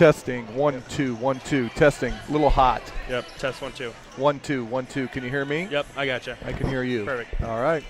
Testing. 1 2 1 2. Testing. Little hot. Yep. Test 1 2. 1 2 1 2. Can you hear me? Yep. I gotcha. I can hear you. Perfect. All right.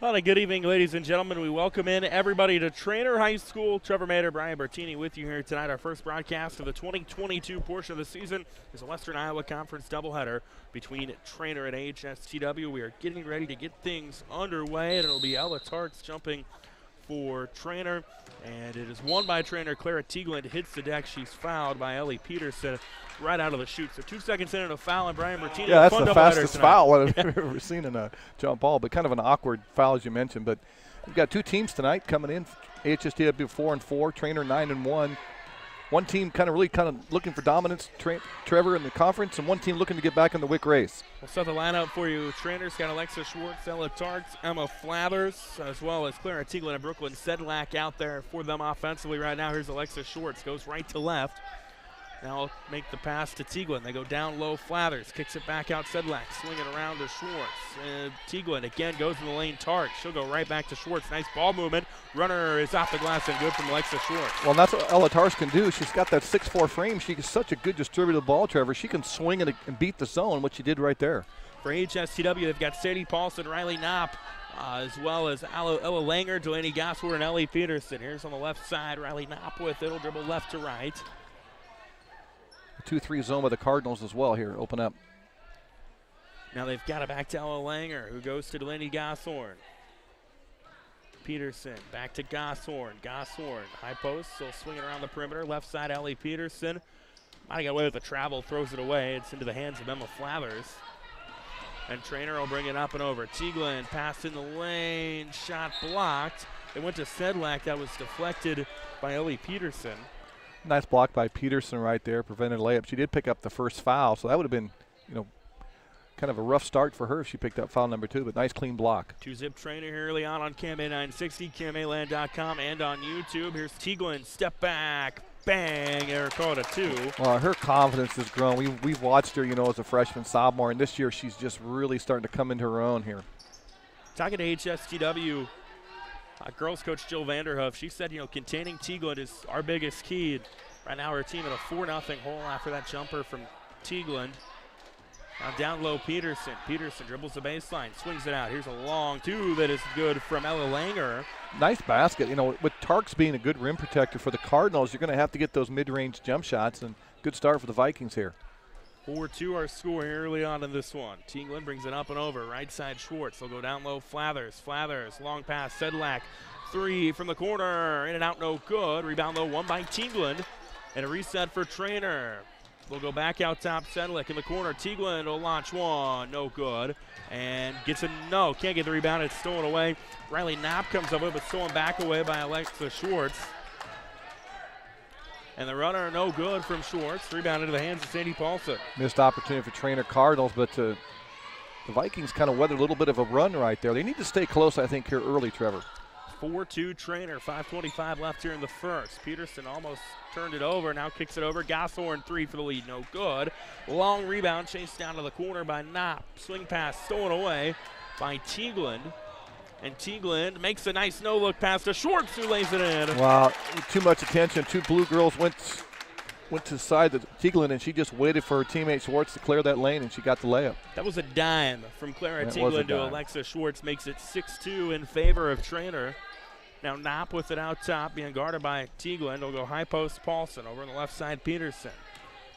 Well, a good evening, ladies and gentlemen. We welcome in everybody to Treynor High School. Trevor Mader, Brian Bertini with you here tonight. Our first broadcast of the 2022 portion of the season is a Western Iowa Conference doubleheader between Treynor and AHSTW. We are getting ready to get things underway, and it'll be Ella Tarks jumping for Treynor, and it is won by Treynor. Clara Teagland hits the deck. She's fouled by Ellie Peterson right out of the chute. So 2 seconds in and a foul, and Brian Bertini. Yeah, that's the fastest foul I've ever seen in a jump ball, but kind of an awkward foul, as you mentioned. But we've got two teams tonight coming in. AHSTW 4-4, Treynor 9-1. One team kind of looking for dominance, Trevor, in the conference, and one team looking to get back in the WIC race. We'll set the lineup for you. Treynor's got Alexa Schwartz, Ella Tarks, Emma Flathers, as well as Clara Teagland and Brooklyn Sedlak out there for them offensively right now. Here's Alexa Schwartz, goes right to left. Now make the pass to Teagland. They go down low. Flathers kicks it back out. Sedlak swinging around to Schwartz. And Teagland again goes in the lane. Tarks. She'll go right back to Schwartz. Nice ball movement. Runner is off the glass and good from Alexa Schwartz. Well, that's what Ella Tarks can do. She's got that 6'4" frame. She's such a good distributor of the ball, Trevor. She can swing and beat the zone, what she did right there. For AHSTW, they've got Sadie Paulson, Riley Knopp, as well as Ella Langer, Delaney Gosworth, and Ellie Peterson. Here's on the left side. Riley Knopp with it. It'll dribble left to right. 2-3 zone by the Cardinals as well here. Open up. Now they've got it back to Ella Langer, who goes to Delaney Gosworth. Peterson back to Gosworth. Gosworth, high post, still swinging around the perimeter. Left side, Ellie Peterson. Might have got away with the travel, throws it away. It's into the hands of Emma Flathers. And Treynor will bring it up and over. Teagland passed in the lane, shot blocked. It went to Sedlak. That was deflected by Ellie Peterson. Nice block by Peterson right there, prevented a layup. She did pick up the first foul, so that would have been, kind of a rough start for her if she picked up foul number 2, but nice clean block. 2-zip Treynor here early on KMA 960, KMAland.com, and on YouTube. Here's Teagland, step back, bang, Eric called a 2. Well, her confidence has grown. We've watched her, as a freshman, sophomore, and this year she's just really starting to come into her own here. Talking to HSTW, girls coach Jill Vanderhoof, she said, containing Teagland is our biggest key. Right now our team at a 4-0 hole after that jumper from Teagland. Now down low, Peterson. Peterson dribbles the baseline, swings it out. Here's a long 2 that is good from Ella Langer. Nice basket. With Tarks being a good rim protector for the Cardinals, you're going to have to get those mid-range jump shots, and good start for the Vikings here. 4-2 our score here early on in this one. Teagland brings it up and over. Right side, Schwartz. They'll go down low, Flathers. Flathers, long pass, Sedlak. 3 from the corner. In and out, no good. Rebound, though, won by Teagland. And a reset for Treynor. We'll go back out top, Sedlak in the corner. Teagland will launch one, no good. And gets a no, can't get the rebound. It's stolen away. Riley Knopp comes up with it, but stolen back away by Alexa Schwartz. And the runner, no good from Schwartz. Rebound into the hands of Sadie Paulson. Missed opportunity for Treynor Cardinals, but the Vikings kind of weathered a little bit of a run right there. They need to stay close, I think, here early, Trevor. 4-2 Treynor, 5:25 left here in the first. Peterson almost turned it over, now kicks it over. Gosthorn 3 for the lead, no good. Long rebound, chased down to the corner by Knopp. Swing pass stolen away by Teagland. And Teagland makes a nice no-look pass to Schwartz, who lays it in. Wow, too much attention. 2 blue girls went to the side of Teagland, and she just waited for her teammate Schwartz to clear that lane, and she got the layup. That was a dime from Clara Teagland to Alexa Schwartz. Makes it 6-2 in favor of Treynor. Now Knopp with it out top, being guarded by Teagland. Will go high post Paulson. Over on the left side, Peterson.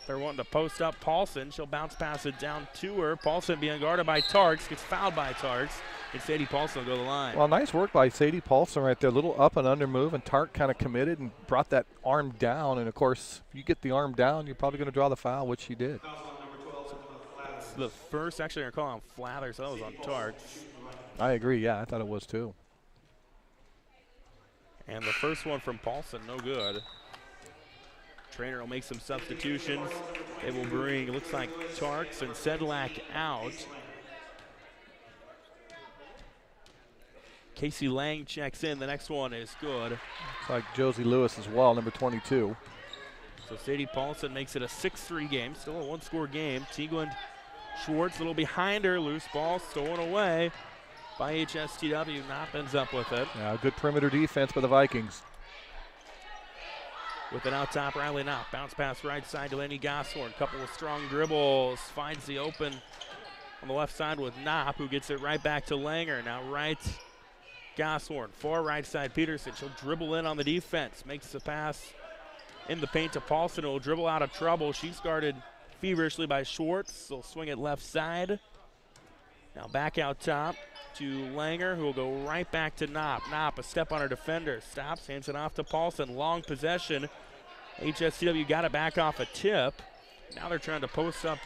They're wanting to post up Paulson. She'll bounce pass it down to her. Paulson being guarded by Tarks. Gets fouled by Tarks. And Sadie Paulson will go to the line. Well, nice work by Sadie Paulson right there. Little up and under move, and Tark kind of committed and brought that arm down. And, of course, if you get the arm down, you're probably going to draw the foul, which she did. The first, actually, they're calling on Flathers, so that was on Tarks. I agree, yeah. I thought it was too. And the first one from Paulson, no good. Treynor will make some substitutions. They will bring, it looks like, Tarks and Sedlak out. Casey Lang checks in. The next one is good. Looks like Josie Lewis as well, number 22. So Sadie Paulson makes it a 6-3 game. Still a one-score game. Teagland, Schwartz a little behind her. Loose ball stolen away by AHSTW. Knopp ends up with it. Yeah, good perimeter defense by the Vikings. With it out top, Riley Knopp. Bounce pass right side to Lenny Gosthorn. Couple of strong dribbles. Finds the open on the left side with Knopp, who gets it right back to Langer. Now right Gosshorn, far right side Peterson. She'll dribble in on the defense. Makes the pass in the paint to Paulson, who will dribble out of trouble. She's guarded feverishly by Schwartz. They'll swing it left side. Now back out top to Langer, who will go right back to Knopp. Knopp, a step on her defender. Stops, hands it off to Paulson. Long possession. HSTW got it back off a tip. Now they're trying to post up.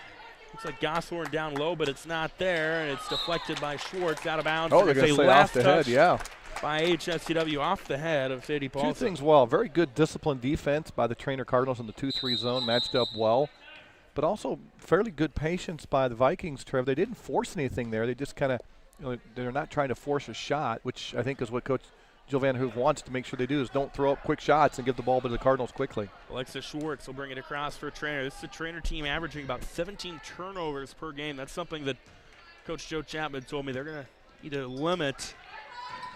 Looks like Gosshorn down low, but it's not there, and it's deflected by Schwartz out of bounds. Oh, they're going to say off the head, yeah. By HSTW off the head of Sadie Paulson. Two things well. Very good disciplined defense by the Treynor Cardinals in the 2-3 zone, matched up well. But also fairly good patience by the Vikings, Trev. They didn't force anything there. They just kind of, they're not trying to force a shot, which I think is what Coach Jill Van Hoof wants to make sure they do, is don't throw up quick shots and give the ball to the Cardinals quickly. Alexa Schwartz will bring it across for Treynor. This is a Treynor team averaging about 17 turnovers per game. That's something that Coach Joe Chapman told me they're going to either limit,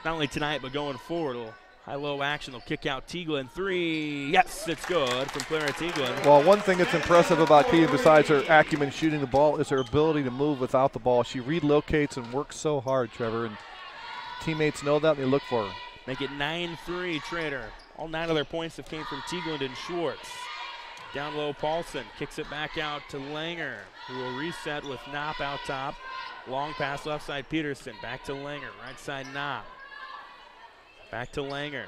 not only tonight, but going forward. A little high-low action. They'll kick out Tieglin. 3. Yes, it's good from Clara Tieglin. Well, one thing that's impressive about Tieglin, besides her acumen shooting the ball, is her ability to move without the ball. She relocates and works so hard, Trevor, and teammates know that, and they look for her. Make it 9-3 Treynor. All 9 of their points have came from Tieglin and Schwartz. Down low, Paulson kicks it back out to Langer, who will reset with Knopp out top. Long pass left side Peterson. Back to Langer. Right side Knopp. Back to Langer.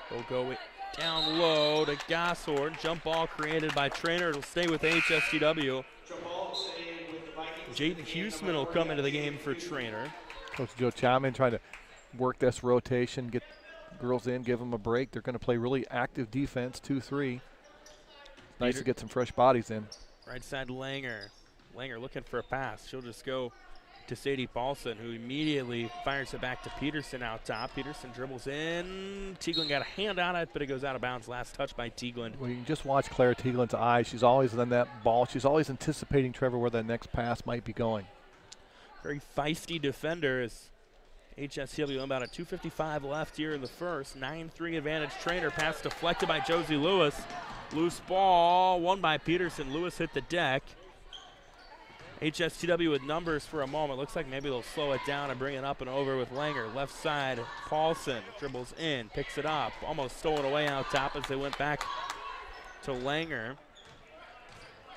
They'll go down low to Gosshorn. Jump ball created by Treynor. It'll stay with HSTW. Jaden Huseman will come into the game for Treynor. Coach Joe Chapman trying to work this rotation, get girls in, give them a break. They're going to play really active defense, 2-3. Nice to get some fresh bodies in. Right side Langer. Langer looking for a pass. She'll just go to Sadie Paulson, who immediately fires it back to Peterson out top. Peterson dribbles in. Tieglin got a hand on it, but it goes out of bounds. Last touch by Tieglin. Well, you can just watch Clara Tieglin's eyes. She's always on that ball. She's always anticipating, Trevor, where that next pass might be going. Very feisty defender is HSTW. About a 2:55 left here in the first. 9-3 advantage Treynor. Pass deflected by Josie Lewis. Loose ball, won by Peterson. Lewis hit the deck. HSTW with numbers for a moment. Looks like maybe they'll slow it down and bring it up and over with Langer. Left side, Paulson dribbles in, picks it up. Almost stolen away out top as they went back to Langer.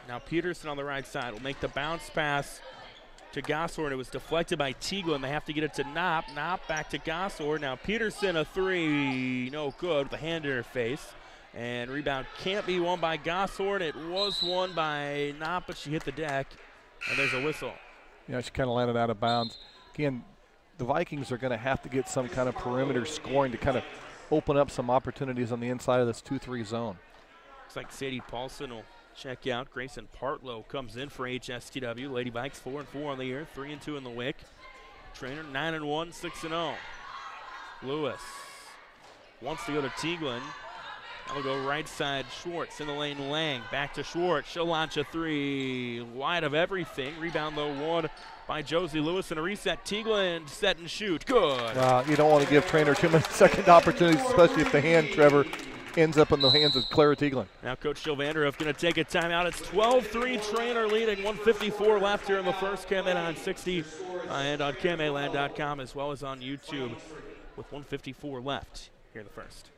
Now Peterson on the right side will make the bounce pass to Gosshorn. It was deflected by Tieglin. They have to get it to Knopp. Knopp back to Gosshorn. Now Peterson, a 3, no good with a hand in her face. And rebound can't be won by Gosshorn. It was won by Knopp, but she hit the deck. And there's a whistle. Yeah, she kind of landed out of bounds. Again, the Vikings are going to have to get some kind of perimeter scoring to kind of open up some opportunities on the inside of this 2-3 zone. Looks like Sadie Paulson will check out. Grayson Partlow comes in for HSTW. Lady Vikes 4-4 on the year, 3-2 in the WIC. Treynor 9-1, 6-0. Lewis wants to go to Tieglin. That'll go right side, Schwartz in the lane, Lang. Back to Schwartz, she'll launch a 3. Wide of everything. Rebound though won by Josie Lewis and a reset. Tieglin set and shoot, good. You don't want to give Treynor too many second opportunities, especially if the hand, Trevor, ends up in the hands of Clara Tieglin. Now Coach Jill Vanderhoof going to take a timeout. It's 12-3, Treynor leading, 1:54 left here in the first. KMA on 60 and on KMAland.com as well as on YouTube with 1:54 left here in the first.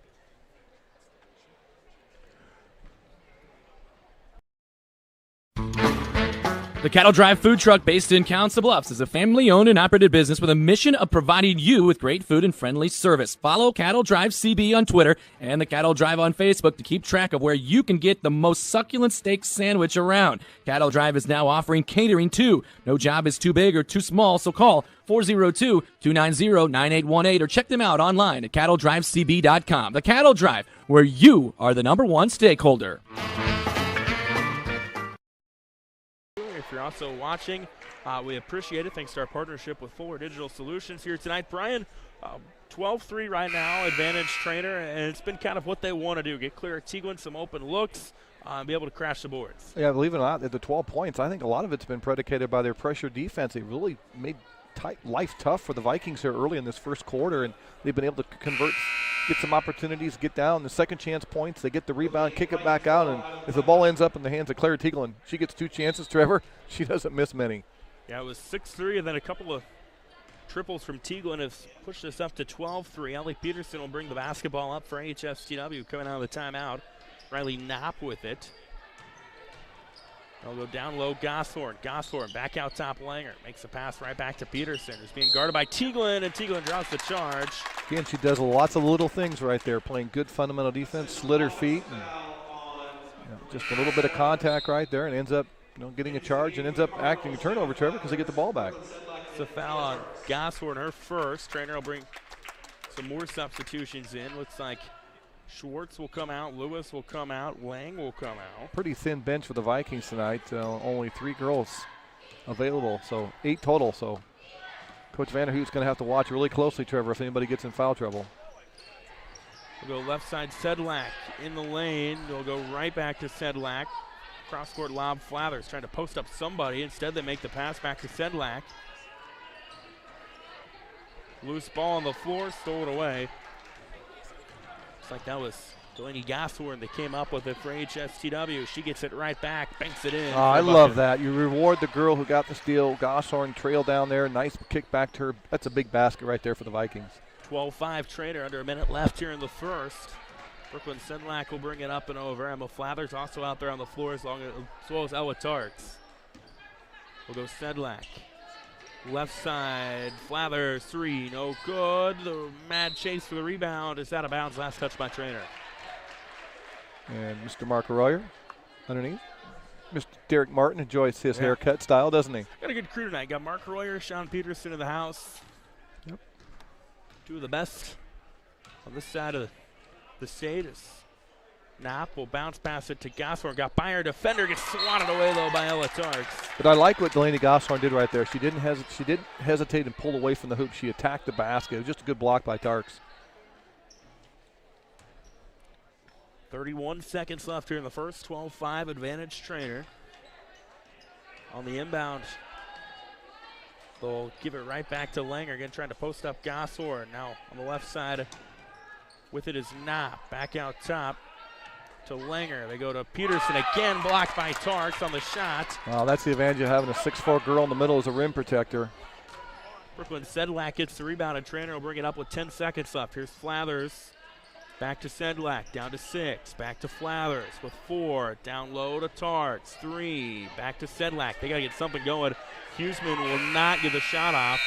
The Cattle Drive food truck based in Council Bluffs is a family-owned and operated business with a mission of providing you with great food and friendly service. Follow Cattle Drive CB on Twitter and the Cattle Drive on Facebook to keep track of where you can get the most succulent steak sandwich around. Cattle Drive is now offering catering too. No job is too big or too small, so call 402-290-9818 or check them out online at cattledrivecb.com. The Cattle Drive, where you are the #1 stakeholder. If you're also watching, we appreciate it. Thanks to our partnership with Fuller Digital Solutions here tonight. Brian, 12-3 right now, advantage Treynor, and it's been kind of what they want to do. Get Clara Tieglin some open looks, be able to crash the boards. Yeah, believe it or not, at the 12 points, I think a lot of it's been predicated by their pressure defense. They really made life tough for the Vikings here early in this first quarter, and they've been able to convert, get some opportunities, get down the second chance points. They get the rebound, kick it back out, and if the ball ends up in the hands of Clara Tieglin, she gets 2 chances, Trevor. She doesn't miss many. Yeah, it was 6-3 and then a couple of triples from Teaglin have pushed us up to 12-3. Ellie Peterson will bring the basketball up for AHSTW coming out of the timeout. Riley Knopp with it. They'll go down low, Goshorn. Goshorn back out top, Langer. Makes a pass right back to Peterson, who's being guarded by Teaglin, and Teaglin draws the charge. Again, she does lots of little things right there, playing good fundamental defense, slid her feet, and just a little bit of contact right there, and ends up getting a charge and ends up acting a turnover, Trevor, because they get the ball back. It's a foul on Goshorn, her first. Treynor will bring some more substitutions in. Looks like Schwartz will come out, Lewis will come out, Lang will come out. Pretty thin bench for the Vikings tonight. Only 3 girls available, so 8 total. So Coach Vanderhoot's going to have to watch really closely, Trevor, if anybody gets in foul trouble. We'll go left side, Sedlak in the lane. They'll go right back to Sedlak. Cross-court lob, Flathers trying to post up somebody. Instead, they make the pass back to Sedlak. Loose ball on the floor, stole it away. Looks like that was Delaney Goshorn that came up with it for HSTW. She gets it right back, banks it in. I love that. You reward the girl who got the steal. Goshorn trail down there. Nice kick back to her. That's a big basket right there for the Vikings. 12-5 Treynor, under a minute left here in the first. Brooklyn Sedlak will bring it up and over. Emma Flathers also out there on the floor as well as Ella Tarts. We'll go Sedlak. Left side, Flathers, 3, no good. The mad chase for the rebound is out of bounds. Last touch by Treynor. And Mr. Mark Arroyo underneath. Mr. Derek Martin enjoys his haircut style, doesn't he? Got a good crew tonight. Got Mark Royer, Sean Peterson in the house. Yep. 2 of the best on this side of the state is Knopp will bounce pass it to Goshorn. Got by her defender, gets swatted away though by Ella Tarts. But I like what Delaney Goshorn did right there. She didn't hesitate and pull away from the hoop. She attacked the basket. It was just a good block by Tarks. 31 seconds left here in the first. 12-5 advantage Treynor. On the inbound, they'll give it right back to Langer. Again, trying to post up Goshorn. Now on the left side with it is Knopp. Back out top to Langer. They go to Peterson again, blocked by Tarks on the shot. Wow, that's the advantage of having a 6'4" girl in the middle as a rim protector. Brooklyn Sedlak gets the rebound, and Treynor will bring it up with 10 seconds left. Here's Flathers. Back to Sedlak, down to 6. Back to Flathers with 4. Down low to Tarts, 3. Back to Sedlak. They got to get something going. Huseman will not get the shot off,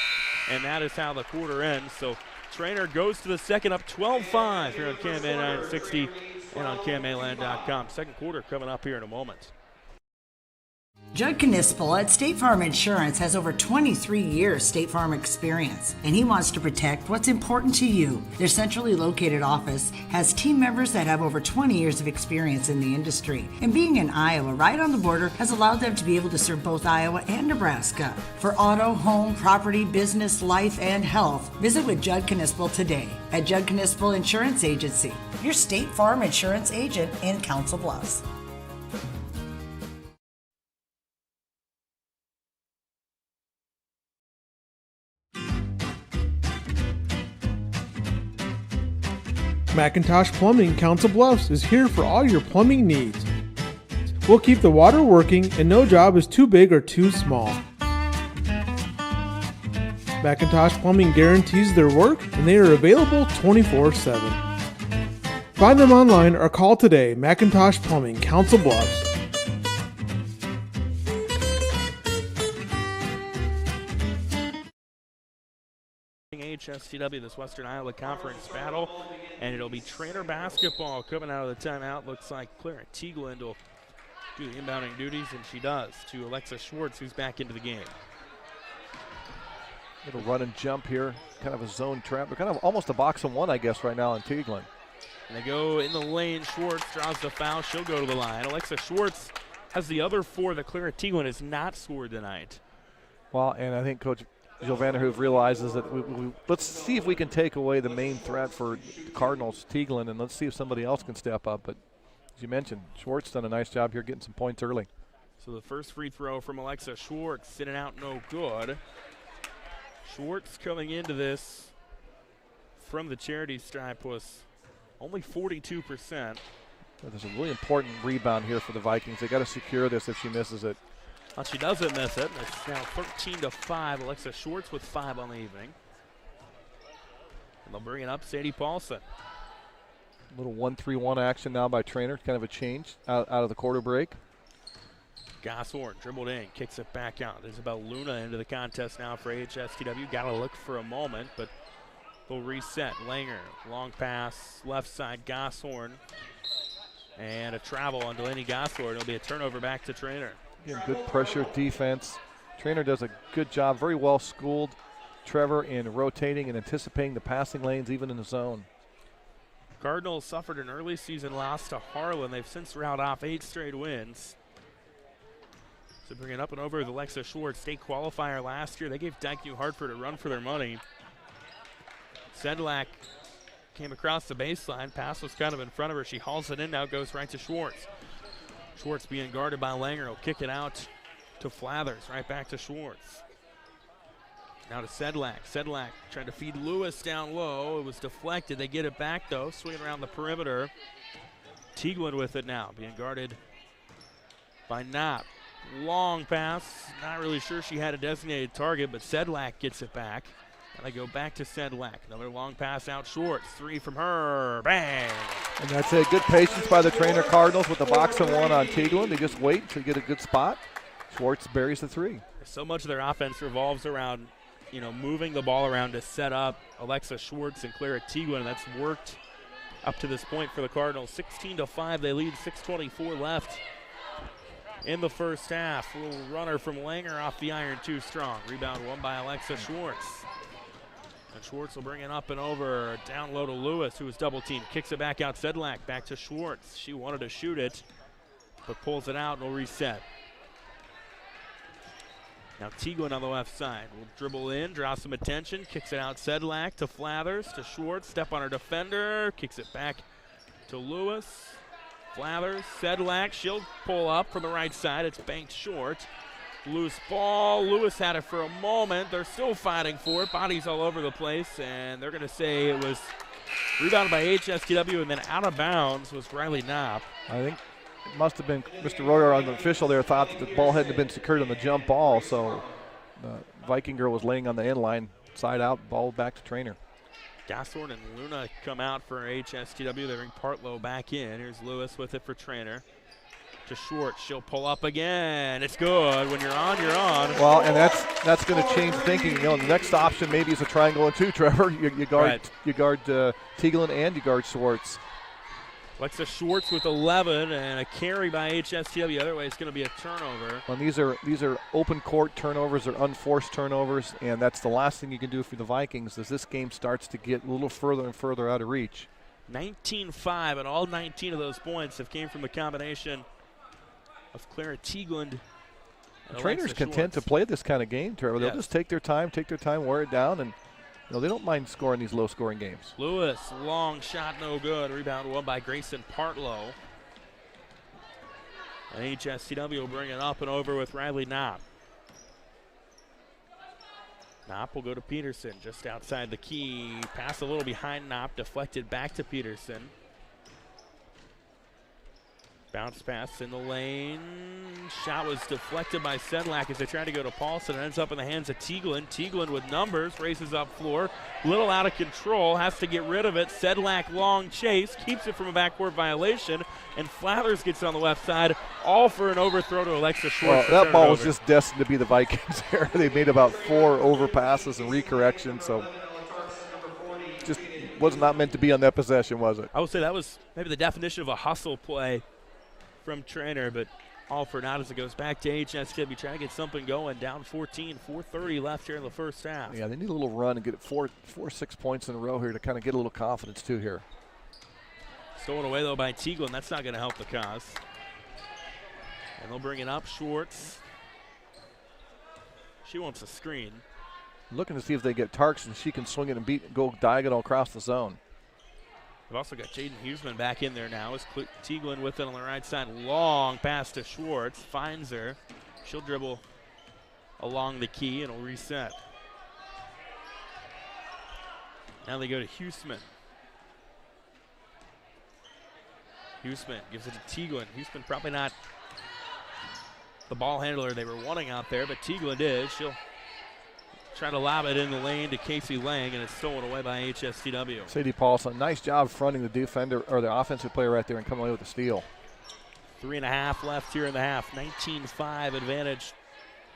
and that is how the quarter ends. So Treynor goes to the second, up 12-5 here on KMA 960 and on KMAland.com. Second quarter coming up here in a moment. Judd Knispel at State Farm Insurance has over 23 years State Farm experience, and he wants to protect what's important to you. Their centrally located office has team members that have over 20 years of experience in the industry, and being in Iowa right on the border has allowed them to be able to serve both Iowa and Nebraska. For auto, home, property, business, life, and health, visit with Judd Knispel today at Judd Knispel Insurance Agency, your State Farm Insurance agent in Council Bluffs. McIntosh Plumbing Council Bluffs is here for all your plumbing needs. We'll keep the water working and no job is too big or too small. McIntosh Plumbing guarantees their work and they are available 24/7. Find them online or call today. McIntosh Plumbing Council Bluffs. AHSTW, this Western Iowa Conference battle, and it'll be Treynor basketball coming out of the timeout. Looks like Clara Teaglin will do the inbounding duties, and she does, to Alexa Schwartz, who's back into the game. Little run and jump here, kind of a zone trap. They're kind of almost a box and one, I guess, right now in Teaglin. And they go in the lane. Schwartz draws the foul. She'll go to the line. Alexa Schwartz has the other 4 that Clara Teaglin has not scored tonight. Well, and I think Coach Jill Vanderhoof realizes that let's see if we can take away the main threat for the Cardinals, Teaglin, and let's see if somebody else can step up. But as you mentioned, Schwartz done a nice job here getting some points early. So the first free throw from Alexa Schwartz, sitting out no good. Schwartz coming into this from the charity stripe was only 42%. There's a really important rebound here for the Vikings. They got to secure this if she misses it. Well, she doesn't miss it. It's now 13-5. Alexa Schwartz with 5 on the evening. And they'll bring it up, Sadie Paulson. A little 1-3-1 action now by Treynor. Kind of a change out of the quarter break. Gosshorn dribbled in, kicks it back out. Isabel Luna into the contest now for AHSTW. Got to look for a moment, but they'll reset. Langer, long pass, left side, Gosshorn. And a travel on Delaney Gosshorn. It'll be a turnover back to Treynor. Again, good pressure defense. Treynor does a good job, very well schooled, Trevor, in rotating and anticipating the passing lanes even in the zone. Cardinals suffered an early season loss to Harlan. They've since rattled off 8 straight wins. So bring it up and over with Alexa Schwartz, state qualifier last year. They gave Dyke New Hartford a run for their money. Sedlak came across the baseline. Pass was kind of in front of her. She hauls it in, now goes right to Schwartz. Schwartz being guarded by Langer. Will kick it out to Flathers, right back to Schwartz. Now to Sedlak. Sedlak trying to feed Lewis down low. It was deflected. They get it back, though, swinging around the perimeter. Teaglin with it now, being guarded by Knopp. Long pass. Not really sure she had a designated target, but Sedlak gets it back. And they go back to Sedlak. Another long pass out Schwartz. 3 from her. Bang! And that's it. Good patience by the Treynor Cardinals with the box and one on Teaglin. They just wait to get a good spot. Schwartz buries the 3. So much of their offense revolves around, moving the ball around to set up Alexa Schwartz and Clara Teaglin. And that's worked up to this point for the Cardinals. 16-5. They lead. 6:24 left in the first half. Little runner from Langer off the iron, too strong. Rebound won by Alexa Schwartz. And Schwartz will bring it up and over. Down low to Lewis, who was double teamed. Kicks it back out Sedlak. Back to Schwartz. She wanted to shoot it, but pulls it out and will reset. Now Teaglin on the left side will dribble in, draw some attention, kicks it out Sedlak to Flathers, to Schwartz, step on her defender, kicks it back to Lewis. Flathers, Sedlak, she'll pull up from the right side. It's banked short. Loose ball. Lewis had it for a moment. They're still fighting for it. Bodies all over the place, and they're going to say it was rebounded by HSTW, and then out of bounds was Riley Knopp. I think it must have been Mr. Royer on the official there thought that the ball hadn't been secured on the jump ball, so the Viking girl was laying on the end line, side out, ball back to Treynor. Gosshorn and Luna come out for HSTW. They bring Partlow back in. Here's Lewis with it for Treynor. To Schwartz, she'll pull up again. It's good. When you're on, you're on. Well, and that's going to change thinking. The next option maybe is a triangle and 2. Trevor, you guard Teaglin and you guard Schwartz. Alexa Schwartz with 11 and a carry by HSTW. Other way, it's going to be a turnover. Well, these are open court turnovers or unforced turnovers, and that's the last thing you can do for the Vikings as this game starts to get a little further and further out of reach. 19-5, and all 19 of those points have came from the combination of Clara Teaglin. Trainor's content to play this kind of game, Trevor. They'll just take their time, wear it down, and they don't mind scoring these low-scoring games. Lewis, long shot, no good. Rebound won by Grayson Partlow. And HSTW will bring it up and over with Riley Knopp. Knopp will go to Peterson just outside the key. Pass a little behind Knopp, deflected back to Peterson. Bounce pass in the lane. Shot was deflected by Sedlak as they tried to go to Paulson. It ends up in the hands of Teaglin. Teaglin with numbers, races up floor. Little out of control, has to get rid of it. Sedlak long chase, keeps it from a backcourt violation. And Flathers gets it on the left side, all for an overthrow to Alexa Schwartz. Well, that ball was just destined to be the Vikings here. They made about 4 overpasses and recorrections, so just was not meant to be on that possession, was it? I would say that was maybe the definition of a hustle play from Treynor, but all for naught as it goes back to HSTW trying to get something going. Down 14, 4:30 left here in the first half. Yeah, they need a little run and get 6 points in a row here to kind of get a little confidence too here. Stolen away though by Teaglin. That's not going to help the cause. And they'll bring it up. Schwartz. She wants a screen. Looking to see if they get Tarks and she can swing it and go diagonal across the zone. We've also got Jaden Huseman back in there now. As Teaglin with it on the right side. Long pass to Schwartz. Finds her. She'll dribble along the key and will reset. Now they go to Huseman. Huseman gives it to Teaglin. Huseman probably not the ball handler they were wanting out there, but Teaglin did. She'll try to lob it in the lane to Casey Lang, and it's stolen away by AHSTW. Sadie Paulson, nice job fronting the defender or the offensive player right there and coming away with a steal. 3.5 left here in the half. 19-5 advantage.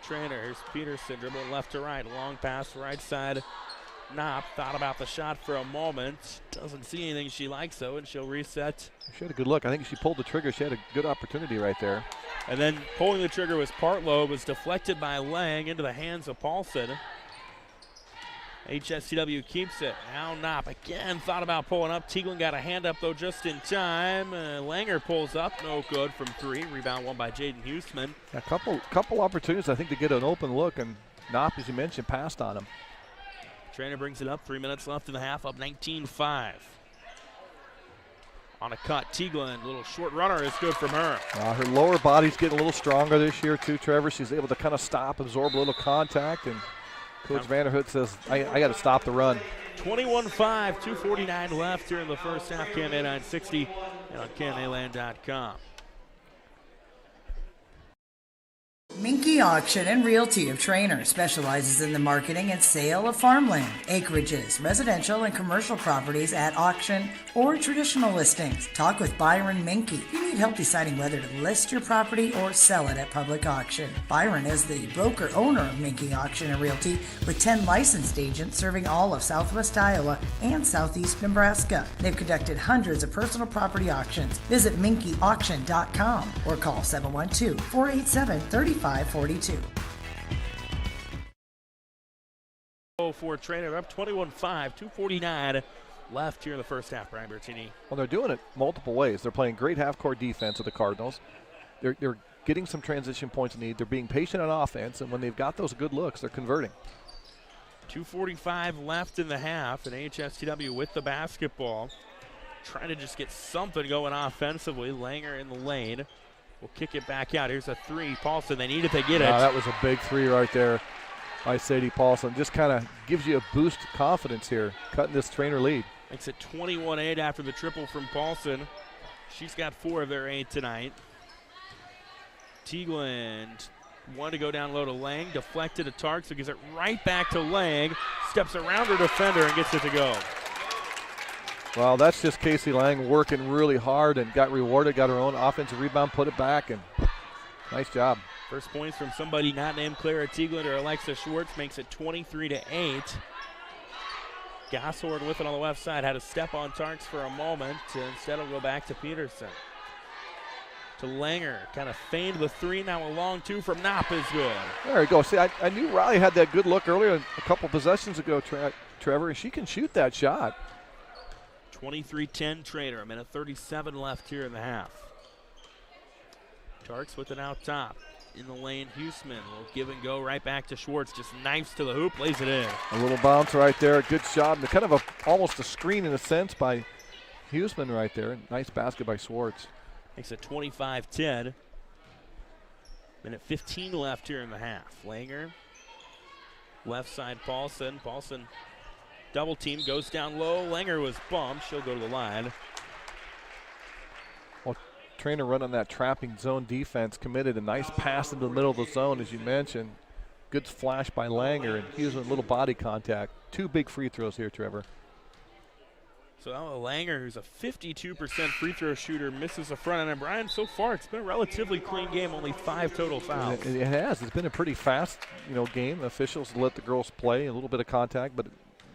Treynor. Here's Peterson dribbling left to right. Long pass right side. Knopp thought about the shot for a moment. Doesn't see anything she likes though, and she'll reset. She had a good look. I think she pulled the trigger. She had a good opportunity right there. And then pulling the trigger was Partlow. Was deflected by Lang into the hands of Paulson. HSTW keeps it. Now Knopp again thought about pulling up. Teaglin got a hand up though just in time. Langer pulls up, no good from 3. Rebound won by Jaden Huseman. A couple opportunities I think to get an open look, and Knopp, as you mentioned, passed on him. Treynor brings it up. 3 minutes left in the half, up 19-5. On a cut, Teaglin, little short runner is good from her. Her lower body's getting a little stronger this year too, Trevor. She's able to kind of stop, absorb a little contact, and Coach Vanderhood says, I got to stop the run. 21-5, 2:49 left here in the first half. KMA 960 and on KMAland.com. Minky Auction and Realty of Treynor specializes in the marketing and sale of farmland, acreages, residential and commercial properties at auction or traditional listings. Talk with Byron Minky. You need help deciding whether to list your property or sell it at public auction. Byron is the broker-owner of Minky Auction and Realty with 10 licensed agents serving all of southwest Iowa and southeast Nebraska. They've conducted hundreds of personal property auctions. Visit minkyauction.com or call 712-487-3542. For Treynor, up 21-5, 2:49 left here in the first half. Brian Bertini. Well, they're doing it multiple ways. They're playing great half-court defense of the Cardinals. They're getting some transition points in need. They're being patient on offense, and when they've got those good looks, they're converting. 2:45 left in the half, and HSTW with the basketball. Trying to just get something going offensively. Langer in the lane. Will kick it back out. Here's a 3. Paulson, they need it, they get it. That was a big 3 right there by Sadie Paulson. Just kind of gives you a boost of confidence here, cutting this Treynor lead. Makes it 21-8 after the triple from Paulson. She's got 4 of their 8 tonight. Teaglin wanted to go down low to Lang, deflected to Tark, so gives it right back to Lang, steps around her defender and gets it to go. Well, that's just Casey Lang working really hard and got rewarded, got her own offensive rebound, put it back, and nice job. First points from somebody not named Clara Teaglin or Alexa Schwartz makes it 23-8. Gosshorn with it on the left side, had to step on Tarks for a moment. Instead, it'll go back to Peterson. To Langer, kind of feigned the 3, now a long 2 from Knopp is good. There you go. See, I knew Riley had that good look earlier a couple possessions ago, Trevor, and she can shoot that shot. 23-10 Treynor, a minute 37 left here in the half. Tarks with it out top. In the lane, Huseman will give and go right back to Schwartz. Just knifes to the hoop, lays it in. A little bounce right there, good shot. And kind of almost a screen in a sense by Huseman right there. Nice basket by Schwartz. Makes it 25-10. Minute 15 left here in the half. Langer, left side Paulson. Paulson double team, goes down low. Langer was bumped. She'll go to the line. Well, Treynor running that trapping zone defense, committed a nice pass into the middle of the zone, as you mentioned. Good flash by Langer, and Hughes with a little body contact. 2 big free throws here, Trevor. So Langer, who's a 52% free throw shooter, misses the front end. And Brian, so far it's been a relatively clean game, only 5 total fouls. It has. It's been a pretty fast, game. Officials let the girls play, a little bit of contact, but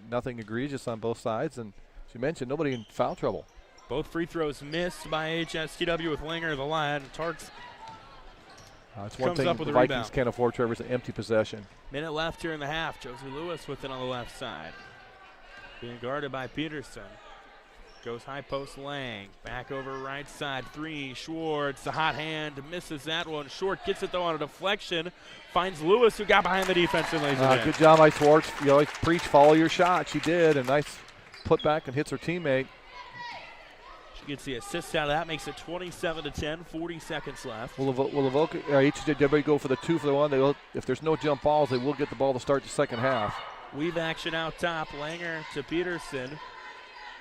nothing egregious on both sides. And as you mentioned, nobody in foul trouble. Both free throws missed by HSTW with Langer at the line. Tarks it's one comes thing up with the a Vikings rebound. Can't afford, Trevor, is an empty possession. Minute left here in the half. Josie Lewis with it on the left side. Being guarded by Peterson. Goes high post Lang. Back over right side. 3. Schwartz, the hot hand, misses that one. Short gets it though on a deflection. Finds Lewis, who got behind the defense and lays it in. Good job by Schwartz. You always preach, follow your shot. She did. A nice put back and hits her teammate. She gets the assist out of that. Makes it 27-10. 40 seconds left. Will HSTW go for the 2 for the 1? If there's no jump balls, they will get the ball to start the second half. Weave action out top. Langer to Peterson.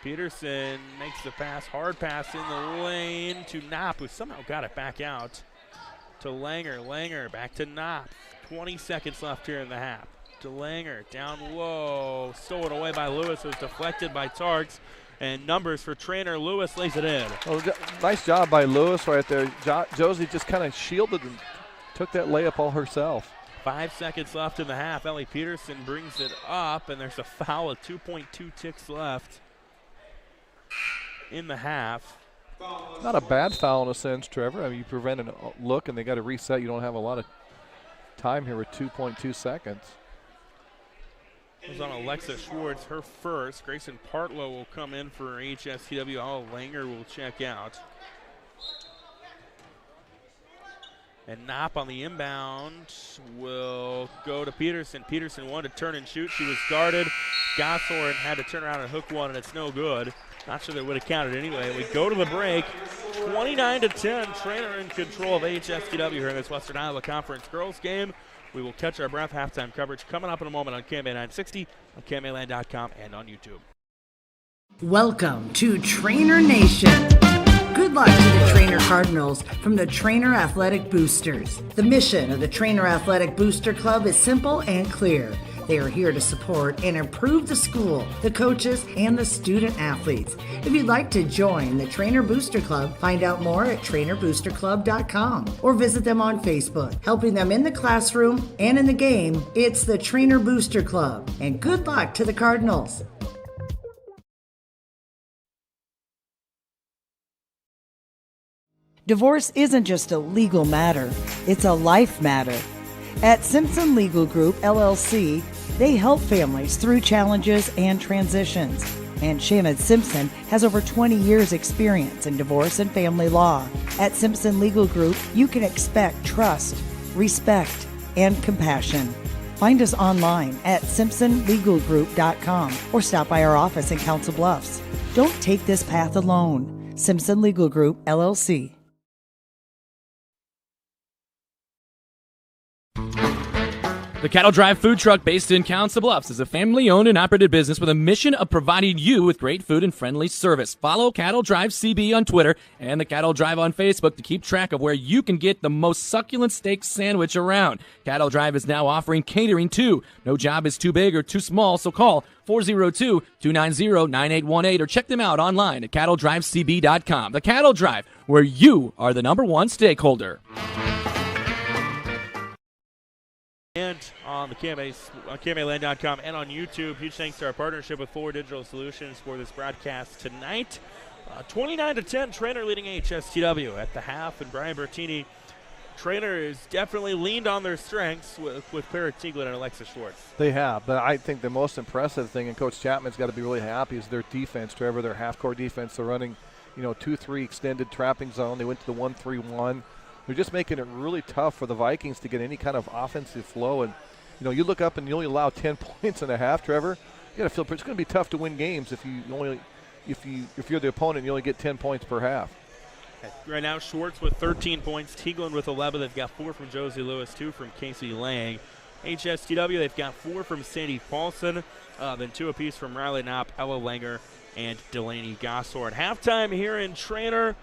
Peterson makes the pass, hard pass in the lane to Knopp, who somehow got it back out. to Langer. Langer back to Knopp. 20 seconds left here in the half. To Langer, down low. Stolen away by Lewis. It was deflected by Tarks. And numbers for Treynor. Lewis lays it in. Well, nice job by Lewis right there. Josie just kind of shielded and took that layup all herself. 5 seconds left in the half. Ellie Peterson brings it up, and there's a foul with 2.2 ticks left in the half. Not a bad foul in a sense, Trevor. I mean, you prevent a look, and they got to reset. You don't have a lot of time here with 2.2 seconds. It was on Alexa Schwartz, her first. Grayson Partlow will come in for AHSTW. Al Langer will check out. And Knopp on the inbound will go to Peterson. Peterson wanted to turn and shoot. She was guarded. Goshorn had to turn around and hook one, and it's no good. Not sure they would have counted anyway. We go to the break. 29-10. Treynor in control of AHSTW here in this Western Iowa Conference girls game. We will catch our breath. Halftime coverage coming up in a moment on KMA 960, on KMAland.com, and on YouTube. Welcome to Treynor Nation. Good luck to the Treynor Cardinals from the Treynor Athletic Boosters. The mission of the Treynor Athletic Booster Club is simple and clear. They are here to support and improve the school, the coaches, and the student athletes. If you'd like to join the Treynor Booster Club, find out more at TreynorBoosterClub.com or visit them on Facebook. Helping them in the classroom and in the game, it's the Treynor Booster Club. And good luck to the Cardinals. Divorce isn't just a legal matter, it's a life matter. At Simpson Legal Group, LLC, they help families through challenges and transitions. And Shannon Simpson has over 20 years' experience in divorce and family law. At Simpson Legal Group, you can expect trust, respect, and compassion. Find us online at simpsonlegalgroup.com or stop by our office in Council Bluffs. Don't take this path alone. Simpson Legal Group, LLC. The Cattle Drive food truck based in Council Bluffs is a family-owned and operated business with a mission of providing you with great food and friendly service. Follow Cattle Drive CB on Twitter and the Cattle Drive on Facebook to keep track of where you can get the most succulent steak sandwich around. Cattle Drive is now offering catering too. No job is too big or too small, so call 402-290-9818 or check them out online at cattledrivecb.com. The Cattle Drive, where you are the number one stakeholder. And on the KMAland.com and on YouTube. Huge thanks to our partnership with Forward Digital Solutions for this broadcast tonight. 29-10, Treynor leading AHSTW at the half, and Brian Bertini. Treynor has definitely leaned on their strengths with Clara Tieglin and Alexa Schwartz. They have, but I think the most impressive thing, and Coach Chapman's got to be really happy, is their defense, Trevor, their half-court defense. They're running, 2-3 extended trapping zone. They went to the 1-3-1. They're just making it really tough for the Vikings to get any kind of offensive flow. And, you look up and you only allow 10 points and a half, Trevor. You got to feel it's going to be tough to win games if you're the opponent, you only get 10 points per half. Right now, Schwartz with 13 points, Tieglin with 11. They've got 4 from Josie Lewis, 2 from Casey Lang. HSTW, they've got 4 from Sandy Paulson, then 2 apiece from Riley Knopp, Ella Langer, and Delaney Goshorn. Halftime here in Treynor.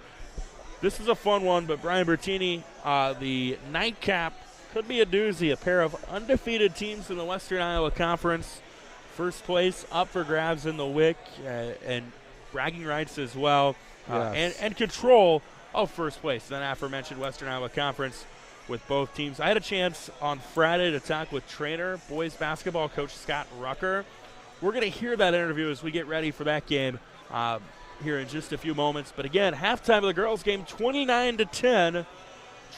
This is a fun one, but Brian Bertini, the nightcap could be a doozy. A pair of undefeated teams in the Western Iowa Conference. First place up for grabs in the WIC, and bragging rights as well. Yes. And control of first place, then aforementioned Western Iowa Conference with both teams. I had a chance on Friday to talk with Treynor boys basketball coach Scott Rucker. We're going to hear that interview as we get ready for that game here in just a few moments. But again, halftime of the girls' game, 29-10.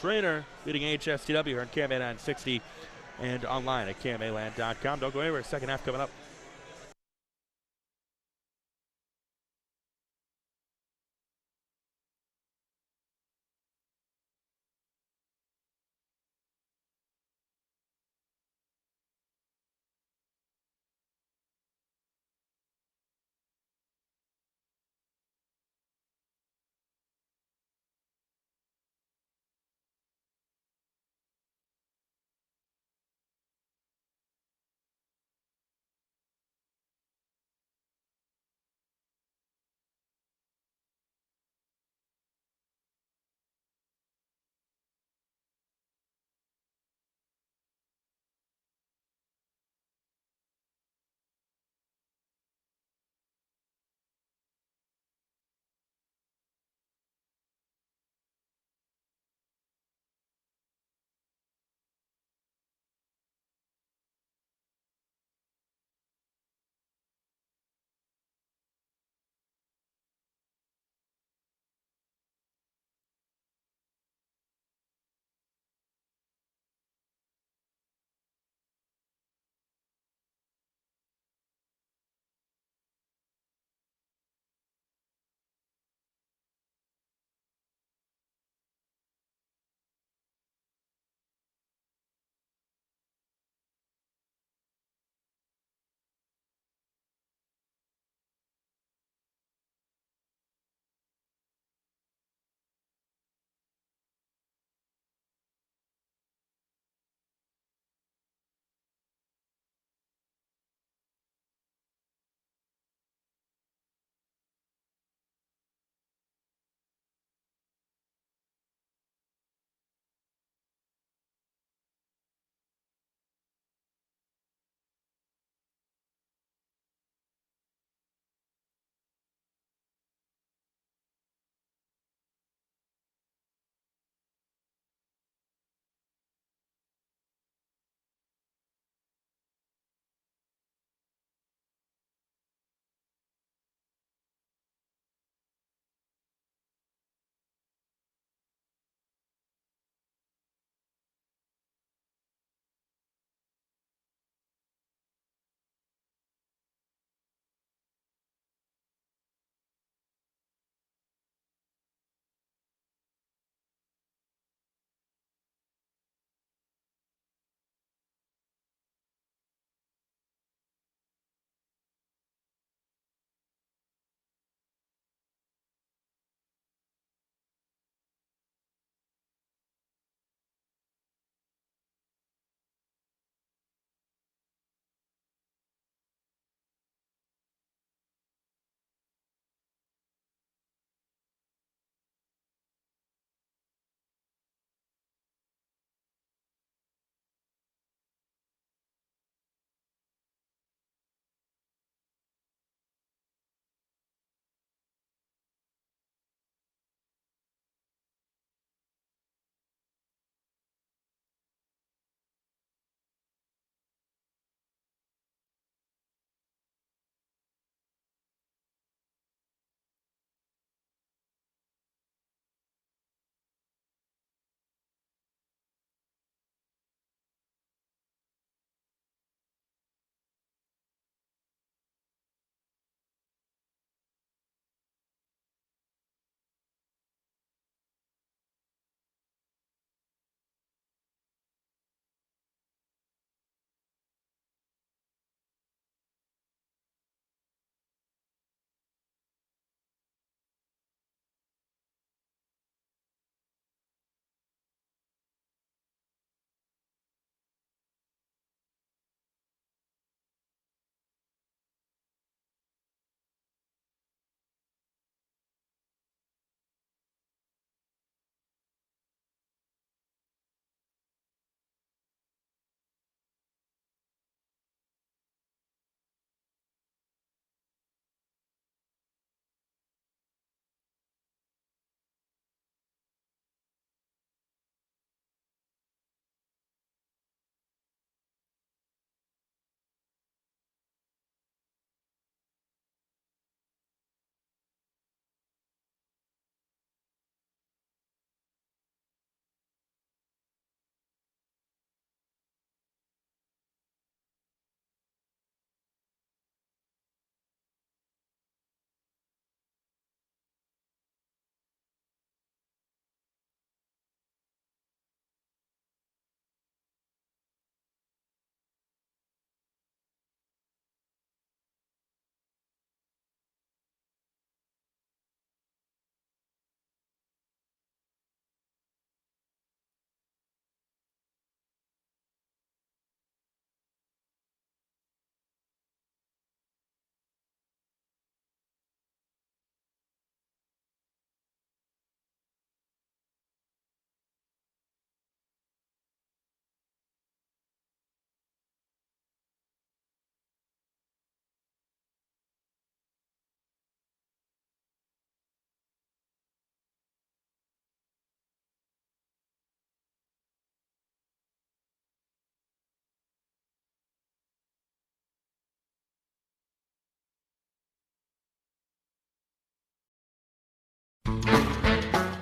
Treynor leading AHSTW here on KMA 960 and online at KMAland.com. Don't go anywhere. Second half coming up.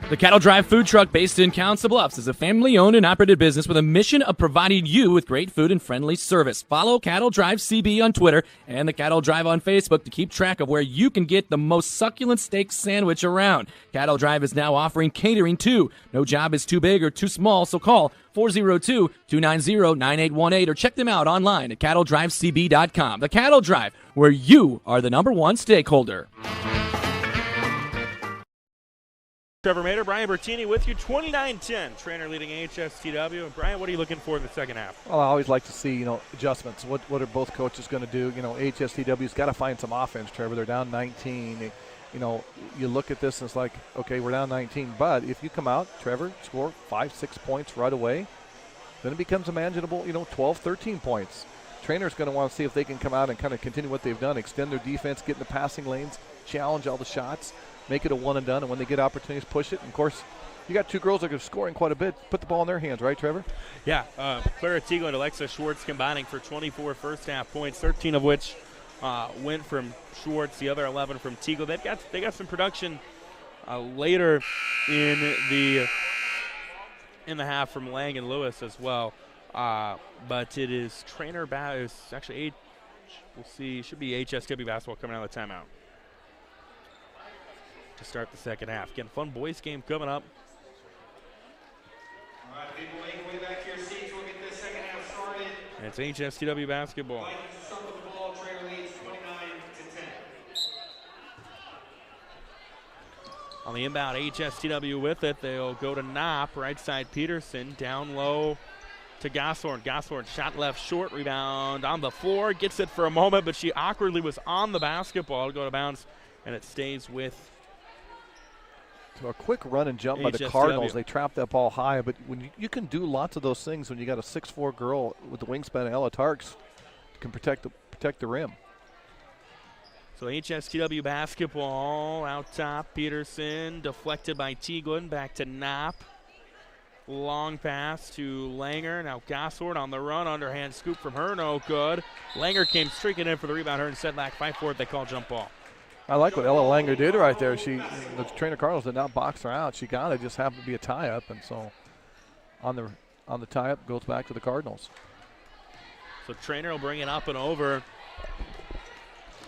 The Cattle Drive food truck based in Council Bluffs is a family-owned and operated business with a mission of providing you with great food and friendly service. Follow Cattle Drive CB on Twitter and the Cattle Drive on Facebook to keep track of where you can get the most succulent steak sandwich around. Cattle Drive is now offering catering too. No job is too big or too small, so call 402-290-9818 or check them out online at cattledrivecb.com. The Cattle Drive, where you are the number one stakeholder. Trevor Mater, Brian Bertini with you, 29-10. Treynor leading AHSTW. And Brian, what are you looking for in the second half? Well, I always like to see, adjustments. What are both coaches going to do? AHSTW's got to find some offense, Trevor. They're down 19. You look at this and it's like, okay, we're down 19. But if you come out, Trevor, score 5-6 points right away, then it becomes a manageable, 12, 13 points. Treynor's going to want to see if they can come out and kind of continue what they've done, extend their defense, get in the passing lanes, challenge all the shots, make it a one and done, and when they get opportunities, push it. And of course, you got two girls that are scoring quite a bit. Put the ball in their hands, right, Trevor? Yeah. Clara Teagle and Alexa Schwartz combining for 24 first half points, 13 of which went from Schwartz, the other 11 from Teagle. They got some production later in the half from Lang and Lewis as well. But it is Treynor it's actually we'll see, should be HSW basketball coming out of the timeout to start the second half. Again, fun boys game coming up. All right, people, make your way back to your seats. We'll get this second half started. And it's HSTW basketball. Vikings start with the ball. Treynor leads 29-10. On the inbound, HSTW with it. They'll go to Knopp, right side Peterson, down low to Gosshorn. Gosshorn shot left short, rebound on the floor, gets it for a moment, but she awkwardly was on the basketball. It'll go to bounds, and it stays with So a quick run and jump by the HSW. Cardinals. They trapped that ball high, but when you can do lots of those things when you got a 6'4" girl with the wingspan of Ella Tarks can protect the rim. So HSTW basketball out top. Peterson deflected by Teaglin. Back to Knopp. Long pass to Langer. Now Gosshorn on the run. Underhand scoop from her. No good. Langer came streaking in for the rebound. Her and Sedlak fight for it. They call jump ball. I like what Ella Langer did right there. The Treynor Cardinals did not box her out. She got it. Just happened to be a tie-up, and so on the tie-up goes back to the Cardinals. So Treynor will bring it up and over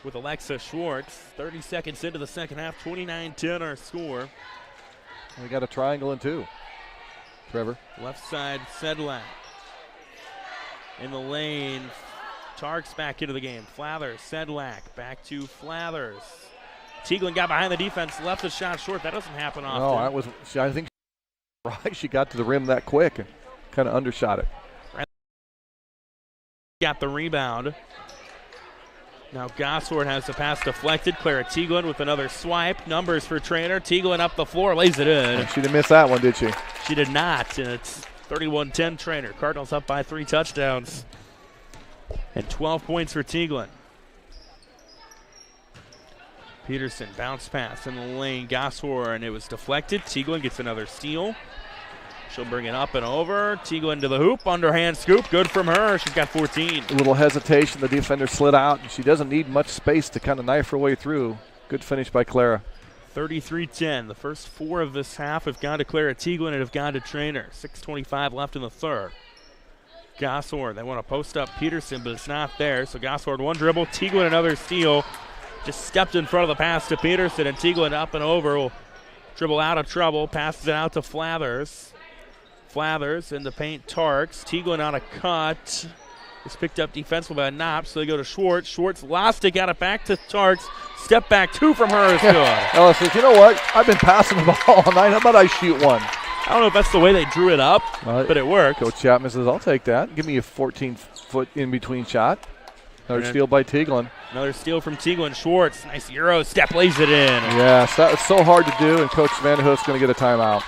with Alexa Schwartz. 30 seconds into the second half, 29-10 our score. And we got a triangle in two. Trevor. Left side, Sedlak. In the lane, Tarks back into the game. Flathers, Sedlak, back to Flathers. Teaglin got behind the defense, left the shot short. That doesn't happen often. No, I think right. She got to the rim that quick and kind of undershot it. Got the rebound. Now Gosshorn has the pass deflected. Clara Teaglin with another swipe. Numbers for Treynor. Teaglin up the floor, lays it in. She didn't miss that one, did she? She did not, and it's 31-10 Treynor. Cardinals up by 3 touchdowns and 12 points for Teaglin. Peterson, bounce pass in the lane. Gosshorn, it was deflected. Teaglin gets another steal. She'll bring it up and over. Teaglin to the hoop. Underhand scoop. Good from her. She's got 14. A little hesitation. The defender slid out, and she doesn't need much space to kind of knife her way through. Good finish by Clara. 33-10. The first 4 of this half have gone to Clara Teaglin and have gone to Treynor. 6:25 left in the third. Gosshorn, they want to post up Peterson, but it's not there. So Gosshorn, one dribble. Teaglin, another steal. Just stepped in front of the pass to Peterson, and Teaglin up and over. Will dribble out of trouble. Passes it out to Flathers. Flathers in the paint, Tarks. Teaglin on a cut. Is picked up defensively by Knopp, so they go to Schwartz. Schwartz lost it, got it back to Tarks. Step back 2 from her is good. Ella says, you know what? I've been passing the ball all night. How about I shoot one? I don't know if that's the way they drew it up, but it worked. Coach Chapman says, I'll take that. Give me a 14-foot in-between shot. Another steal by Teaglin. Another steal from Teaglin. Schwartz, nice Euro step, lays it in. Yes, that was so hard to do, and Coach Vanderhoof's going to get a timeout.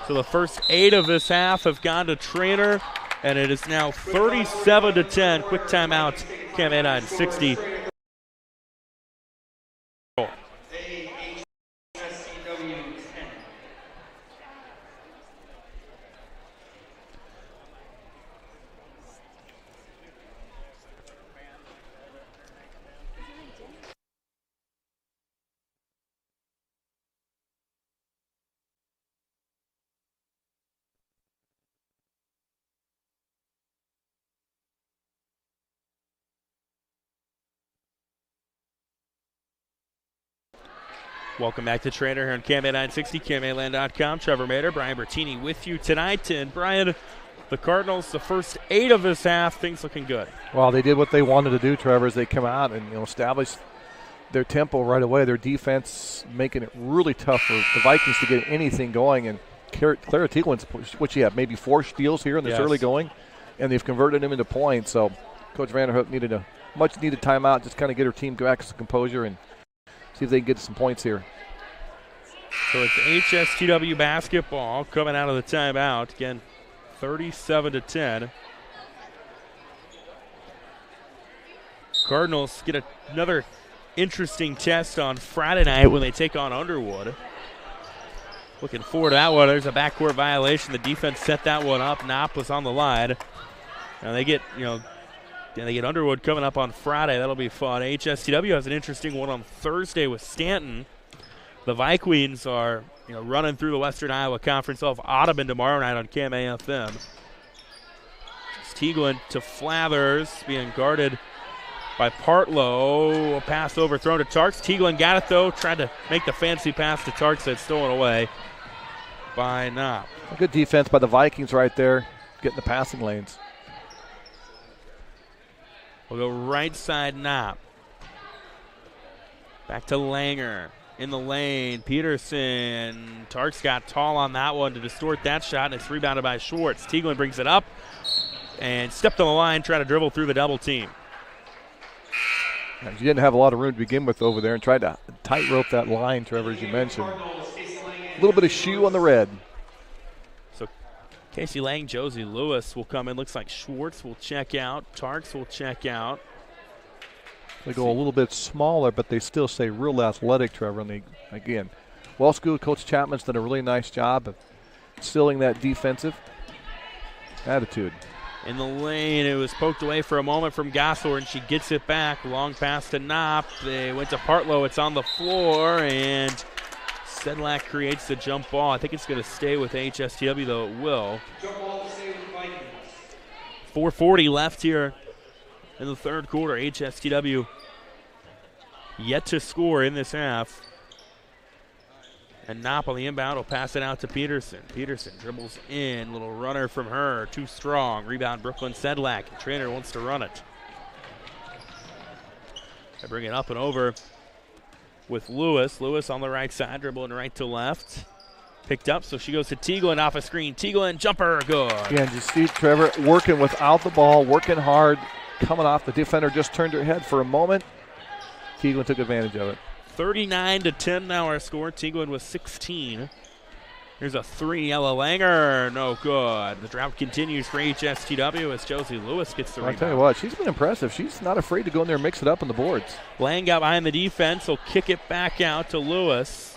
So the first 8 of this half have gone to Treynor, and it is now 37-10. Quick timeout. Cam Anine, 60. Welcome back to Treynor here on KMA 960, KMAland.com. Trevor Mader, Brian Bertini with you tonight. And Brian, the Cardinals, the first 8 of this half, things looking good. Well, they did what they wanted to do, Trevor, as they come out and establish their tempo right away. Their defense making it really tough for the Vikings to get anything going. And Clara Teaglin's, what you have, maybe 4 steals here in this early going, and they've converted them into points. So Coach Vanderhook needed a much-needed timeout, just kind of get her team back to some composure and see if they can get some points here. So it's HSTW basketball coming out of the timeout. Again, 37-10. Cardinals get another interesting test on Friday night when they take on Underwood. Looking forward to that one. There's a backcourt violation. The defense set that one up. Knopp was on the line. Now they get, they get Underwood coming up on Friday. That'll be fun. HSTW has an interesting one on Thursday with Stanton. The Vikings are, running through the Western Iowa Conference of Audubon tomorrow night on KMAFM. Teaglin to Flathers, being guarded by Partlow. A pass overthrown to Tarks. Teaglin got it, though. Tried to make the fancy pass to Tarks. That's stolen away by Knopp. A good defense by the Vikings right there, getting the passing lanes. We'll go right side Knopp. Back to Langer. In the lane, Peterson. Tarks got tall on that one to distort that shot, and it's rebounded by Schwartz. Teaglin brings it up and stepped on the line, trying to dribble through the double team. You didn't have a lot of room to begin with over there and tried to tightrope that line, Trevor, as you mentioned. A little bit of shoe on the red. So Casey Lang, Josie Lewis will come in. Looks like Schwartz will check out. Tarks will check out. They go a little bit smaller, but they still stay real athletic, Trevor. And they, again, well-schooled. Coach Chapman's done a really nice job of instilling that defensive attitude. In the lane, it was poked away for a moment from Gossler, and she gets it back. Long pass to Knopp. They went to Partlow. It's on the floor, and Sedlak creates the jump ball. I think it's going to stay with HSTW, though it will. Jump ball to stay with the Vikings. 4:40 left here in the third quarter. HSTW yet to score in this half. And Knopp on the inbound will pass it out to Peterson. Peterson dribbles in. Little runner from her. Too strong. Rebound Brooklyn Sedlak. Treynor wants to run it. They bring it up and over with Lewis. Lewis on the right side, dribbling right to left. Picked up, so she goes to Teaglin off a screen. Teaglin, jumper, good. Yeah, and you see Trevor working without the ball, working hard, coming off. The defender just turned her head for a moment. Teaglin took advantage of it. 39-10 now our score. Teaglin was 16. Here's a 3, Ella Langer. No good. The drought continues for HSTW as Josie Lewis gets the rebound. I'll tell you what, she's been impressive. She's not afraid to go in there and mix it up on the boards. Lang got behind the defense. Will kick it back out to Lewis.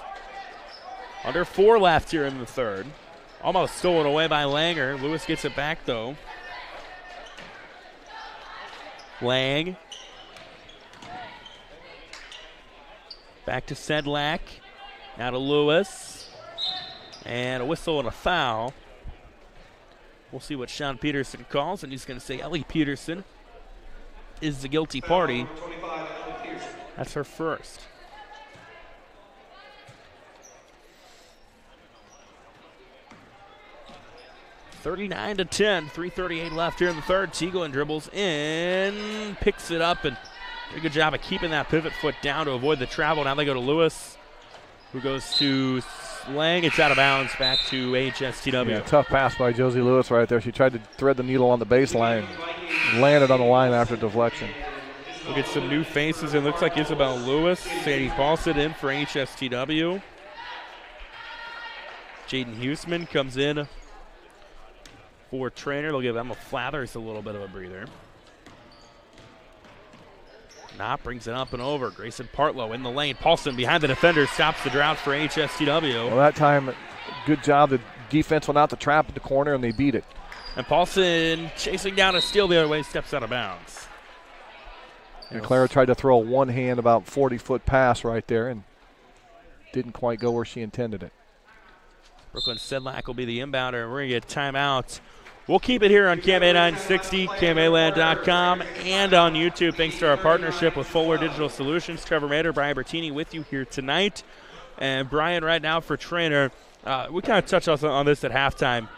Under 4 left here in the third. Almost stolen away by Langer. Lewis gets it back, though. Lang. Back to Sedlak. Now to Lewis. And a whistle and a foul. We'll see what Sean Peterson calls, and he's going to say Ellie Peterson is the guilty party. That's her first. (39-10), 3:38 left here in the third. Teaglin dribbles in, picks it up, and did a good job of keeping that pivot foot down to avoid the travel. Now they go to Lewis, who goes to Lang. It's out of bounds, back to HSTW. Yeah, tough pass by Josie Lewis right there. She tried to thread the needle on the baseline, landed on the line after deflection. We'll get some new faces. It looks like Isabel Lewis, Sadie Paulson in for HSTW. Jaden Huseman comes in for Treynor. They'll give Emma Flathers a little bit of a breather. Knopp brings it up and over. Grayson Partlow in the lane. Paulson behind the defender stops the drought for HSTW. Well, that time, good job. The defense went out the trap at the corner, and they beat it. And Paulson chasing down a steal the other way, steps out of bounds. And Clara tried to throw a one-hand, about 40-foot pass right there, and didn't quite go where she intended it. Brooklyn Sedlak will be the inbounder, and we're going to get timeout. We'll keep it here on KMA 960, KMAland.com, and on YouTube, thanks to our partnership with Fuller Digital Solutions. Trevor Mader, Brian Bertini with you here tonight. And Brian, right now for Treynor, we kind of touched on this at halftime.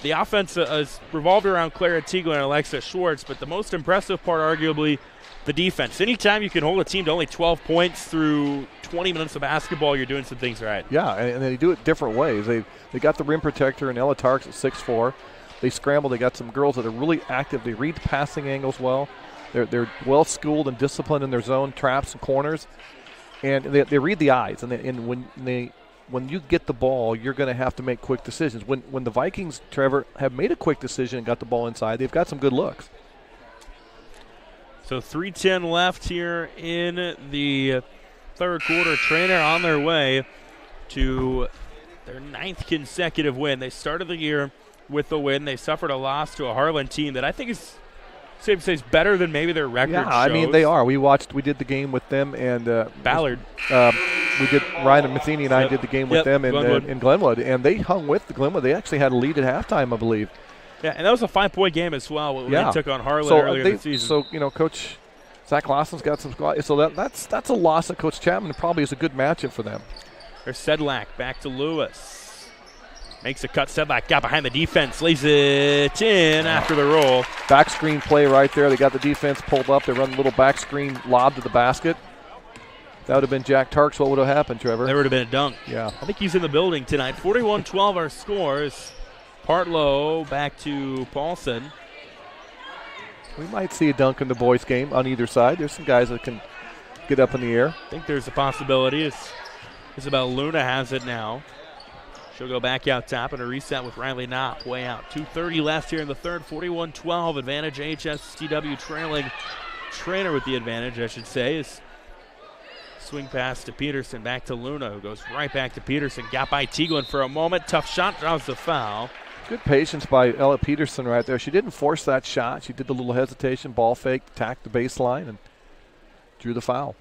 The offense is revolved around Clara Teagle and Alexa Schwartz, but the most impressive part, arguably, the defense. Anytime you can hold a team to only 12 points through 20 minutes of basketball, you're doing some things right. Yeah, and they do it different ways. They got the rim protector and Ella Tarks at 6'4". They scramble. They got some girls that are really active. They read the passing angles well. They're well schooled and disciplined in their zone traps and corners, and they read the eyes. And when you get the ball, you're going to have to make quick decisions. When the Vikings, Trevor, have made a quick decision and got the ball inside, they've got some good looks. So 3:10 left here in the third quarter. Treynor on their way to their 9th consecutive win. They started the year with the win. They suffered a loss to a Harlan team that I think is safe to say is better than maybe their record shows. I mean, they are. We did the game with them and Ballard. We did. Ryan and Matheny and I did the game with them in Glenwood, and they hung with the Glenwood. They actually had a lead at halftime, I believe. Yeah, and that was a 5-point game as well when they took on Harlan earlier in the season. So, Coach Zach Lawson's got some squad. So that's a loss that Coach Chapman probably is a good matchup for them. There's Sedlak back to Lewis. Makes a cut. Sedlak got behind the defense. Lays it in after the roll. Back screen play right there. They got the defense pulled up. They run a little back screen lob to the basket. That would have been Jack Tarks. What would have happened, Trevor? There would have been a dunk. Yeah. I think he's in the building tonight. 41-12 our scores. Partlow back to Paulson. We might see a dunk in the boys' game on either side. There's some guys that can get up in the air. I think there's a possibility. Isabel Luna has it now. She'll go back out top and a reset with Riley Knopp way out. 2:30 left here in the third. 41-12 advantage. AHSTW trailing. Treynor with the advantage, I should say. Is swing pass to Peterson, back to Luna, who goes right back to Peterson. Got by Teaglin for a moment. Tough shot, draws the foul. Good patience by Ella Peterson right there. She didn't force that shot. She did the little hesitation, ball fake, attacked the baseline, and drew the foul.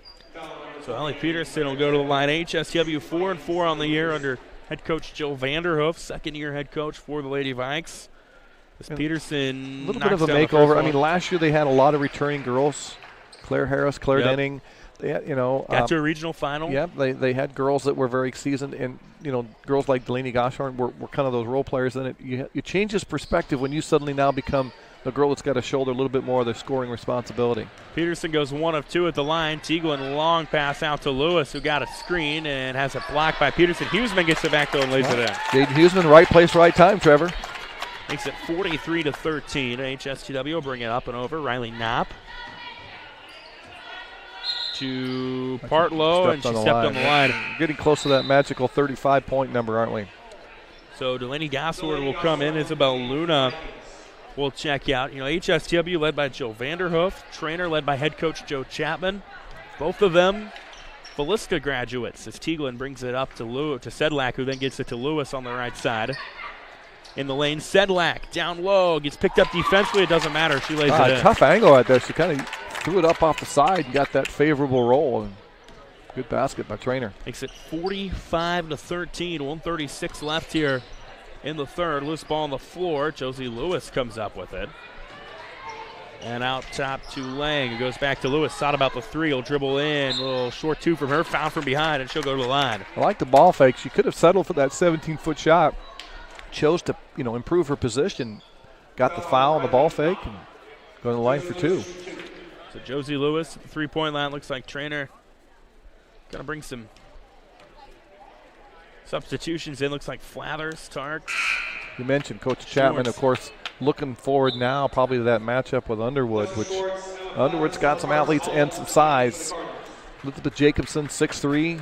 So Ellie Peterson will go to the line. HSW 4-4 on the year under head coach Joe Vanderhoof, second-year head coach for the Lady Vikes. Peterson, a little bit of a makeover. I mean, last year they had a lot of returning girls. Claire Harris, Claire Denning. They had, got to a regional final. Yeah, they had girls that were very seasoned, and girls like Delaney Goshorn were kind of those role players. And it changes perspective when you suddenly now become the girl that's got to shoulder a little bit more of the scoring responsibility. Peterson goes 1 of 2 at the line. Teaglin, long pass out to Lewis, who got a screen and has it blocked by Peterson. Huseman gets it back though and lays it in. Jaden Huseman, right place, right time, Trevor. Makes it 43-13. HSTW will bring it up and over. Riley Knopp to Partlow, and she stepped on the line. Getting close to that magical 35-point number, aren't we? So Delaney Gossward will come in. Isabel Luna will check out. HSTW led by Joe Vanderhoof. Treynor led by head coach Joe Chapman. Both of them Velisca graduates as Teaglin brings it up to Sedlak, who then gets it to Lewis on the right side. In the lane, Sedlak down low, gets picked up defensively. It doesn't matter. She lays it in. Tough angle right there. She kind of threw it up off the side and got that favorable roll. And good basket by Treynor. Makes it 45-13. 1:36 left here in the third. Loose ball on the floor. Josie Lewis comes up with it. And out top to Lang. It goes back to Lewis. Thought about the three. He'll dribble in. A little short two from her. Foul from behind, and she'll go to the line. I like the ball fake. She could have settled for that 17-foot shot. Chose to, improve her position. Got the foul on the ball fake and go to the line for 2. So Josie Lewis at the three-point line. Looks like Treynor going to bring some substitutions in. Looks like Flathers, Tarks. You mentioned Coach Chapman, of course, looking forward now probably to that matchup with Underwood, which Underwood's got some athletes and some size. Elizabeth Jacobson, 6'3".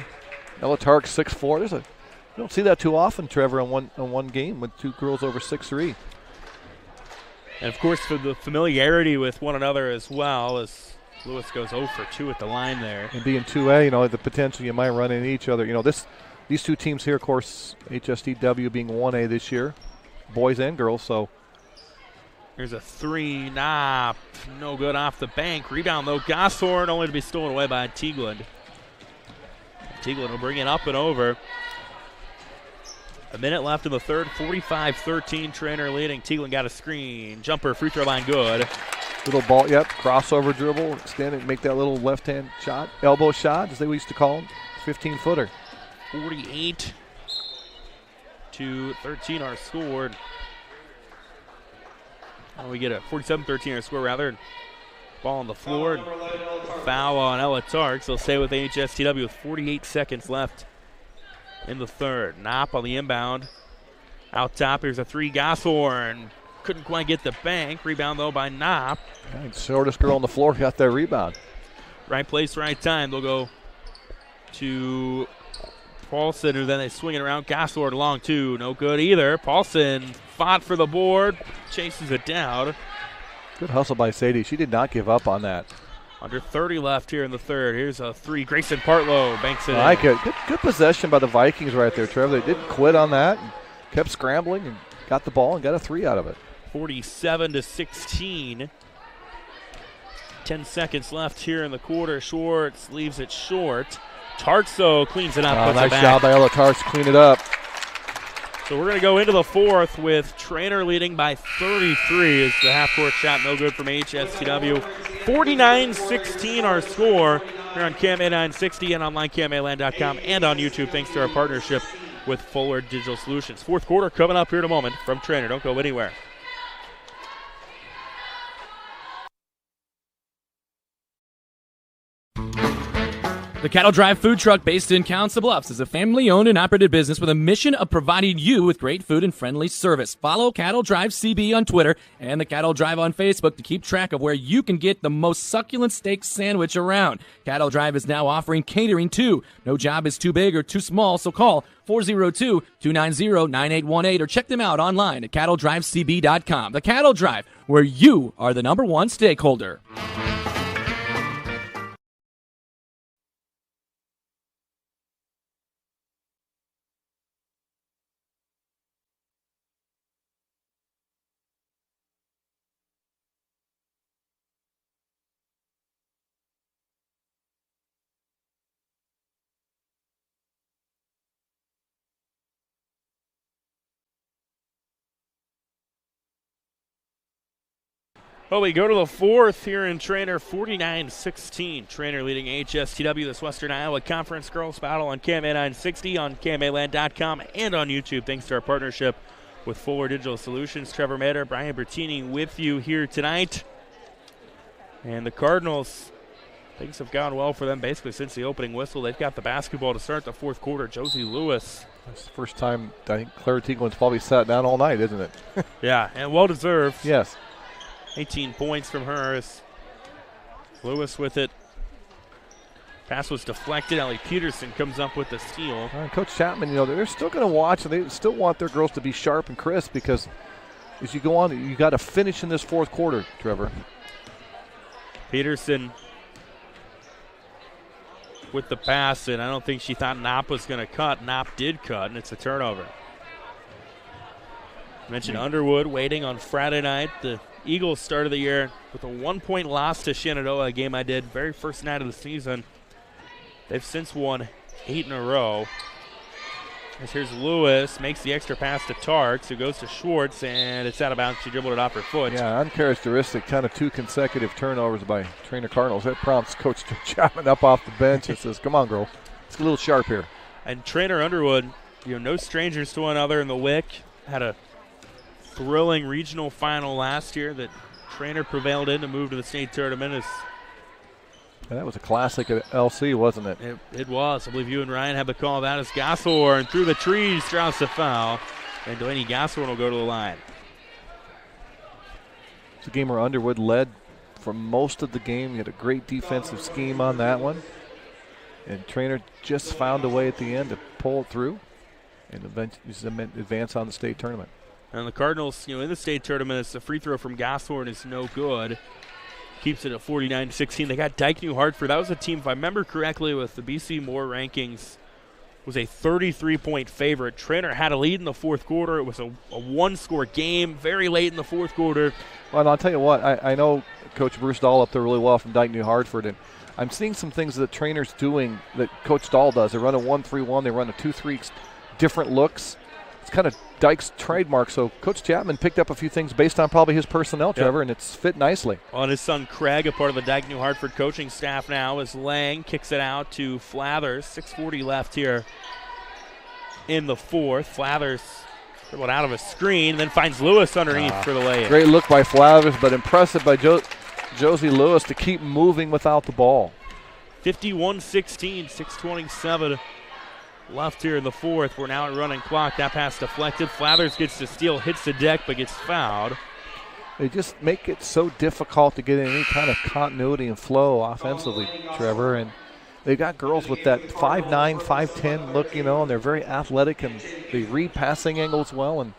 Ella Tark, 6'4". You don't see that too often, Trevor, on one game with 2 girls over 6'3". And, of course, for the familiarity with one another as well, as Lewis goes 0 for 2 at the line there. And being 2A, the potential you might run into each other. These 2 teams here, of course, HSTW being 1A this year, boys and girls, so. Here's a 3, no good off the bank. Rebound, though, Goshorn, only to be stolen away by Teaglin. Teaglin will bring it up and over. A minute left in the third, 45-13, Treynor leading. Teaglin got a screen. Jumper, free throw line, good. Little ball, crossover dribble, extend it, make that little left-hand shot, elbow shot, as they used to call them, 15-footer. 48-13 our score. We get a 47-13 our score, rather. Ball on the floor. Foul on Ella Tarks. They'll stay with AHSTW with 48 seconds left in the third. Knopp on the inbound. Out top, here's a three. Goshorn couldn't quite get the bank. Rebound, though, by Knopp. Shortest girl on the floor got that rebound. Right place, right time. They'll go to Paulson, who then they swing it around. Goshorn long two. No good either. Paulson fought for the board. Chases it down. Good hustle by Sadie. She did not give up on that. Under 30 left here in the third. Here's a three. Grayson Partlow banks it in. I like it. Good possession by the Vikings right there, Trevor. They didn't quit on that and kept scrambling and got the ball and got a three out of it. 47-16. 10 seconds left here in the quarter. Schwartz leaves it short. Tartso cleans it up. Puts Nice it back. job by Ella Tarts to clean it up. So we're going to go into the fourth with Treynor leading by 33 as the half-court shot no good from HSTW. 49-16 our score here on KMA 960 and online KMAland.com and on YouTube thanks to our partnership with Fuller Digital Solutions. Fourth quarter coming up here in a moment from Treynor. Don't go anywhere. The Cattle Drive food truck based in Council Bluffs is a family-owned and operated business with a mission of providing you with great food and friendly service. Follow Cattle Drive CB on Twitter and the Cattle Drive on Facebook to keep track of where you can get the most succulent steak sandwich around. Cattle Drive is now offering catering too. No job is too big or too small, so call 402-290-9818 or check them out online at cattledrivecb.com. The Cattle Drive, where you are the number one stakeholder. Well, we go to the fourth here in Treynor, 49-16. Treynor leading HSTW, this Western Iowa Conference Girls Battle on KMA 960, on KMAland.com, and on YouTube, thanks to our partnership with Fuller Digital Solutions. Trevor Mader, Brian Bertini with you here tonight. And the Cardinals, things have gone well for them basically since the opening whistle. They've got the basketball to start the fourth quarter. Josie Lewis. That's the first time I think Claire Teaguin's probably sat down all night, isn't it? Yeah, and well-deserved. Yes. 18 points from her as Lewis with it. Pass was deflected. Allie Peterson comes up with the steal. Coach Chapman, they're still going to watch, and they still want their girls to be sharp and crisp because as you go on, you got to finish in this fourth quarter, Trevor. Peterson with the pass, and I don't think she thought Knopp was going to cut. Knopp did cut, and it's a turnover. I mentioned Underwood waiting on Friday night. The Eagles started the year with a 1-point loss to Shenandoah, a game I did very first night of the season. They've since won 8 in a row. As here's Lewis, makes the extra pass to Tarks, who goes to Schwartz, and it's out of bounds. She dribbled it off her foot. Yeah, uncharacteristic, kind of 2 consecutive turnovers by Treynor Cardinals. That prompts Coach Chapman up off the bench and says, come on, girl, it's a little sharp here. And Treynor Underwood, no strangers to one another in the WIC, had a thrilling regional final last year that Treynor prevailed in to move to the state tournament. That was a classic at LC, wasn't it? It was. I believe you and Ryan have the call of that as Goshorn through the trees draws the foul, and Delaney Goshorn will go to the line. It's a game where Underwood led for most of the game. He had a great defensive scheme on that one, and Treynor just found a way at the end to pull it through and advance on the state tournament. And the Cardinals, in the state tournament, it's a free throw from Goshorn is no good. Keeps it at 49-16. They got Dyke New Hartford. That was a team, if I remember correctly, with the BC Moore rankings, was a 33-point favorite. Treynor had a lead in the fourth quarter. It was a one-score game very late in the fourth quarter. Well, and I'll tell you what, I know Coach Bruce Dahl up there really well from Dyke New Hartford, and I'm seeing some things that Treynor's doing that Coach Dahl does. They run a 1-3-1. They run a 2-3, different looks. It's kind of Dyke's trademark, so Coach Chapman picked up a few things based on probably his personnel, Trevor, and it's fit nicely. On his son Craig, a part of the Dyke New Hartford coaching staff now, as Lang kicks it out to Flathers. 6:40 left here in the fourth. Flathers dribbled out of a screen, then finds Lewis underneath for the layup. Great look by Flathers, but impressive by Josie Lewis to keep moving without the ball. 51-16, 6:27 left here in the fourth. We're now at running clock. That pass deflected. Flathers gets the steal, hits the deck, but gets fouled. They just make it so difficult to get any kind of continuity and flow offensively, Trevor. And they got girls with that 5'9", 5'10" look, and they're very athletic and they read passing angles well. And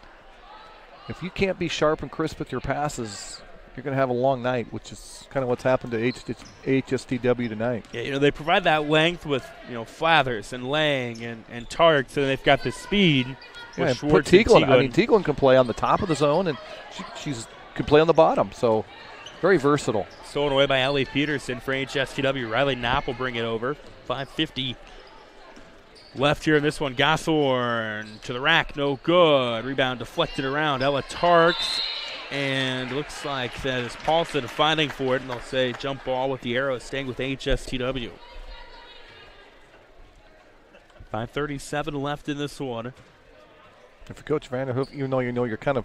if you can't be sharp and crisp with your passes, you're going to have a long night, which is kind of what's happened to AHSTW tonight. Yeah, they provide that length with, Flathers and Lang and Tarks, and they've got the speed. Yeah, with put Schwartz and Teaglin. I mean, Teaglin can play on the top of the zone, and she's can play on the bottom. So very versatile. Stolen away by Ellie Peterson for AHSTW. Riley Knapp will bring it over. 5:50 left here in this one. Gosthorn to the rack, no good. Rebound deflected around. Ella Tarks, and looks like that is Paulson fighting for it, and they'll say jump ball with the arrow, staying with AHSTW. 5:37 left in this one. And for Coach Vanderhoof, even though you're kind of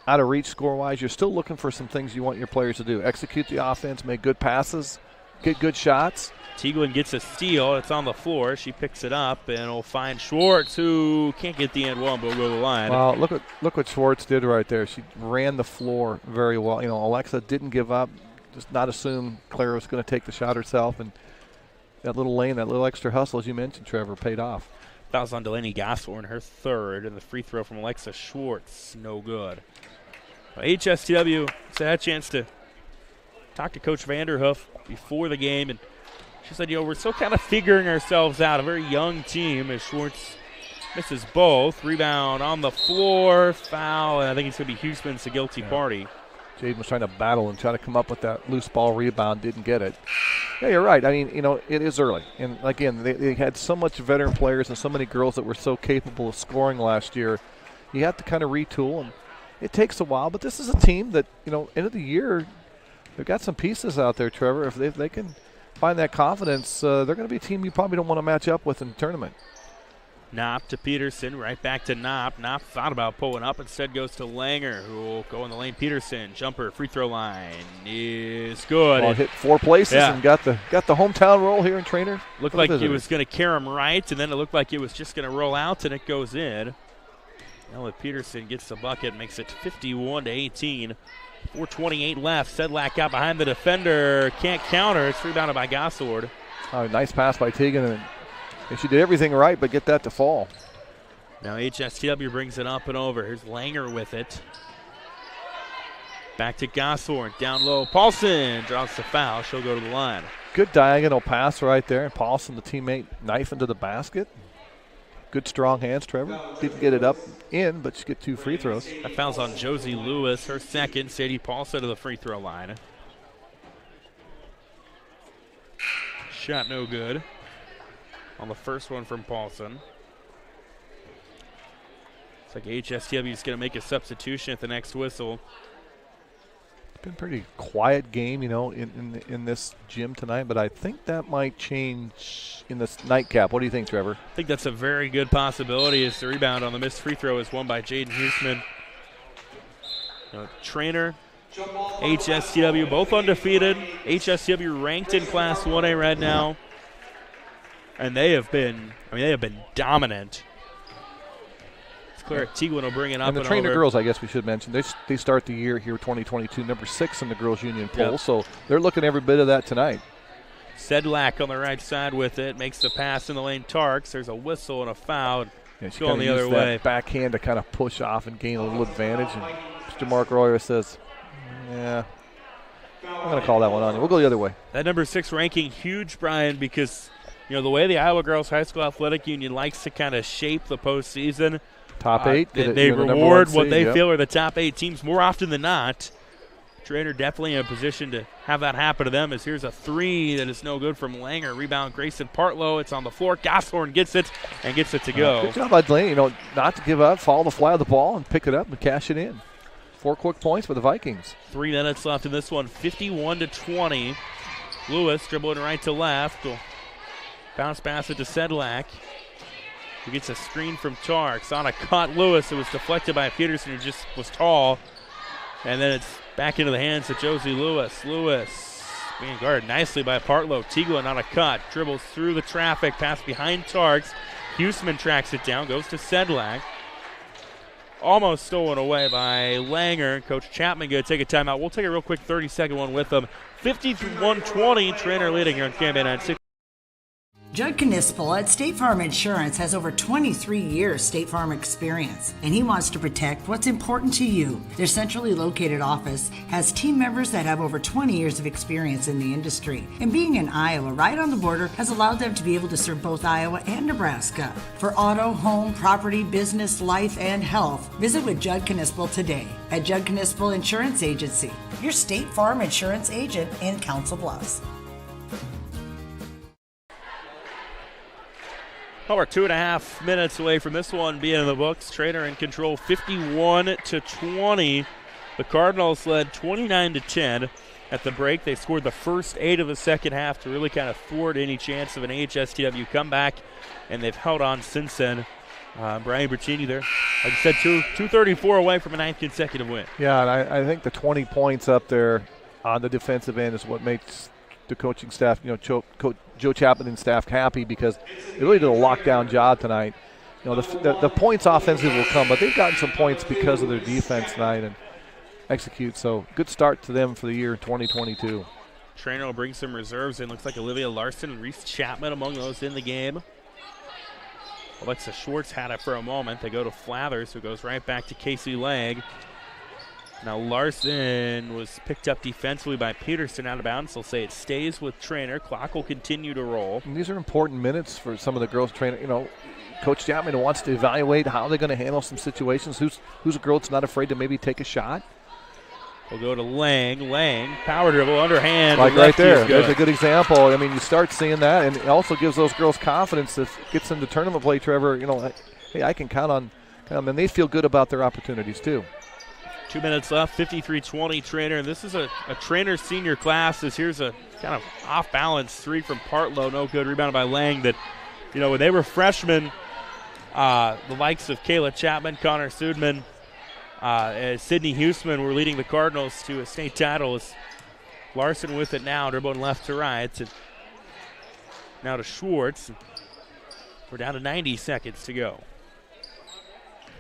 out of reach score-wise, you're still looking for some things you want your players to do. Execute the offense, make good passes, get good shots. Teaglin gets a steal. It's on the floor. She picks it up, and will find Schwartz, who can't get the end one, but will go to the line. Well, look what Schwartz did right there. She ran the floor very well. Alexa didn't give up, just not assume Clara was going to take the shot herself, and that little lane, that little extra hustle, as you mentioned, Trevor, paid off. Fouls on Delaney Gosthorn, her third, and the free throw from Alexa Schwartz, no good. HSTW had a chance to talk to Coach Vanderhoof before the game, and she said, we're still kind of figuring ourselves out. A very young team as Schwartz misses both. Rebound on the floor, foul, and I think it's going to be Hughesman's the guilty party. Jaden was trying to battle and try to come up with that loose ball rebound, didn't get it. Yeah, you're right. I mean, it is early. And, again, they had so much veteran players and so many girls that were so capable of scoring last year. You have to kind of retool, and it takes a while. But this is a team that, end of the year, they've got some pieces out there, Trevor. If they can find that confidence, they're going to be a team you probably don't want to match up with in the tournament. Knopp to Peterson, right back to Knopp. Knopp thought about pulling up, instead goes to Langer, who will go in the lane. Peterson, jumper, free throw line is good. Well, hit four places and got the hometown roll here in Treynor. Looked like it was going to carry him right, and then it looked like it was just going to roll out, and it goes in. Ella Peterson gets the bucket, makes it 51-18. 4:28 left. Sedlak out behind the defender, can't counter. It's rebounded by Gossord. Oh, nice pass by Teagan, and she did everything right but get that to fall. Now HSTW brings it up and over. Here's Langer with it. Back to Gossord, down low. Paulson draws the foul. She'll go to the line. Good diagonal pass right there. Paulson, the teammate, knife into the basket. Good strong hands, Trevor. Didn't get it up in, but she get 2 free throws. That foul's on Josie Lewis, her second. Sadie Paulson to the free throw line. Shot no good on the first one from Paulson. Looks like HSTW is going to make a substitution at the next whistle. It's been a pretty quiet game, in this gym tonight, but I think that might change in this nightcap. What do you think, Trevor? I think that's a very good possibility, as the rebound on the missed free throw is won by Jaden Huseman. Treynor, HSTW, both undefeated. HSTW ranked in Class 1A right now. And they have been dominant. Clara Teaglin will bring it up and the Treynor girls, I guess we should mention, they start the year here 2022 number 6 in the girls union poll, so they're looking every bit of that tonight. Sedlak on the right side with it, makes the pass in the lane. Tarks, there's a whistle and a foul. She's going the other way. That backhand to kind of push off and gain a little advantage. And Mr. Mark Royer says, I'm going to call that one on you. We'll go the other way. That number 6 ranking huge, Brian, because the way the Iowa Girls High School Athletic Union likes to kind of shape the postseason. Top 8. They reward what they feel are the top 8 teams more often than not. Treynor definitely in a position to have that happen to them, as here's a 3 that is no good from Langer. Rebound Grayson Partlow. It's on the floor. Gosthorn gets it and gets it to go. Good job by Delaney, not to give up, follow the fly of the ball and pick it up and cash it in. 4 quick points for the Vikings. 3 minutes left in this one, 51-20. Lewis dribbling right to left. Will bounce pass it to Sedlak. who gets a screen from Tarks. On a cut, Lewis. It was deflected by Peterson, who just was tall. And then it's back into the hands of Josie Lewis. Lewis being guarded nicely by Partlow. Tieglin on a cut, dribbles through the traffic, pass behind Tarks. Huseman tracks it down, goes to Sedlak. Almost stolen away by Langer. Coach Chapman going to take a timeout. We'll take a real quick 30-second one with them. 51-20, Treynor leading here on Campaign 96. Judd Knispel at State Farm Insurance has over 23 years State Farm experience, and he wants to protect what's important to you. Their centrally located office has team members that have over 20 years of experience in the industry, and being in Iowa right on the border has allowed them to be able to serve both Iowa and Nebraska. For auto, home, property, business, life, and health, visit with Judd Knispel today at Judd Knispel Insurance Agency, your State Farm Insurance agent in Council Bluffs. Oh, we're 2.5 minutes away from this one being in the books. Treynor in control 51-20. The Cardinals led 29-10 at the break. They scored the first 8 of the second half to really kind of thwart any chance of an AHSTW comeback, and they've held on since then. Brian Bertini there, like I said, 234 away from a 9th consecutive win. Yeah, and I think the 20 points up there on the defensive end is what makes the coaching staff, Coach Joe Chapman and staff happy, because they really did a lockdown job tonight. The points offensively will come, but they've gotten some points because of their defense tonight and execute. So good start to them for the year 2022. Treynor will bring some reserves in. Looks like Olivia Larson and Reese Chapman among those in the game. Alexa Schwartz had it for a moment. They go to Flathers, who goes right back to Casey Legg. Now Larson was picked up defensively by Peterson out of bounds. They'll say it stays with Treynor. Clock will continue to roll. And these are important minutes for some of the girls. Treynor, Coach Chapman wants to evaluate how they're going to handle some situations. Who's a girl that's not afraid to maybe take a shot? We'll go to Lang. Lang, power dribble, underhand. Like right there. There's a good example. I mean, you start seeing that, and it also gives those girls confidence that gets them to tournament play, Trevor. Hey, I can count on them, and they feel good about their opportunities too. 2 minutes left, 53-20 Treynor. And this is a Treynor senior class. Here's a kind of off-balance 3 from Partlow. No good. Rebounded by Lang. That, when they were freshmen, the likes of Kayla Chapman, Connor Sudman, Sydney Huseman were leading the Cardinals to a state title. As Larson with it now, dribbling left to right. Now to Schwartz. We're down to 90 seconds to go.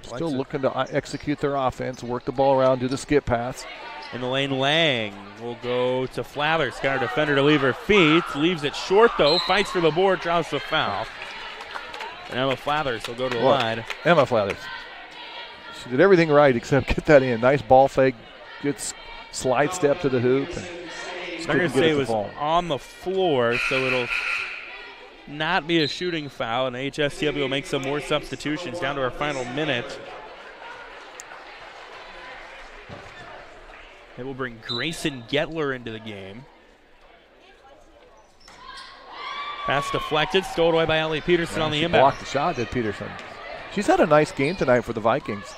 Still looking to execute their offense, work the ball around, do the skip pass. In the lane, Lang will go to Flathers. Got her defender to leave her feet. Leaves it short, though. Fights for the board, draws the foul. And Emma Flathers will go to the line. Emma Flathers. She did everything right except get that in. Nice ball fake, good slide step to the hoop. I'm going to say it was on the floor, so it'll not be a shooting foul, and AHSTW will make some more substitutions down to our final minute. It will bring Grayson Getler into the game. Pass deflected, stolen away by Ellie Peterson on the inbound. Blocked the shot, did Peterson. She's had a nice game tonight for the Vikings.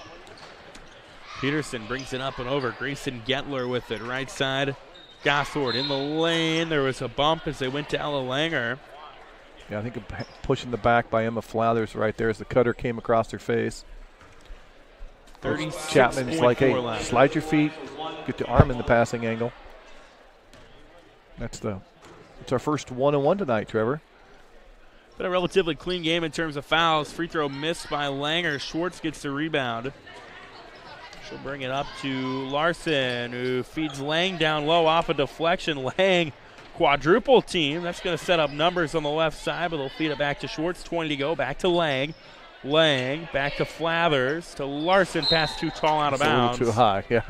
Peterson brings it up and over. Grayson Getler with it, right side. Gossord in the lane. There was a bump as they went to Ella Langer. Yeah, I think pushing the back by Emma Flathers right there as the cutter came across her face. Chapman's like, hey, left. Slide your feet, get the arm in the passing angle. It's our first 1-on-1 tonight, Trevor. Been a relatively clean game in terms of fouls. Free throw missed by Langer. Schwartz gets the rebound. She'll bring it up to Larson, who feeds Lang down low off a deflection. Lang, quadruple team. That's going to set up numbers on the left side, but they'll feed it back to Schwartz. 20 to go. Back to Lang. Lang back to Flathers to Larson. Pass too tall out of bounds. A little too high, yeah.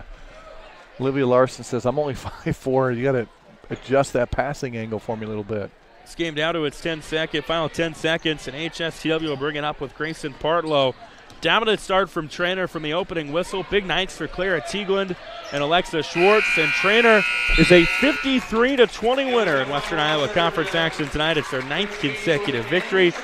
Olivia Larson says, I'm only 5'4". You got to adjust that passing angle for me a little bit. This game down to its final 10 seconds, and AHSTW will bring it up with Grayson Partlow. Dominant start from Treynor from the opening whistle. Big nights for Clara Tieglin and Alexa Schwartz. And Treynor is a 53-20 winner in Western Iowa Conference action tonight. It's their 9th consecutive victory.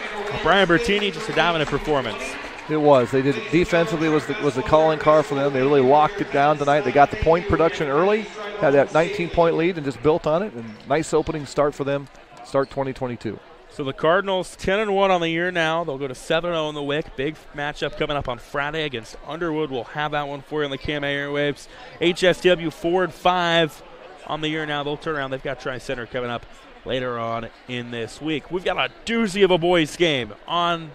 Brian Bertini, just a dominant performance. It was. They did it defensively. Was the calling card for them. They really locked it down tonight. They got the point production early, had that 19-point lead, and just built on it. And nice opening start for them. Start 2022. So the Cardinals 10-1 on the year now. They'll go to 7-0 in the WIC. Big matchup coming up on Friday against Underwood. We'll have that one for you on the KMA airwaves. HSTW 4-5 on the year now. They'll turn around. They've got Tri-Center coming up later on in this week. We've got a doozy of a boys game on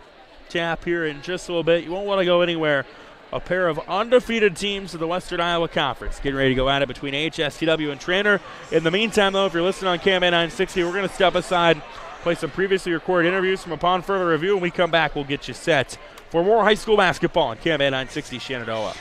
tap here in just a little bit. You won't want to go anywhere. A pair of undefeated teams of the Western Iowa Conference getting ready to go at it between AHSTW and Treynor. In the meantime, though, if you're listening on KMA 960, we're going to step aside, play some previously recorded interviews from Upon Further Review. When we come back, we'll get you set for more high school basketball on KMA 960 Shenandoah.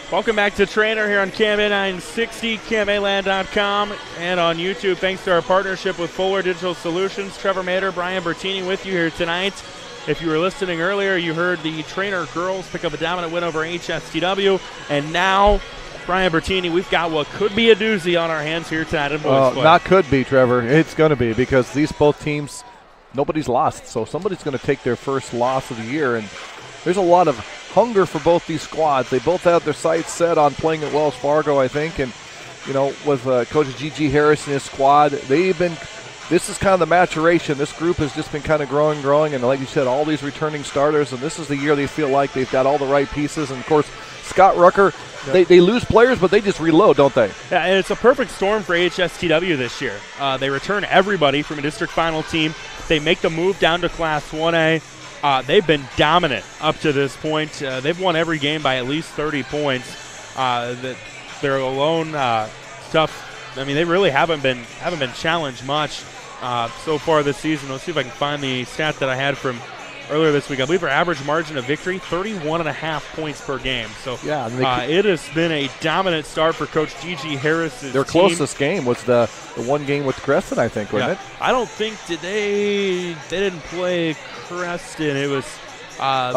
Welcome back to Treynor here on KMA 960, KMAland.com, and on YouTube. Thanks to our partnership with Fuller Digital Solutions. Trevor Mader, Brian Bertini with you here tonight. If you were listening earlier, you heard the Treynor girls pick up a dominant win over AHSTW. And now, Brian Bertini, we've got what could be a doozy on our hands here tonight in boys play. Not could be, Trevor. It's going to be, because these both teams, nobody's lost. So somebody's going to take their first loss of the year. And there's a lot of hunger for both these squads. They both have their sights set on playing at Wells Fargo, I think. And, you know, with Coach G.G. Harris and his squad, this is kind of the maturation. This group has just been kind of growing. And like you said, all these returning starters, and this is the year they feel like they've got all the right pieces. And, of course, Scott Rucker, they lose players, but they just reload, don't they? Yeah, and it's a perfect storm for AHSTW this year. They return everybody from a district final team. They make the move down to Class 1A. They've been dominant up to this point. They've won every game by at least 30 points. Their alone stuff, I mean, they really haven't been challenged much so far this season. Let's see if I can find the stat that I had from earlier this week. I believe our average margin of victory, 31.5 points per game. So yeah, it has been a dominant start for Coach G.G. Harris' Their team. Closest game was the one game with Creston, I think, wasn't it? I don't think they didn't play Creston. It was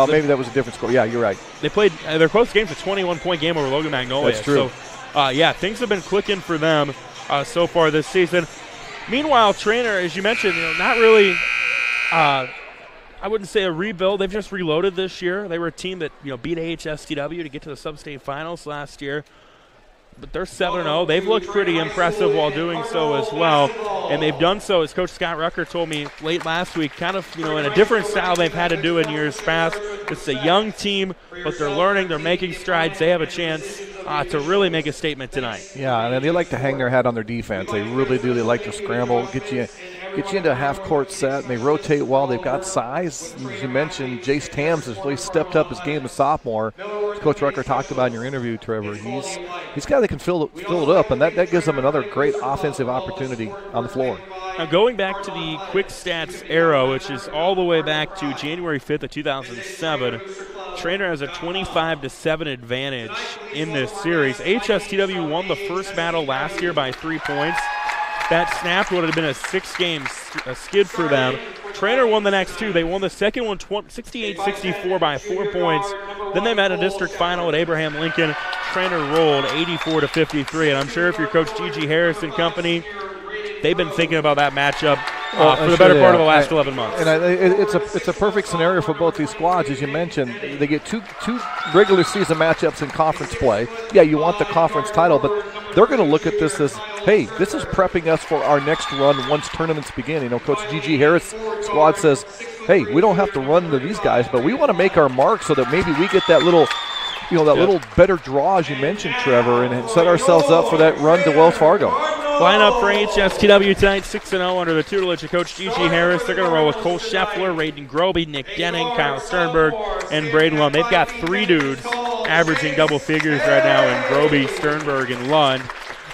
maybe that was a different score. Yeah, you're right. They played their close game's a 21-point game over Logan Magnolia. That's true. So, things have been clicking for them so far this season. Meanwhile, Treynor, as you mentioned, not really I wouldn't say a rebuild. They've just reloaded this year. They were a team that beat AHSTW to get to the sub-state finals last year. But they're 7-0. They've looked pretty impressive while doing so as well. And they've done so, as Coach Scott Rucker told me late last week, kind of in a different style they've had to do in years past. It's a young team, but they're learning. They're making strides. They have a chance to really make a statement tonight. Yeah, and they like to hang their hat on their defense. They really do. They like to scramble, get you into a half-court set, and they rotate well. They've got size. As you mentioned, Jace Tams has really stepped up his game as sophomore. As Coach Rucker talked about in your interview, Trevor, he's a guy that can fill it up, and that gives them another great offensive opportunity on the floor. Now, going back to the quick stats arrow, which is all the way back to January 5th of 2007, Treynor has a 25-7 advantage in this series. HSTW won the first battle last year by 3 points. That snapped would have been a 6-game skid for them. Treynor won the next two. They won the second one 68-64 by 4 points. Then they met a district final at Abraham Lincoln. Treynor rolled 84-53. And I'm sure if you're Coach G.G. Harris and company, they've been thinking about that matchup for the better part of the last 11 months. And it's a perfect scenario for both these squads. As you mentioned, they get two regular season matchups in conference play. Yeah, you want the conference title, but they're going to look at this as, hey, this is prepping us for our next run once tournaments begin. Coach G.G. Harris' squad says, hey, we don't have to run to these guys, but we want to make our mark so that maybe we get that little little better draw, as you mentioned, Trevor, and set ourselves up for that run to Wells Fargo. Lineup for HSTW tonight, 6-0 under the tutelage of Coach G.G. Harris. They're going to roll with Cole Scheffler, Raiden Groby, Nick Denning, Kyle Sternberg, and Braden Lund. They've got 3 dudes averaging double figures right now in Groby, Sternberg, and Lund.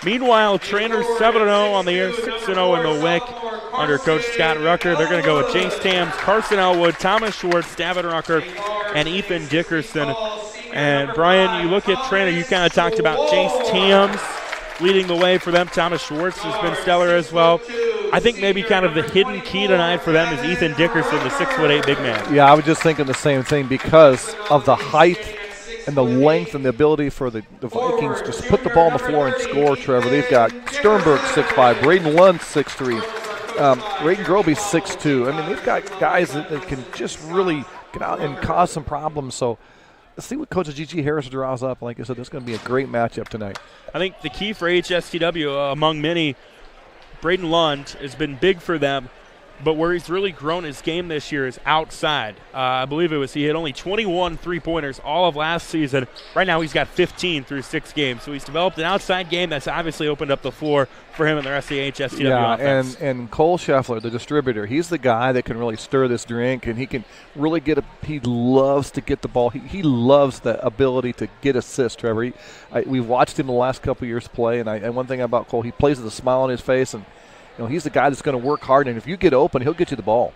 Meanwhile, Treynor 7-0 on the year, 6-0 in the WIC under Coach Scott Rucker. They're going to go with Jace Tams, Carson Elwood, Thomas Schwartz, Davin Rucker, and Ethan Dickerson. And Brian, you look at Treynor, you kind of talked about Jace Tams leading the way for them. Thomas Schwartz has been stellar as well. I think maybe kind of the hidden key tonight for them is Ethan Dickerson, the 6'8" big man. Yeah, I was just thinking the same thing because of the height and the length and the ability for the Vikings to put the ball on the floor and score, Trevor. They've got Sternberg 6'5", Braden Lund 6'3", Raiden Groby 6'2". I mean, they've got guys that can just really get out and cause some problems. So let's see what Coach G.G. Harris draws up. Like I said, this is going to be a great matchup tonight. I think the key for HSTW, among many, Braden Lund has been big for them. But where he's really grown his game this year is outside. I believe he had only 21 three-pointers all of last season. Right now he's got 15 through 6 games. So he's developed an outside game that's obviously opened up the floor for him and the rest of the HSTW offense. And Cole Scheffler, the distributor, he's the guy that can really stir this drink, and he can really he loves to get the ball. He loves the ability to get assists, Trevor. We've watched him the last couple of years play, and one thing about Cole, he plays with a smile on his face, and he's the guy that's going to work hard, and if you get open, he'll get you the ball.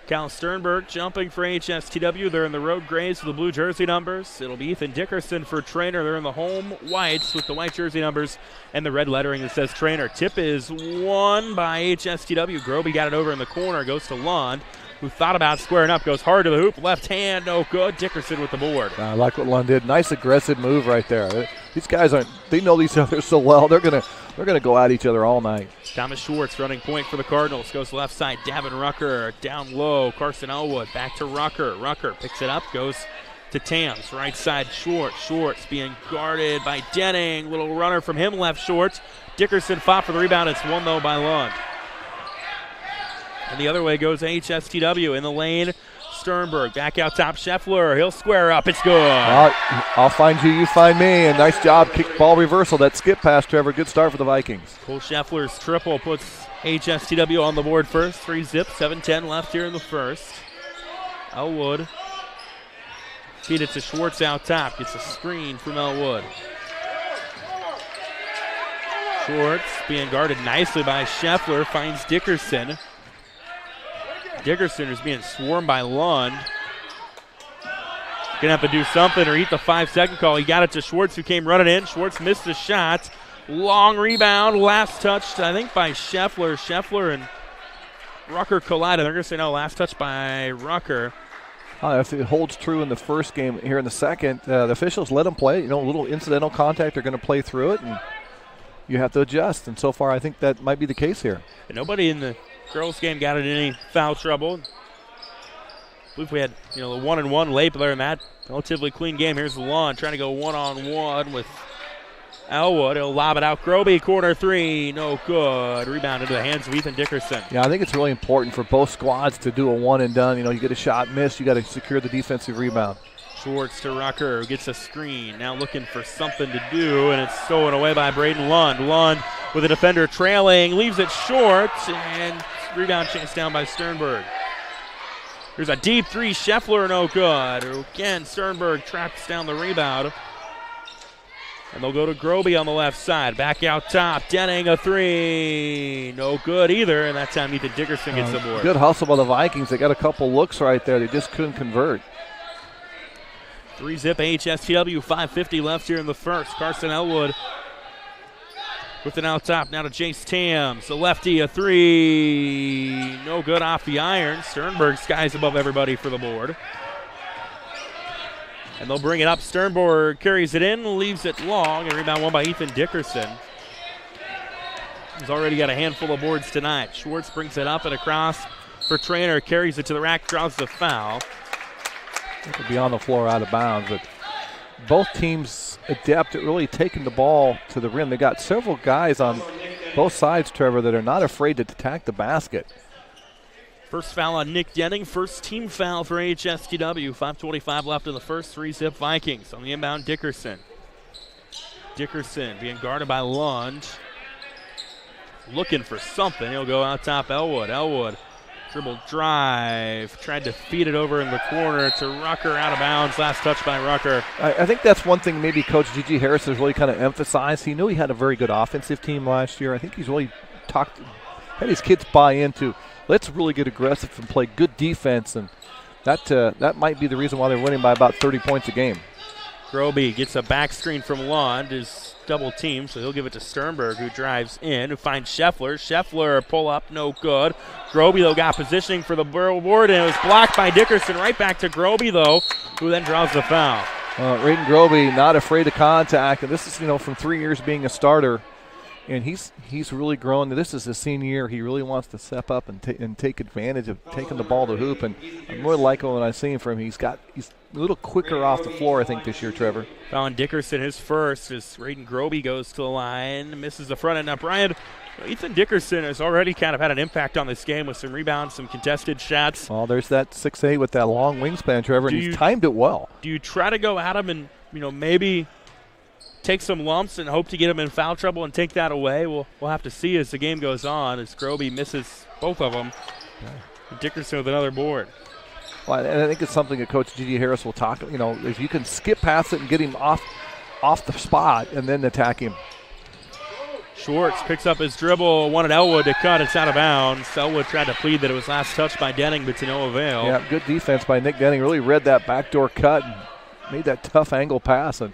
Cal Sternberg jumping for AHSTW. They're in the road grays with the blue jersey numbers. It'll be Ethan Dickerson for Treynor. They're in the home whites with the white jersey numbers and the red lettering that says Treynor. Tip is won by AHSTW. Groby got it over in the corner. Goes to Lund, who thought about squaring up. Goes hard to the hoop. Left hand, no good. Dickerson with the board. I like what Lund did. Nice aggressive move right there. These guys they know each other so well. They're gonna go at each other all night. Thomas Schwartz running point for the Cardinals. Goes left side. Davin Rucker down low. Carson Elwood back to Rucker. Rucker picks it up. Goes to Tams. Right side Schwartz. Schwartz being guarded by Denning. Little runner from him left Schwartz. Dickerson fought for the rebound. It's won though by Lund. And the other way goes AHSTW in the lane. Sternberg back out top. Scheffler. He'll square up. It's good. I'll find you, you find me. And nice job. Kick ball reversal. That skip pass, Trevor. Good start for the Vikings. Cole Scheffler's triple puts AHSTW on the board first. 3-zip. 7:10 left here in the first. Elwood. Feed it to Schwartz out top. Gets a screen from Elwood. Schwartz being guarded nicely by Scheffler. Finds Dickerson. Dickerson is being swarmed by Lund. Gonna have to do something or eat the 5-second call. He got it to Schwartz, who came running in. Schwartz missed the shot. Long rebound. Last touch, I think, by Scheffler. Scheffler and Rucker collided. They're gonna say no. Last touch by Rucker. If it holds true in the first game, here in the second, the officials let them play. A little incidental contact. They're going to play through it, and you have to adjust. And so far, I think that might be the case here. And nobody in the girls' game got in any foul trouble. I believe we had, the 1-and-1 late, but other than that, relatively clean game. Here's Lund trying to go one-on-one with Elwood. He'll lob it out. Groby, corner three, no good. Rebound into the hands of Ethan Dickerson. Yeah, I think it's really important for both squads to do a one-and-done. You get a shot missed, you got to secure the defensive rebound. Schwartz to Rucker, gets a screen. Now looking for something to do, and it's stolen away by Braden Lund. Lund with a defender trailing, leaves it short, and rebound chased down by Sternberg. There's a deep three, Scheffler, no good. Again, Sternberg tracks down the rebound. And they'll go to Groby on the left side. Back out top, Denning a three. No good either, and that time Ethan Dickerson gets the board. Good hustle by the Vikings. They got a couple looks right there. They just couldn't convert. 3-zip AHSTW, 5:50 left here in the first. Carson Elwood with it out top. Now to Jace Tams. The lefty, a three. No good off the iron. Sternberg skies above everybody for the board. And they'll bring it up. Sternberg carries it in, leaves it long, and rebound won by Ethan Dickerson. He's already got a handful of boards tonight. Schwartz brings it up and across for Treynor. Carries it to the rack, draws the foul. It could be on the floor out of bounds, but both teams adept at really taking the ball to the rim. They got several guys on both sides, Trevor, that are not afraid to attack the basket. First foul on Nick Denning. First team foul for AHSTW. 5:25 left in the first. 3-zip Vikings on the inbound. Dickerson. Dickerson being guarded by Lund. Looking for something. He'll go out top. Elwood. Elwood. Dribble drive. Tried to feed it over in the corner to Rucker. Out of bounds. Last touch by Rucker. I think that's one thing maybe Coach G.G. Harris has really kind of emphasized. He knew he had a very good offensive team last year. I think he's really had his kids buy into, let's really get aggressive and play good defense, and that might be the reason why they're winning by about 30 points a game. Groby gets a back screen from Lund, is double teamed, so he'll give it to Sternberg, who drives in, who finds Scheffler. Scheffler pull up, no good. Groby, though, got positioning for the board, and it was blocked by Dickerson. Right back to Groby, though, who then draws the foul. Raiden Groby not afraid of contact, and this is, from 3 years being a starter. And he's really grown. This is his senior year. He really wants to step up and take advantage of taking the ball to hoop. And I'm really liking what I see from him. He's a little quicker off the floor, I think, this year, Trevor. Found Dickerson his first as Raiden Groby goes to the line, misses the front end. Now, Brian, Ethan Dickerson has already kind of had an impact on this game with some rebounds, some contested shots. Well, there's that 6'8" with that long wingspan, Trevor, and he's timed it well. Do you try to go at him and, maybe take some lumps and hope to get him in foul trouble and take that away? We'll have to see as the game goes on, as Groby misses both of them. Yeah. Dickerson with another board. Well, and I think it's something that Coach G.G. Harris will talk, if you can skip past it and get him off the spot and then attack him. Schwartz picks up his dribble, wanted Elwood to cut. It's out of bounds. Elwood tried to plead that it was last touched by Denning, but to no avail. Yeah, good defense by Nick Denning. Really read that backdoor cut and made that tough angle pass. And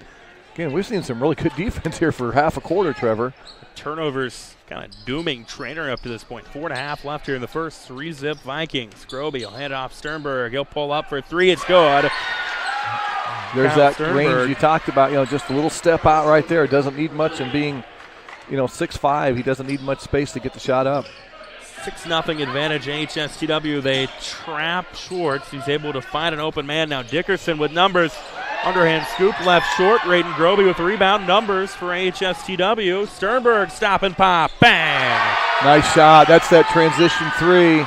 again, we've seen some really good defense here for half a quarter, Trevor. Turnovers kind of dooming Treynor up to this point. 4.5 left here in the first. 3-zip Vikings. Groby will hand off Sternberg. He'll pull up for 3. It's good. There's Kyle that Sternberg. range you talked about, just a little step out right there. It doesn't need much, and being, 6'5", he doesn't need much space to get the shot up. 6-0 advantage AHSTW. They trap Schwartz. He's able to find an open man. Now Dickerson with numbers. Underhand scoop left short. Raiden Groby with the rebound. Numbers for AHSTW. Sternberg stop and pop. Bang! Nice shot. That's that transition 3.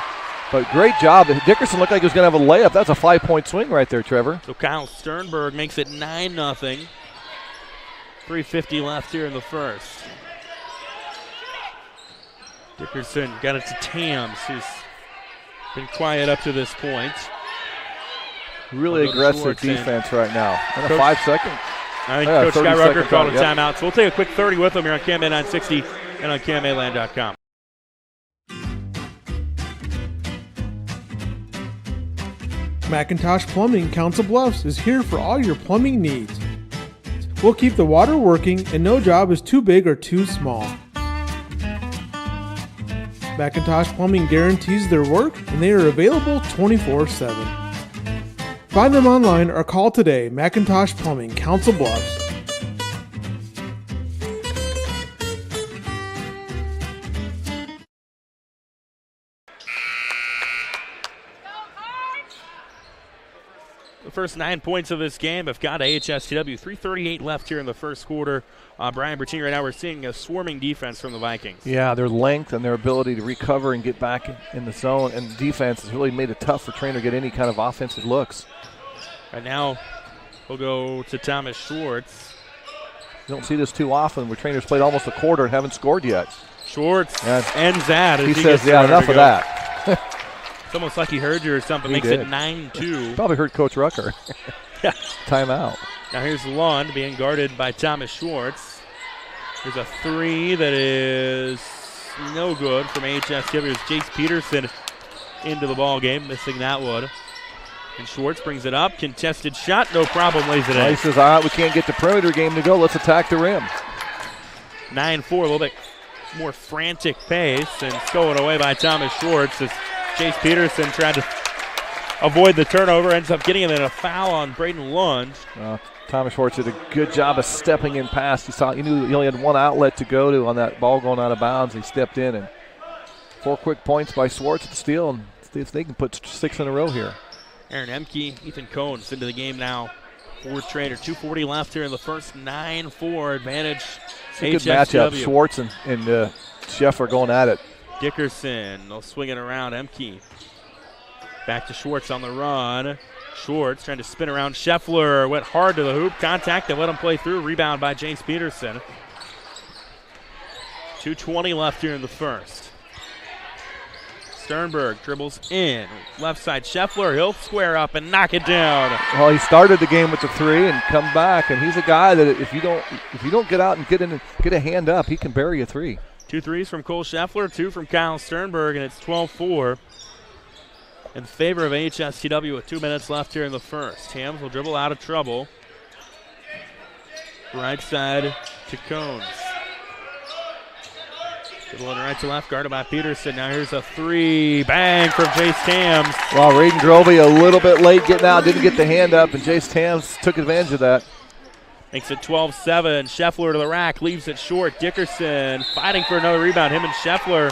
But great job. Dickerson looked like he was going to have a layup. That's a 5-point swing right there, Trevor. So Kyle Sternberg makes it 9-0. 3:50 left here in the first. Dickerson got it to Tams, who's been quiet up to this point. Really aggressive defense right now. And a 5-second. I think Coach Scott Rucker called a timeout. So we'll take a quick 30 with him here on KMA 960 and on KMAland.com. McIntosh Plumbing, Council Bluffs is here for all your plumbing needs. We'll keep the water working and no job is too big or too small. McIntosh Plumbing guarantees their work and they are available 24/7. Find them online or call today. McIntosh Plumbing, Council Bluffs. The first 9 points of this game have got AHSTW. 3:38 left here in the first quarter. Brian Bertini, right now we're seeing a swarming defense from the Vikings. Yeah, their length and their ability to recover and get back in the zone, and defense has really made it tough for Treynor to get any kind of offensive looks. Right now, we'll go to Thomas Schwartz. You don't see this too often where Treynor's played almost a quarter and haven't scored yet. Schwartz ends that. He says, yeah, enough of that. It's almost like he heard you or something. Makes it 9-2. Probably heard Coach Rucker. Yeah. Timeout. Now here's Lund being guarded by Thomas Schwartz. There's a 3 that is no good from AHSW. Jace Peterson into the ball game, missing that one. And Schwartz brings it up. Contested shot, no problem, lays it in. He says, all right, we can't get the perimeter game to go. Let's attack the rim. 9-4, a little bit more frantic pace, and stolen away by Thomas Schwartz as Jace Peterson tried to avoid the turnover, ends up getting him in a foul on Braden Lund. Thomas Schwartz did a good job of stepping in past. He knew he only had one outlet to go to on that ball going out of bounds. He stepped in, and 4 quick points by Schwartz to steal, and see if they can put 6 in a row here. Aaron Emke, Ethan Cohns into the game now for Treynor. 2:40 left here in the first. 9-4 advantage. It's a good matchup. Schwartz and Sheff are going at it. Dickerson, they'll swing it around. Emke back to Schwartz on the run. Schwartz trying to spin around Scheffler. Went hard to the hoop. Contact that let him play through. Rebound by James Peterson. 2:20 left here in the first. Sternberg dribbles in. Left side Scheffler. He'll square up and knock it down. Well, he started the game with the 3 and come back, and he's a guy that if you don't get out and get in and get a hand up, he can bury a 3. 2 threes from Cole Scheffler, 2 from Kyle Sternberg, and it's 12-4 in favor of AHSTW with 2 minutes left here in the first. Tams will dribble out of trouble. Right side to Cohns. Dribble right to left, guarded by Peterson. Now here's a 3. Bang from Jace Tams. Well, Raiden Groby a little bit late getting out, didn't get the hand up, and Jace Tams took advantage of that. Makes it 12-7. Scheffler to the rack, leaves it short. Dickerson fighting for another rebound. Him and Scheffler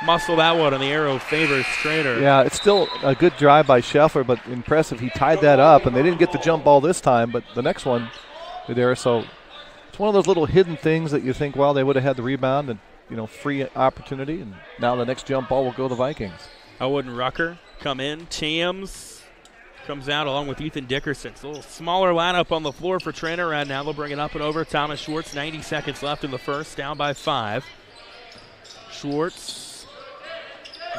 muscle that one, and the arrow favors Treynor. Yeah, it's still a good drive by Scheffler, but impressive. He tied that up, and they didn't get the jump ball this time, but the next one there. So it's one of those little hidden things that you think, well, they would have had the rebound and, free opportunity, and now the next jump ball will go to the Vikings. Elwood and Rucker come in. Tams comes out along with Ethan Dickerson. It's a little smaller lineup on the floor for Treynor right now. They'll bring it up and over. Thomas Schwartz, 90 seconds left in the first, down by 5. Schwartz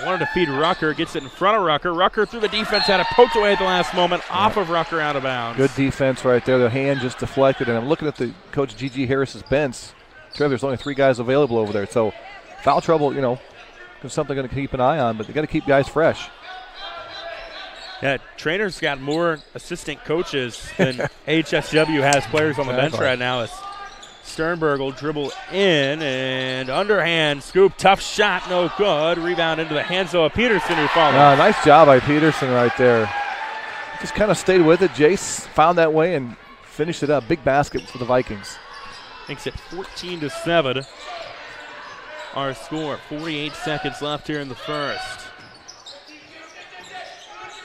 wanted to feed Rucker, gets it in front of Rucker. Rucker through the defense, had it poked away at the last moment, off of Rucker, out of bounds. Good defense right there. The hand just deflected, and I'm looking at the Coach G.G. Harris's bench. Trev, there's only 3 guys available over there. So foul trouble, is something going to keep an eye on, but they got to keep guys fresh. Yeah, Treynor's got more assistant coaches than AHSTW has players on the bench right now. As Sternberg will dribble in and underhand scoop, tough shot, no good. Rebound into the hands of Peterson, who fouled. Nice job by Peterson right there. Just kind of stayed with it. Jace found that way and finished it up. Big basket for the Vikings. Makes it 14-7. Our score, 48 seconds left here in the first.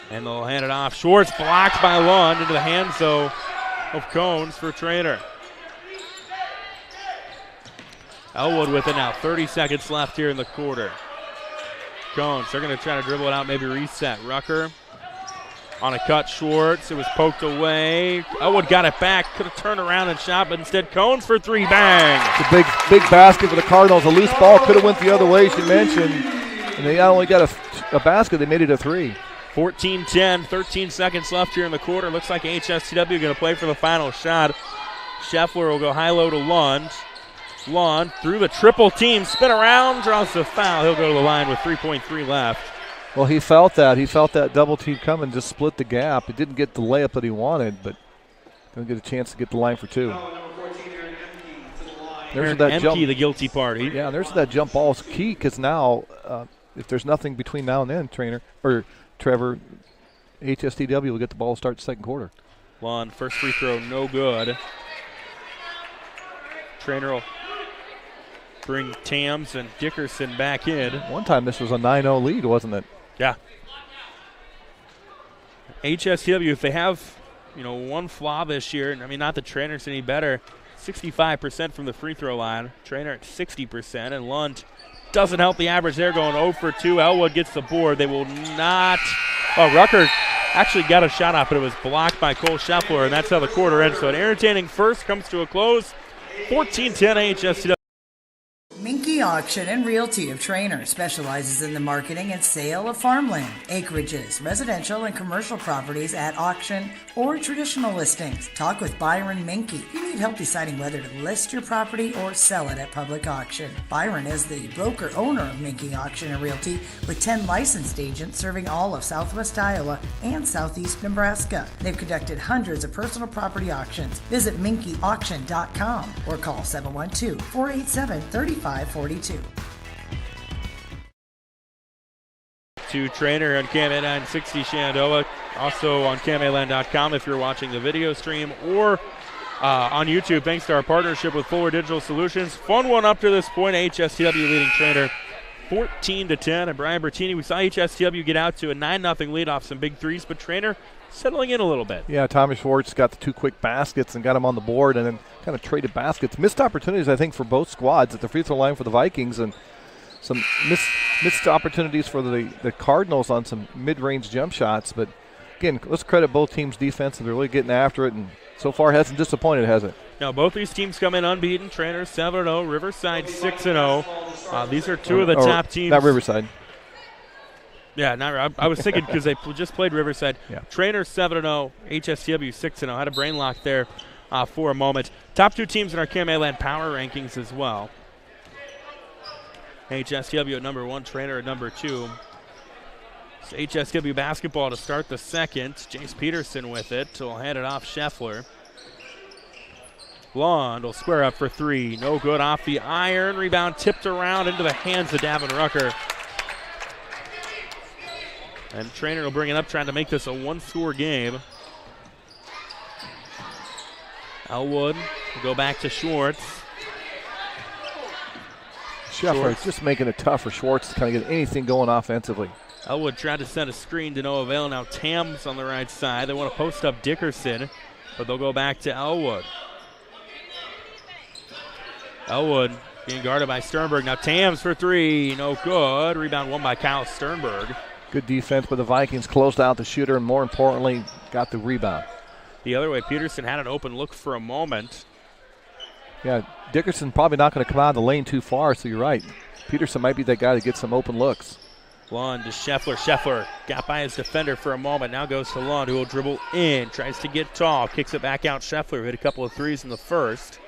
And they'll hand it off. Schwartz blocked by Lund into the hands of Cones for Treynor. Elwood with it now. 30 seconds left here in the quarter. Cones, they're going to try to dribble it out, maybe reset. Rucker on a cut. Schwartz, it was poked away. Elwood got it back. Could have turned around and shot, but instead Cones for 3. Bang! It's a big basket for the Cardinals. A loose ball could have went the other way, as you mentioned. And they not only got a basket, they made it a 3. 14-10, 13 seconds left here in the quarter. Looks like AHSTW going to play for the final shot. Scheffler will go high-low to Lund. Lund through the triple team, spin around, draws the foul. He'll go to the line with 3.3 left. Well, he felt that. He felt that double team coming, just split the gap. He didn't get the layup that he wanted, but going to get a chance to get the line for 2. There's that jump. The guilty party. Yeah, there's that jump ball is key because now, if there's nothing between now and then, Trevor, HSTW will get the ball to start the second quarter. Lund, first free throw, no good. Treynor will bring Tams and Dickerson back in. One time this was a 9-0 lead, wasn't it? Yeah. HSTW, if they have, one flaw this year, not that Treynor's any better, 65% from the free throw line. Treynor at 60%, and Lund doesn't help the average there, going 0 for 2. Elwood gets the board. They will not. Rucker actually got a shot off, but it was blocked by Cole Scheffler, and that's how the quarter ends. So an entertaining first comes to a close. 14-10 AHSTW. Minky Auction and Realty of Treynor specializes in the marketing and sale of farmland, acreages, residential and commercial properties at auction or traditional listings. Talk with Byron Minky. If you need help deciding whether to list your property or sell it at public auction. Byron is the broker-owner of Minky Auction and Realty with 10 licensed agents serving all of Southwest Iowa and Southeast Nebraska. They've conducted hundreds of personal property auctions. Visit minkyauction.com or call 712-487-3542. To Treynor on KMA 960 Shenandoah, also on KMAland.com if you're watching the video stream, or on YouTube, thanks to our partnership with Fuller Digital Solutions. Fun one up to this point. HSTW leading Treynor 14-10. And Brian Bertini, we saw HSTW get out to a 9-0 lead off some big threes, but Treynor settling in a little bit. Yeah, Tommy Schwartz got the 2 quick baskets and got him on the board, and then kind of traded baskets. Missed opportunities, I think, for both squads at the free throw line for the Vikings, and some missed opportunities for the Cardinals on some mid-range jump shots. But again, let's credit both teams' defense, and they're really getting after it, and so far hasn't disappointed, has it? Now, both these teams come in unbeaten. Treynor 7-0, Riverside 6-0. These are 2 of the top teams. Not Riverside. Yeah, I was thinking because they just played Riverside. Yeah. Treynor 7-0, HSTW 6-0. Had a brain lock there for a moment. Top 2 teams in our KMA Land power rankings as well. HSTW at number 1, Treynor at number 2. So HSTW basketball to start the second. Jace Peterson with it. He'll hand it off Scheffler. Lund will square up for 3. No good off the iron. Rebound tipped around into the hands of Davin Rucker. And Treynor will bring it up, trying to make this a 1-score game. Elwood will go back to Schwartz. Scheffler just making it tough for Schwartz to kind of get anything going offensively. Elwood tried to send a screen to no avail. Now Tams on the right side. They want to post up Dickerson, but they'll go back to Elwood. Elwood being guarded by Sternberg. Now Tams for 3. No good. Rebound won by Kyle Sternberg. Good defense, but the Vikings closed out the shooter and, more importantly, got the rebound. The other way, Peterson had an open look for a moment. Yeah, Dickerson probably not going to come out of the lane too far, so you're right. Peterson might be that guy to get some open looks. Lund to Scheffler. Scheffler got by his defender for a moment. Now goes to Lund, who will dribble in. Tries to get tall. Kicks it back out. Scheffler hit a couple of threes in the first.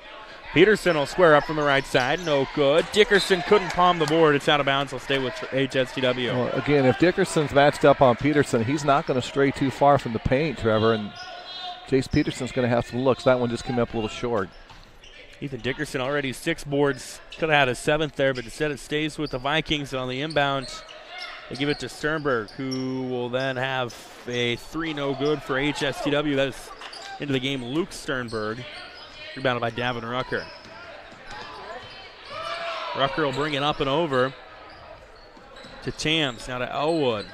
Peterson will square up from the right side. No good. Dickerson couldn't palm the board. It's out of bounds. He'll stay with AHSTW. Well, again, if Dickerson's matched up on Peterson, he's not going to stray too far from the paint, Trevor, and Jace Peterson's going to have some looks. That one just came up a little short. Ethan Dickerson already 6 boards. Could have had a 7th there, but instead it stays with the Vikings on the inbound. They give it to Sternberg, who will then have a 3 no good for HSTW. That is into the game Luke Sternberg. Rebounded by Davin Rucker. Rucker will bring it up and over to Tams. Now to Elwood.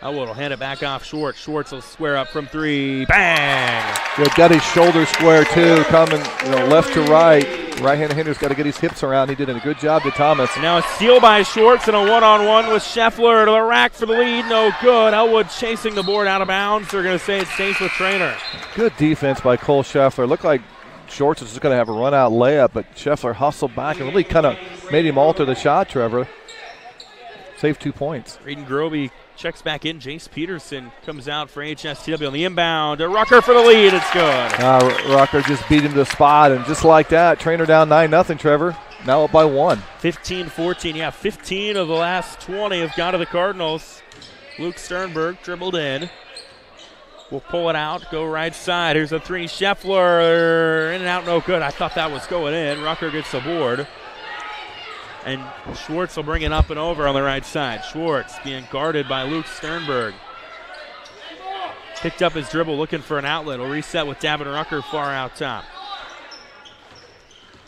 Elwood will hand it back off Schwartz. Schwartz will square up from 3. Bang! Yeah, got his shoulder square too, coming left to right. Right-handed hitter's got to get his hips around. He did a good job to Thomas. Now a steal by Schwartz and a one-on-one with Scheffler to the rack for the lead. No good. Elwood chasing the board out of bounds. They're going to say it stays with Treynor. Good defense by Cole Scheffler. Looked like Schwartz was just going to have a run-out layup, but Scheffler hustled back and really kind of made him alter the shot, Trevor. Saved 2 points. Reedon Groby checks back in. Jace Peterson comes out for HSTW on the inbound. Rucker for the lead. It's good. Rucker just beat him to the spot, and just like that, Treynor down 9-0, Trevor. Now up by 1. 15-14. Yeah, 15 of the last 20 have gone to the Cardinals. Luke Sternberg dribbled in. We'll pull it out, go right side. Here's a 3. Scheffler in and out, no good. I thought that was going in. Rucker gets the board. And Schwartz will bring it up and over on the right side. Schwartz being guarded by Luke Sternberg. Picked up his dribble, looking for an outlet. Will reset with Davin Rucker far out top.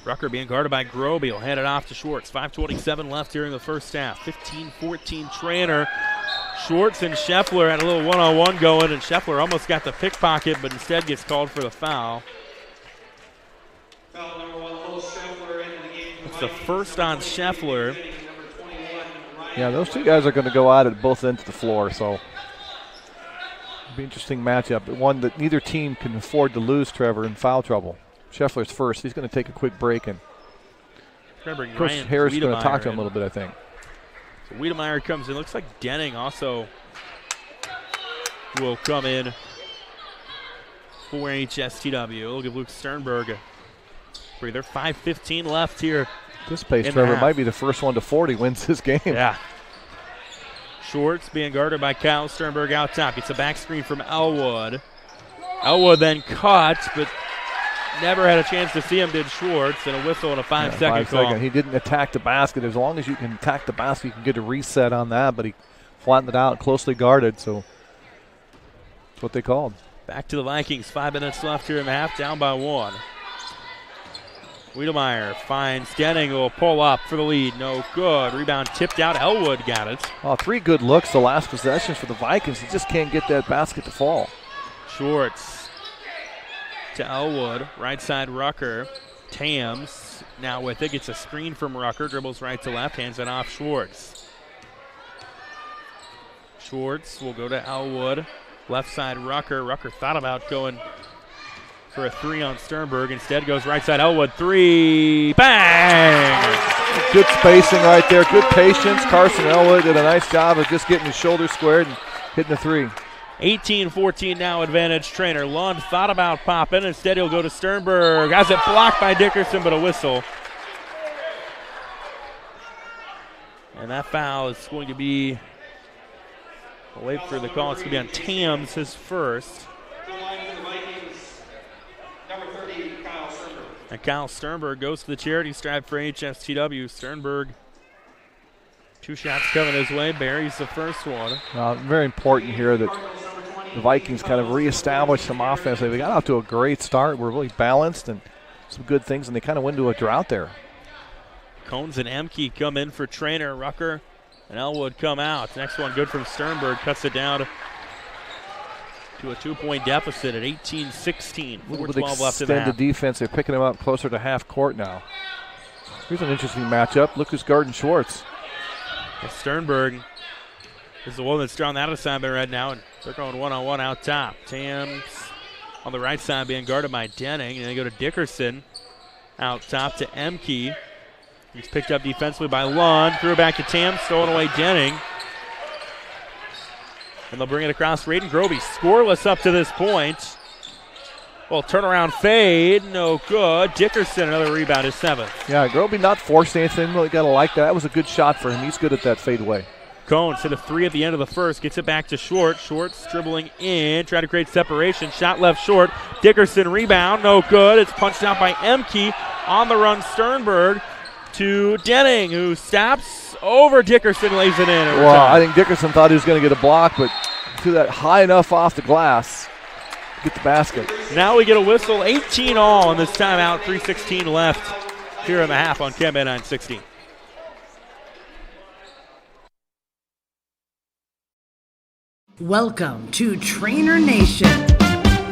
Rucker being guarded by Groby. Will hand it off to Schwartz. 5:27 left here in the first half. 15-14 Treynor. Schwartz and Scheffler had a little one-on-one going, and Scheffler almost got the pickpocket, but instead gets called for the foul. Foul number 1, Cole Scheffler into the game. It's the first on Scheffler. Yeah, those two guys are going to go out at both ends of the floor, so it'll be an interesting matchup. One that neither team can afford to lose, Trevor, in foul trouble. Scheffler's first. He's going to take a quick break, and Chris Harris is going to talk to him a little bit, I think. So Wiedemeyer comes in. Looks like Denning also will come in for HSTW. We'll give Luke Sternberg a breather. 5:15 left here. This pace, Trevor, might be the first one to 40 wins this game. Yeah. Schwartz being guarded by Kyle Sternberg out top. It's a back screen from Elwood. Elwood then caught, but never had a chance to see him, did Schwartz, and a whistle and a 5-second call. He didn't attack the basket. As long as you can attack the basket, you can get a reset on that, but he flattened it out, closely guarded, so that's what they called. Back to the Vikings. 5 minutes left here in the half, down by 1. Wiedemeyer finds Denning, will pull up for the lead. No good. Rebound tipped out. Elwood got it. Oh, 3 good looks the last possessions for the Vikings. He just can't get that basket to fall. Schwartz to Elwood. Right side Rucker. Tams now with it. Gets a screen from Rucker. Dribbles right to left. Hands it off Schwartz. Schwartz will go to Elwood. Left side Rucker. Rucker thought about going for a 3 on Sternberg. Instead goes right side Elwood. 3. Bang! Good spacing right there. Good patience. Carson Elwood did a nice job of just getting his shoulder squared and hitting a 3. 18-14 now advantage Treynor. Lund thought about popping. Instead he'll go to Sternberg. Has it blocked by Dickerson, but a whistle. And that foul is going to be, I'll wait for the call. It's going to be on Tams, his first. And Kyle Sternberg goes to the charity stripe for HSTW. Sternberg, 2 shots coming his way. Buries the first one. Very important here that the Vikings kind of reestablish some offense. They got off to a great start. We're really balanced and some good things, and they kind of went into a drought there. Cones and Emke come in for Treynor. Rucker and Elwood come out. Next one good from Sternberg. Cuts it down to a 2-point deficit at 18-16. 4:12 left in the half. The defense, they're picking them up closer to half court now. Here's an interesting matchup. Look who's guarding Schwartz. Well, Sternberg is the one that's drawn that assignment right now, and they're going one-on-one out top. Tams on the right side being guarded by Denning, and they go to Dickerson out top to Emke. He's picked up defensively by Lund, threw it back to Tams, stolen away Denning. And they'll bring it across Reedon Groby. Scoreless up to this point. Well, turnaround fade, no good. Dickerson, another rebound, his 7th. Yeah, Groby not forced anything. Really got to like that. That was a good shot for him. He's good at that fadeaway. Cones hit a 3 at the end of the first, gets it back to Short. Short's dribbling in, trying to create separation. Shot left short. Dickerson rebound, no good. It's punched out by Emke. On the run, Sternberg to Denning, who stops over Dickerson, lays it in. Well, I think Dickerson thought he was going to get a block, but threw that high enough off the glass to get the basket. Now we get a whistle, 18 all in this timeout, 3:16 left here in the half on KenBet 960. Welcome to Treynor Nation.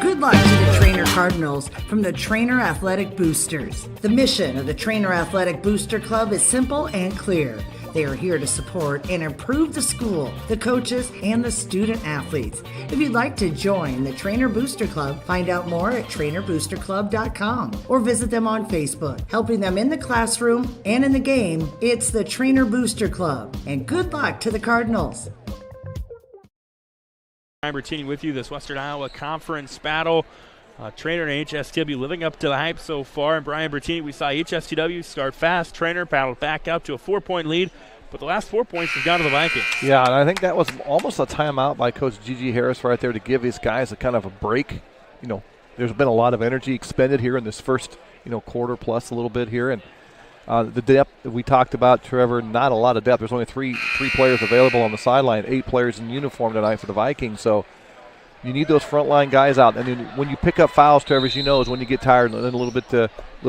Good luck to the Treynor Cardinals from the Treynor Athletic Boosters. The mission of the Treynor Athletic Booster Club is simple and clear. They are here to support and improve the school, the coaches, and the student athletes. If you'd like to join the Treynor Booster Club, find out more at TrainorBoosterClub.com or visit them on Facebook. Helping them in the classroom and in the game, it's the Treynor Booster Club. And good luck to the Cardinals. Brian Bertini with you, this Western Iowa Conference battle. Treynor and AHSTW living up to the hype so far. And Brian Bertini, we saw AHSTW start fast. Treynor paddled back out to a 4-point lead, but the last 4 points have gone to the Vikings. Yeah, and I think that was almost a timeout by Coach Gigi Harris right there to give his guys a kind of a break. You know, there's been a lot of energy expended here in this first, quarter plus a little bit here. And the depth that we talked about, Trevor, not a lot of depth. There's only three players available on the sideline, 8 players in uniform tonight for the Vikings. So you need those frontline guys out. And then when you pick up fouls, Trevor, as you know, is when you get tired and a little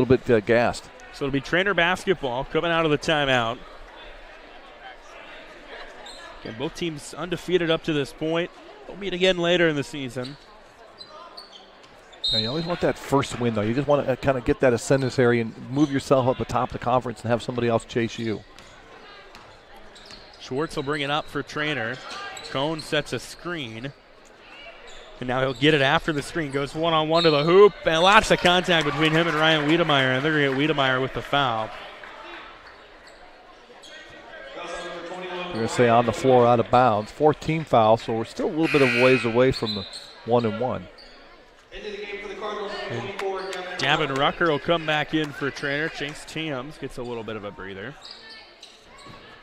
bit gassed. So it'll be Treynor basketball coming out of the timeout. Again, both teams undefeated up to this point. They'll meet again later in the season. Now you always want that first win, though. You just want to kind of get that ascendancy and move yourself up atop the conference and have somebody else chase you. Schwartz will bring it up for Treynor. Cone sets a screen. And now he'll get it after the screen. Goes one-on-one to the hoop. And lots of contact between him and Ryan Wiedemeyer. And they're going to get Wiedemeyer with the foul. We're going to say on the floor, out of bounds. 14 fouls, so we're still a little bit of ways away from the 1-and-1. Gavin Rucker will come back in for Treynor. Chase Tams gets a little bit of a breather.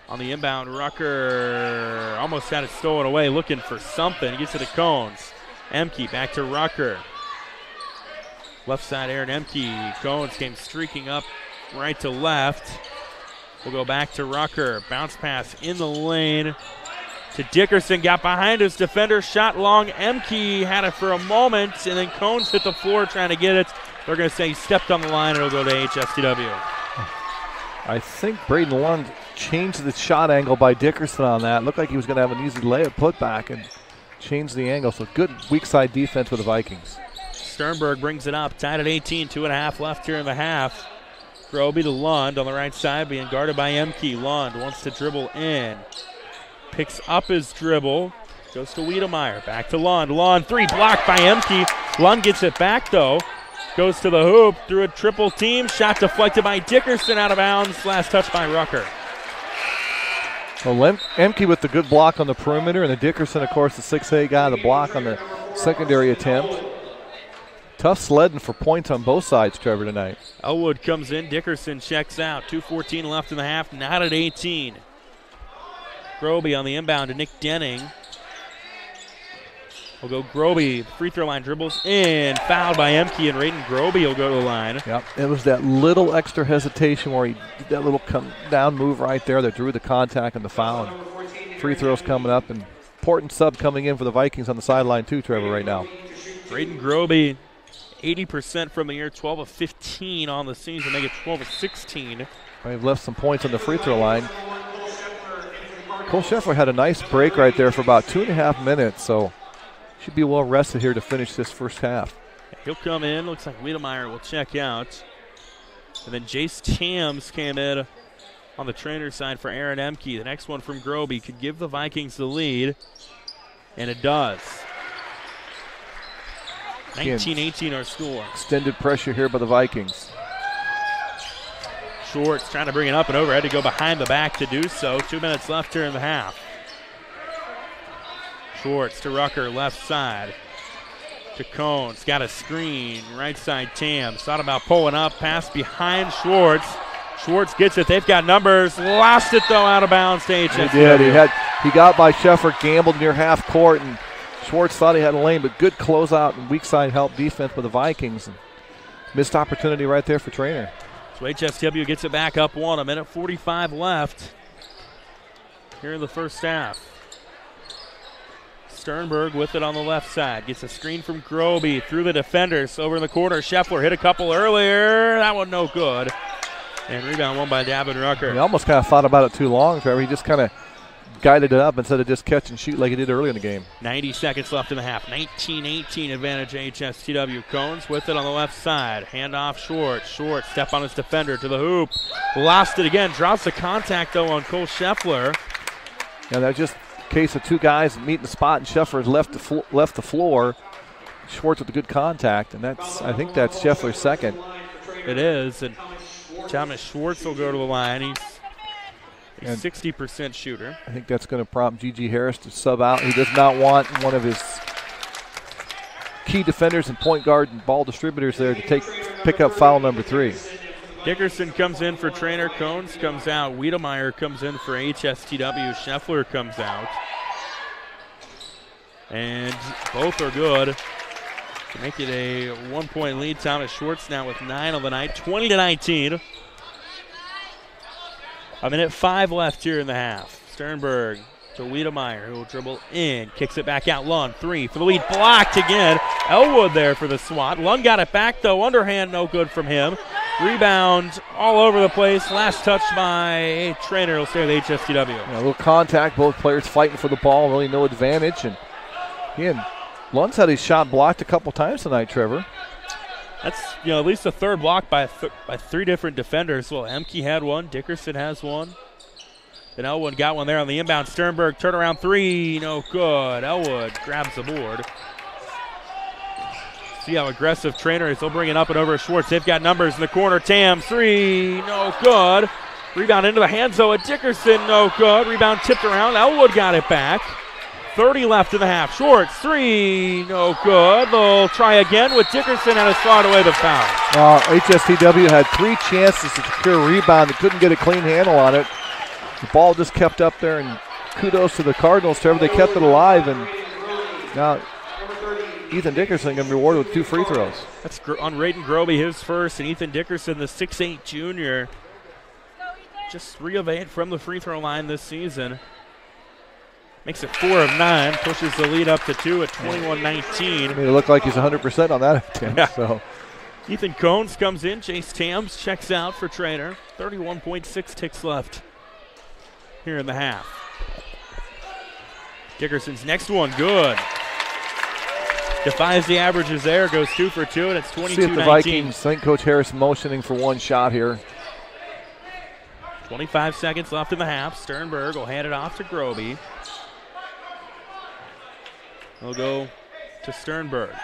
On the inbound, Rucker almost had it stolen away, looking for something. Gets it to Cones. Emke back to Rucker. Left side, Aaron Emke. Cones came streaking up right to left. We'll go back to Rucker. Bounce pass in the lane to Dickerson. Got behind his defender. Shot long. Emke had it for a moment, and then Cones hit the floor trying to get it. They're going to say he stepped on the line, and it'll go to HSTW. I think Braden Lund changed the shot angle by Dickerson on that. Looked like he was going to have an easy layup putback and changed the angle. So good weak side defense with the Vikings. Sternberg brings it up. Tied at 18. 2.5 left here in the half. Groby to Lund on the right side, being guarded by Emke. Lund wants to dribble in. Picks up his dribble. Goes to Wiedemeyer. Back to Lund. Lund, 3 blocked by Emke. Lund gets it back, though. Goes to the hoop. Through a triple team. Shot deflected by Dickerson, out of bounds. Last touch by Rucker. Well, Emke with the good block on the perimeter, and the Dickerson, of course, the 6'8" guy, the block on the secondary attempt. Tough sledding for points on both sides, Trevor, tonight. Elwood comes in. Dickerson checks out. 2:14 left in the half. Not at 18. Groby on the inbound to Nick Denning. We'll go Groby. Free throw line dribbles in. Fouled by Emke, and Raiden Groby will go to the line. Yep. It was that little extra hesitation where he did that little come down move right there that drew the contact and the foul. And free throws coming up, and important sub coming in for the Vikings on the sideline too, Trevor, right now. Raiden Groby, 80% from the year, 12 of 15 on the season, make it 12 of 16. They've left some points on the free throw line. Cole Scheffler had a nice break right there for about 2.5 minutes, so should be well rested here to finish this first half. He'll come in. Looks like Wiedemeyer will check out. And then Jace Tams came in on the Treynor side for Aaron Emke. The next one from Groby could give the Vikings the lead, and it does. 19-18 our score. Extended pressure here by the Vikings. Schwartz trying to bring it up and over. Had to go behind the back to do so. 2 minutes left here in the half. Schwartz to Rucker, left side. to Cones. Got a screen. Right side Tams. Thought about pulling up. Pass behind Schwartz. Schwartz gets it. They've got numbers. Lost it, though, out of bounds to HSTW. He did. He got by Sheffer, gambled near half court, and Schwartz thought he had a lane, but good closeout and weak side help defense by the Vikings. And missed opportunity right there for Treynor. So HSTW gets it back up 1. 1:45 left here in the first half. Sternberg with it on the left side. Gets a screen from Groby through the defenders. Over in the corner, Scheffler hit a couple earlier. That one no good. And rebound won by Davin Rucker. He almost kind of thought about it too long, Trevor. He just kind of guided it up instead of just catch and shoot like he did early in the game. 90 seconds left in the half. 19-18 advantage HSTW. Cones with it on the left side. Handoff Schwartz. Schwartz step on his defender to the hoop. Lost it again. Drops the contact, though, on Cole Scheffler. Yeah, that's just a case of two guys meeting the spot, and Scheffler left the floor. Schwartz with a good contact, and I think that's Scheffler's second. It is, and Thomas Schwartz will go to the line. He's a 60% shooter. I think that's going to prompt G.G. Harris to sub out. He does not want one of his key defenders and point guard and ball distributors there to pick up foul number 3. Dickerson comes in for Treynor. Cones comes out. Wiedemeyer comes in for HSTW. Scheffler comes out. And both are good to make it a 1-point lead. Thomas Schwartz now with 9 on the night. 20-19. 1:05 left here in the half. Sternberg to Wiedemeyer, who will dribble in. Kicks it back out. Lund, 3 for the lead. Blocked again. Elwood there for the swat. Lund got it back, though. Underhand, no good from him. Rebound all over the place. Last touch by Treynor. Will stay with HSTW. Yeah, a little contact. Both players fighting for the ball. Really no advantage. And again, Lund's had his shot blocked a couple times tonight, Trevor. That's at least a third block by 3 different defenders. Well, Emke had one. Dickerson has one. Then Elwood got one there on the inbound. Sternberg turnaround 3. No good. Elwood grabs the board. See how aggressive Treynor is. They'll bring it up and over to Schwartz. They've got numbers in the corner. Tam 3. No good. Rebound into the hands, though, at Dickerson. No good. Rebound tipped around. Elwood got it back. 30 left in the half. Schwartz, 3, no good. They'll try again with Dickerson and has fought away the foul. HSTW had 3 chances to secure a rebound. They couldn't get a clean handle on it. The ball just kept up there, and kudos to the Cardinals, Trevor. They kept it alive, and now Ethan Dickerson going to be rewarded with 2 free throws. That's on Raiden Groby, his first, and Ethan Dickerson, the 6'8 junior, just 3 of 8 from the free throw line this season. Makes it 4 of 9, pushes the lead up to 2 at 21-19. Made it look like he's 100% on that attempt. Yeah. So. Ethan Cones comes in. Jace Tams checks out for Treynor. 31.6 ticks left here in the half. Dickerson's next one, good. Defies the averages there, goes 2 for 2, and it's 22-19. See if the Vikings, I think Coach Harris motioning for one shot here. 25 seconds left in the half. Sternberg will hand it off to Groby. He'll go to Sternberg.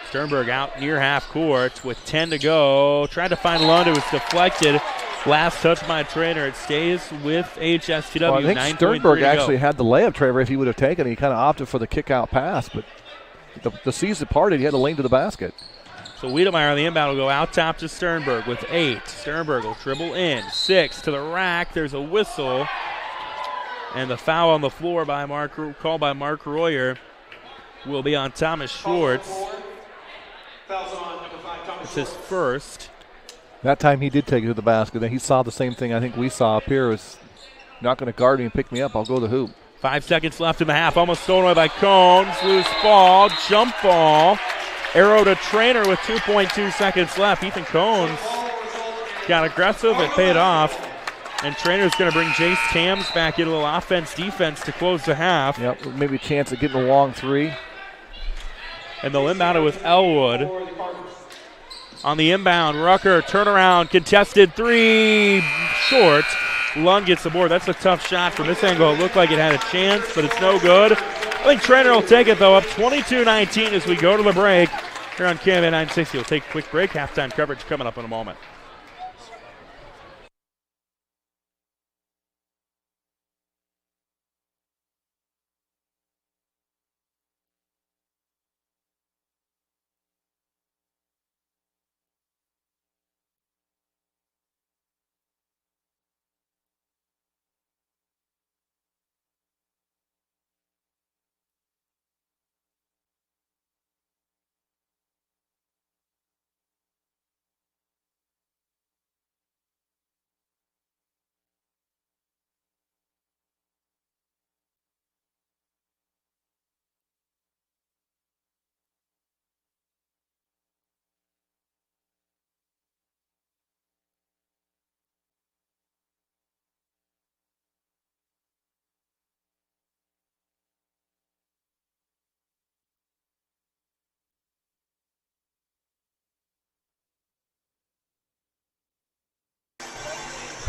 Sternberg out near half court with 10 to go. Tried to find Lund. It was deflected. Last touch by Treynor. It stays with HSTW. Well, I think Sternberg actually had the layup, Trevor, if he would have taken it. He kind of opted for the kick-out pass, but the season parted. He had a lane to the basket. So Wiedemeyer on the inbound will go out top to Sternberg with 8. Sternberg will dribble in. 6 to the rack. There's a whistle. And the foul on the floor called by Mark Royer will be on Thomas Schwartz. It's his first. That time he did take it to the basket. Then he saw the same thing I think we saw up here. Was not going to guard me and pick me up. I'll go to the hoop. 5 seconds left in the half. Almost stolen away by Cones. Loose ball. Jump ball. Arrow to Treynor with 2.2 seconds left. Ethan Cones got aggressive. It paid off. And Treynor's going to bring Jace Tams back in a little offense-defense to close the half. Yep, maybe a chance of getting a long 3. And they'll inbound it with Elwood. On the inbound, Rucker, turnaround, contested 3, short. Lund gets the board. That's a tough shot from this angle. It looked like it had a chance, but it's no good. I think Treynor will take it, though, up 22-19 as we go to the break. Here on KMA 960, we'll take a quick break. Halftime coverage coming up in a moment.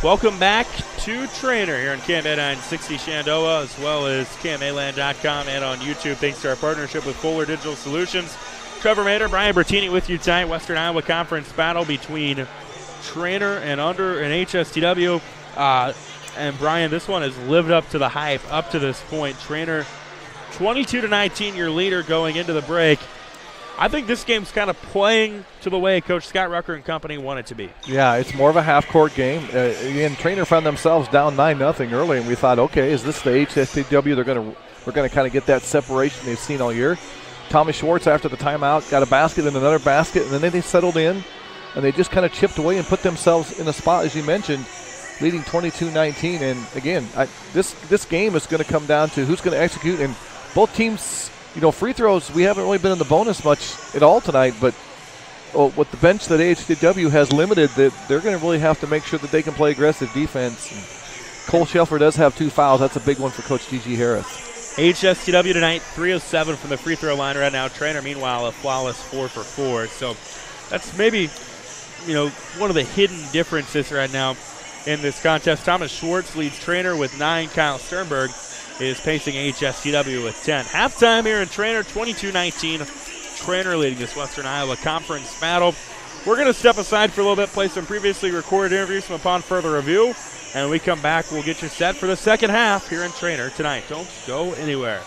Welcome back to Treynor here on KM 960 Shenandoah, as well as KMAland.com and on YouTube. Thanks to our partnership with Fuller Digital Solutions. Trevor Mader, Brian Bertini with you tonight. Western Iowa Conference battle between Treynor and HSTW. And Brian, this one has lived up to the hype up to this point. Treynor 22-19, your leader going into the break. I think this game's kind of playing to the way Coach Scott Rucker and company want it to be. Yeah, it's more of a half-court game. Again, Treynor found themselves down 9-0 early, and we thought, okay, is this the HSTW? We're going to kind of get that separation they've seen all year. Thomas Schwartz, after the timeout, got a basket and another basket, and then they settled in, and they just kind of chipped away and put themselves in a spot, as you mentioned, leading 22-19. And again, this game is going to come down to who's going to execute, and both teams. Free throws, we haven't really been in the bonus much at all tonight, but with the bench that AHTW has limited, that they're going to really have to make sure that they can play aggressive defense. And Cole Shelfer does have 2 fouls. That's a big one for Coach G.G. Harris. HSTW tonight, 3-of-7 from the free throw line right now. Treynor, meanwhile, a flawless 4 for 4. So that's maybe, one of the hidden differences right now in this contest. Thomas Schwartz leads Treynor with 9. Kyle Sternberg is pacing HSTW with 10. Halftime here in Treynor, 22-19. Treynor leading this Western Iowa Conference battle. We're going to step aside for a little bit, play some previously recorded interviews from upon further review, and when we come back, we'll get you set for the second half here in Treynor tonight. Don't go anywhere.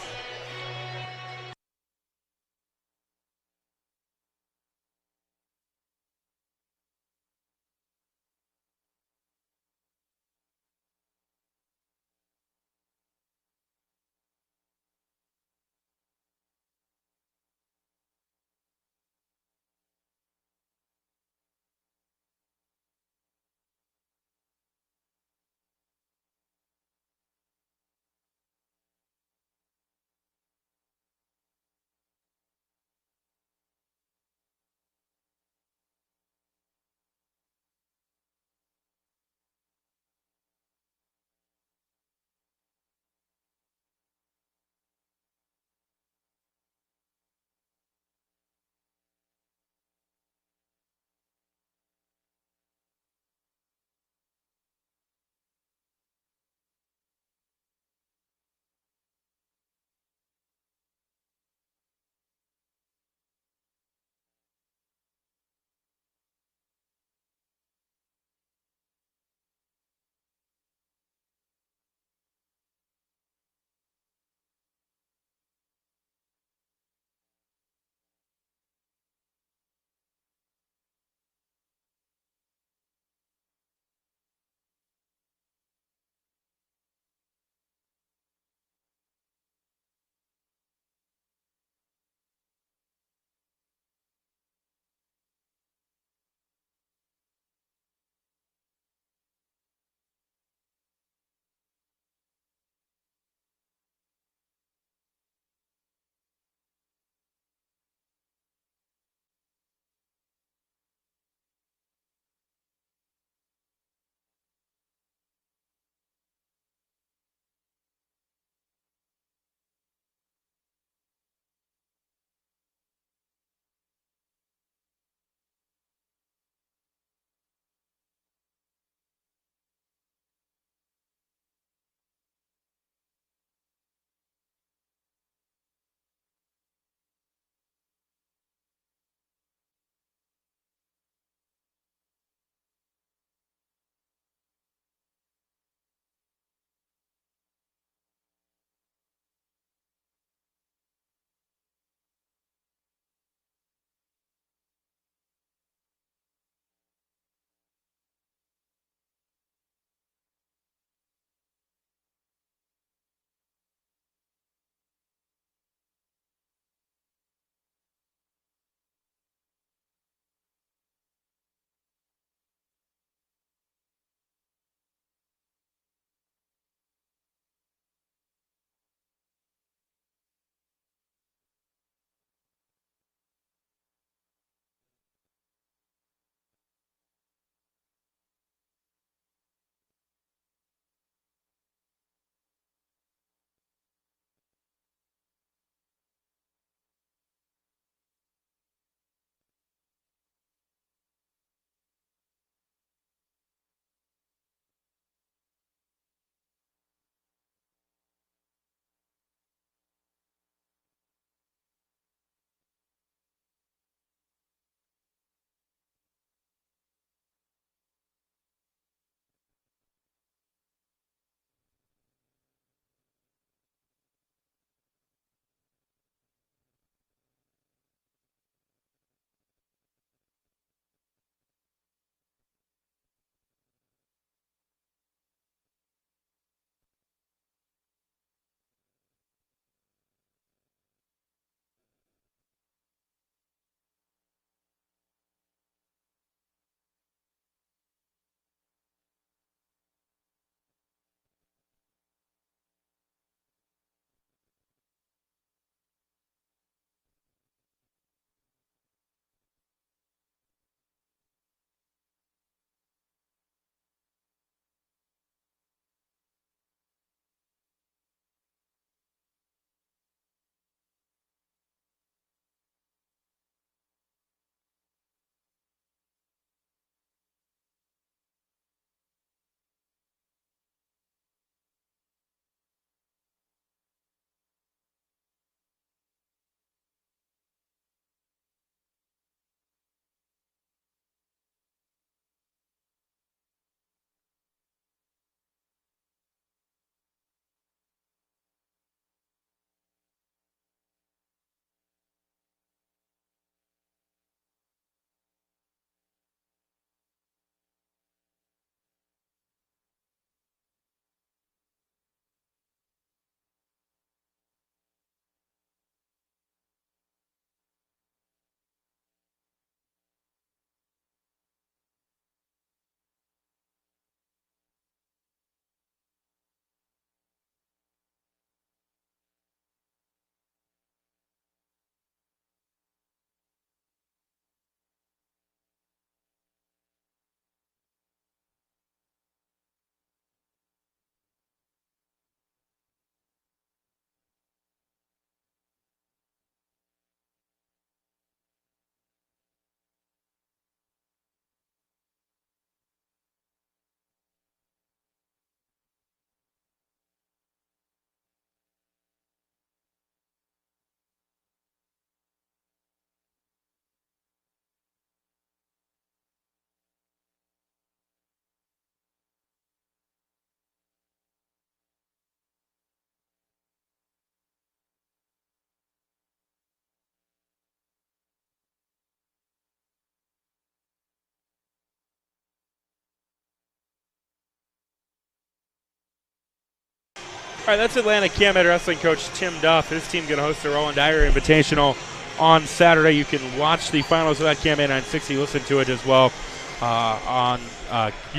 All right, that's Atlanta Cam-Ed wrestling coach Tim Duff. His team going to host the Roland Dyer Invitational on Saturday. You can watch the finals of that Cam-Ed 960. Listen to it as well you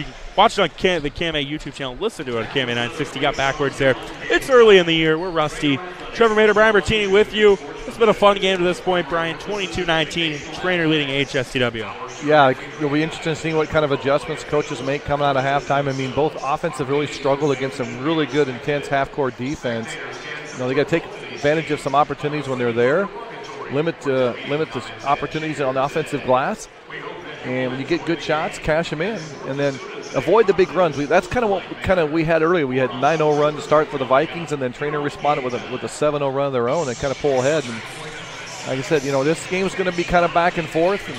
can watch it on the Cam-Ed YouTube channel. Listen to it on Cam-Ed 960. Got backwards there. It's early in the year. We're rusty. Trevor Mader, Brian Bertini with you. It's been a fun game to this point, Brian. 22-19. Treynor leading AHSTW. Yeah, it'll be interesting to see what kind of adjustments coaches make coming out of halftime. I mean, both offenses have really struggled against some really good, intense half-court defense. They got to take advantage of some opportunities when they're there, limit the opportunities on the offensive glass, and when you get good shots, cash them in, and then avoid the big runs. That's kind of what we had earlier. We had 9-0 run to start for the Vikings, and then Treynor responded with a 7-0 run of their own and kind of pull ahead. And like I said, this game is going to be kind of back and forth. And,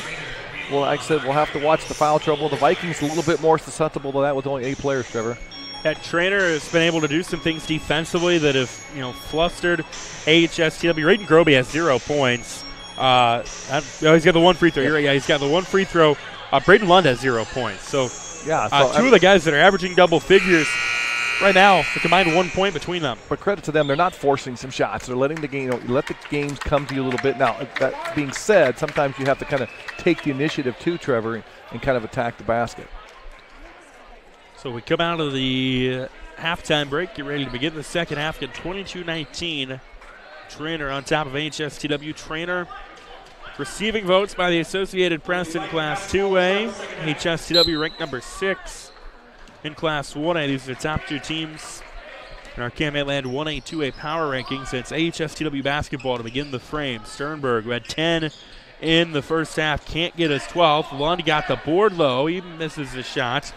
well, like I said, we'll have to watch the foul trouble. The Vikings a little bit more susceptible to that with only 8 players, Trevor. That Treynor has been able to do some things defensively that have, flustered AHSTW. Raiden Groby has 0 points. He's got the one free throw. You're right. Yeah, he's got the one free throw. Braden Lund has 0 points. So, two of the guys that are averaging double figures right now, a combined 1 point between them. But credit to them, they're not forcing some shots. They're letting the game, let the games come to you a little bit. Now, that being said, sometimes you have to kind of take the initiative too, Trevor, and kind of attack the basket. So we come out of the halftime break, get ready to begin the second half. Get 22-19. Treynor on top of AHSTW. Treynor receiving votes by the Associated Press in Class 2A. AHSTW ranked number 6 in Class 1A. These are the top 2 teams in our Cam-Ed Land 1A, 2A power rankings. It's AHSTW basketball to begin the frame. Sternberg, who had 10 in the first half, can't get his 12th. Lund got the board low. He misses the shot.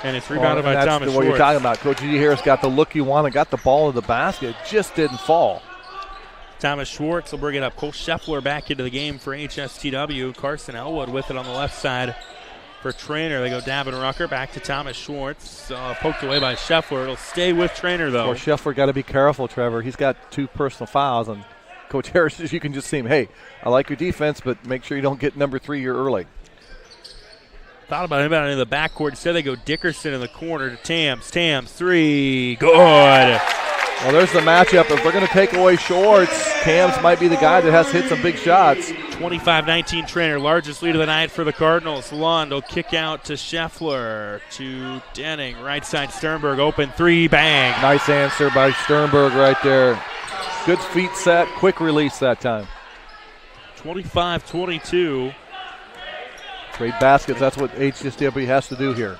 And it's rebounded by Thomas Schwartz. What you're talking about. Coach G. Harris got the look he wanted, got the ball in the basket, just didn't fall. Thomas Schwartz will bring it up. Cole Scheffler back into the game for HSTW. Carson Elwood with it on the left side for Treynor. They go Davin Rucker back to Thomas Schwartz. Poked away by Scheffler. It'll stay with Treynor, though. Or Scheffler got to be careful, Trevor. He's got 2 personal fouls. And Coach Harris, you can just see him, hey, I like your defense, but make sure you don't get number 3 here early. Thought about him out in the backcourt. Instead, they go Dickerson in the corner to Tams. Tams, 3. Good. Well, there's the matchup. If we're going to take away Schwartz, Tams might be the guy that has to hit some big shots. 25-19 Treynor, largest lead of the night for the Cardinals. Lund will kick out to Scheffler, to Denning. Right side, Sternberg, open 3, bang. Nice answer by Sternberg right there. Good feet set, quick release that time. 25-22. Trade baskets, that's what HSW has to do here.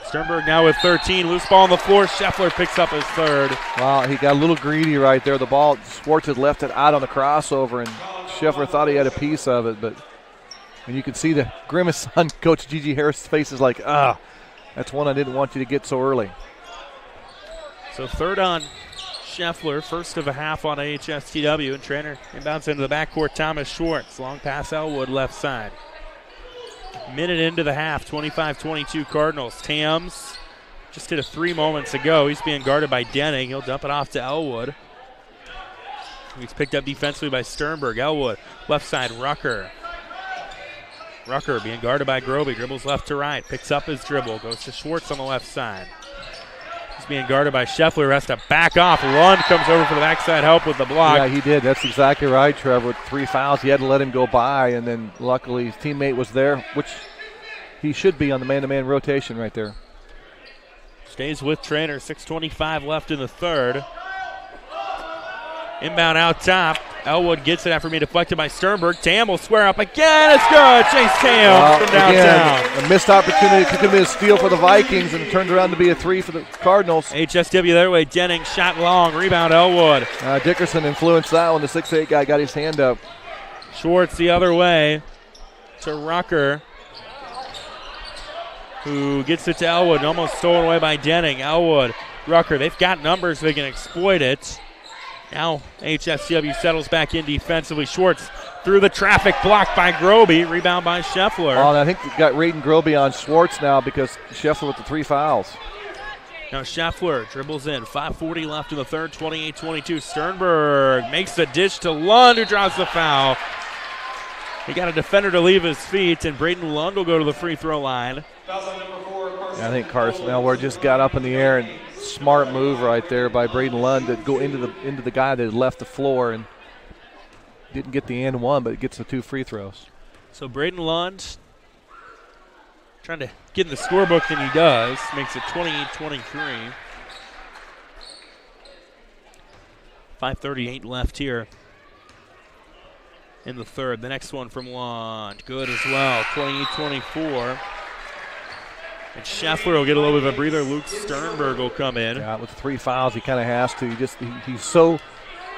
Sternberg now with 13. Loose ball on the floor. Scheffler picks up his 3rd. Wow, he got a little greedy right there. The ball, Schwartz had left it out on the crossover, and Scheffler thought he had a piece of it. But and you can see the grimace on Coach Gigi Harris' face is like, that's one I didn't want you to get so early. So 3rd on Scheffler, first of a half on AHSTW, and Treynor inbounds into the backcourt. Thomas Schwartz, long pass Elwood left side. Minute into the half, 25-22 Cardinals. Tams just hit a 3 moments ago. He's being guarded by Denning. He'll dump it off to Elwood. He's picked up defensively by Sternberg. Elwood, left side, Rucker. Rucker being guarded by Groby. Dribbles left to right. Picks up his dribble. Goes to Schwartz on the left side. He's being guarded by Scheffler. Has to back off. Lund comes over for the backside help with the block. Yeah, he did. That's exactly right, Trevor. With 3 fouls, he had to let him go by, and then luckily his teammate was there, which he should be on the man-to-man rotation right there. Stays with Treynor. 6:25 left in the 3rd. Inbound out top. Elwood gets it after being deflected by Sternberg. Tam will square up again. It's good. Chase Tam from downtown. Again, a missed opportunity. Could have been a steal for the Vikings, and it turned around to be a 3 for the Cardinals. HSW their way. Denning shot long. Rebound Elwood. Dickerson influenced that one. The 6'8" guy got his hand up. Schwartz the other way to Rucker, who gets it to Elwood and almost stolen away by Denning. Elwood, Rucker, they've got numbers. They can exploit it. Now HSW settles back in defensively. Schwartz through the traffic, blocked by Groby. Rebound by Scheffler. Oh, and I think we got Raiden Groby on Schwartz now because Scheffler with the 3 fouls. Now Scheffler dribbles in. 5:40 left in the 3rd, 28-22. Sternberg makes the dish to Lund, who draws the foul. He got a defender to leave his feet, and Braden Lund will go to the free throw line. I think Carson Elwood just got up in the air and smart move right there by Braden Lund to go into the guy that had left the floor and didn't get the and one, but it gets the 2 free throws. So Braden Lund trying to get in the scorebook than he does. Makes it 28-23. 5:38 left here in the third. The next one from Lund. Good as well. 28-24. And Scheffler will get a little bit of a breather. Luke Sternberg will come in. Yeah, with 3 fouls, he kind of has to. He's so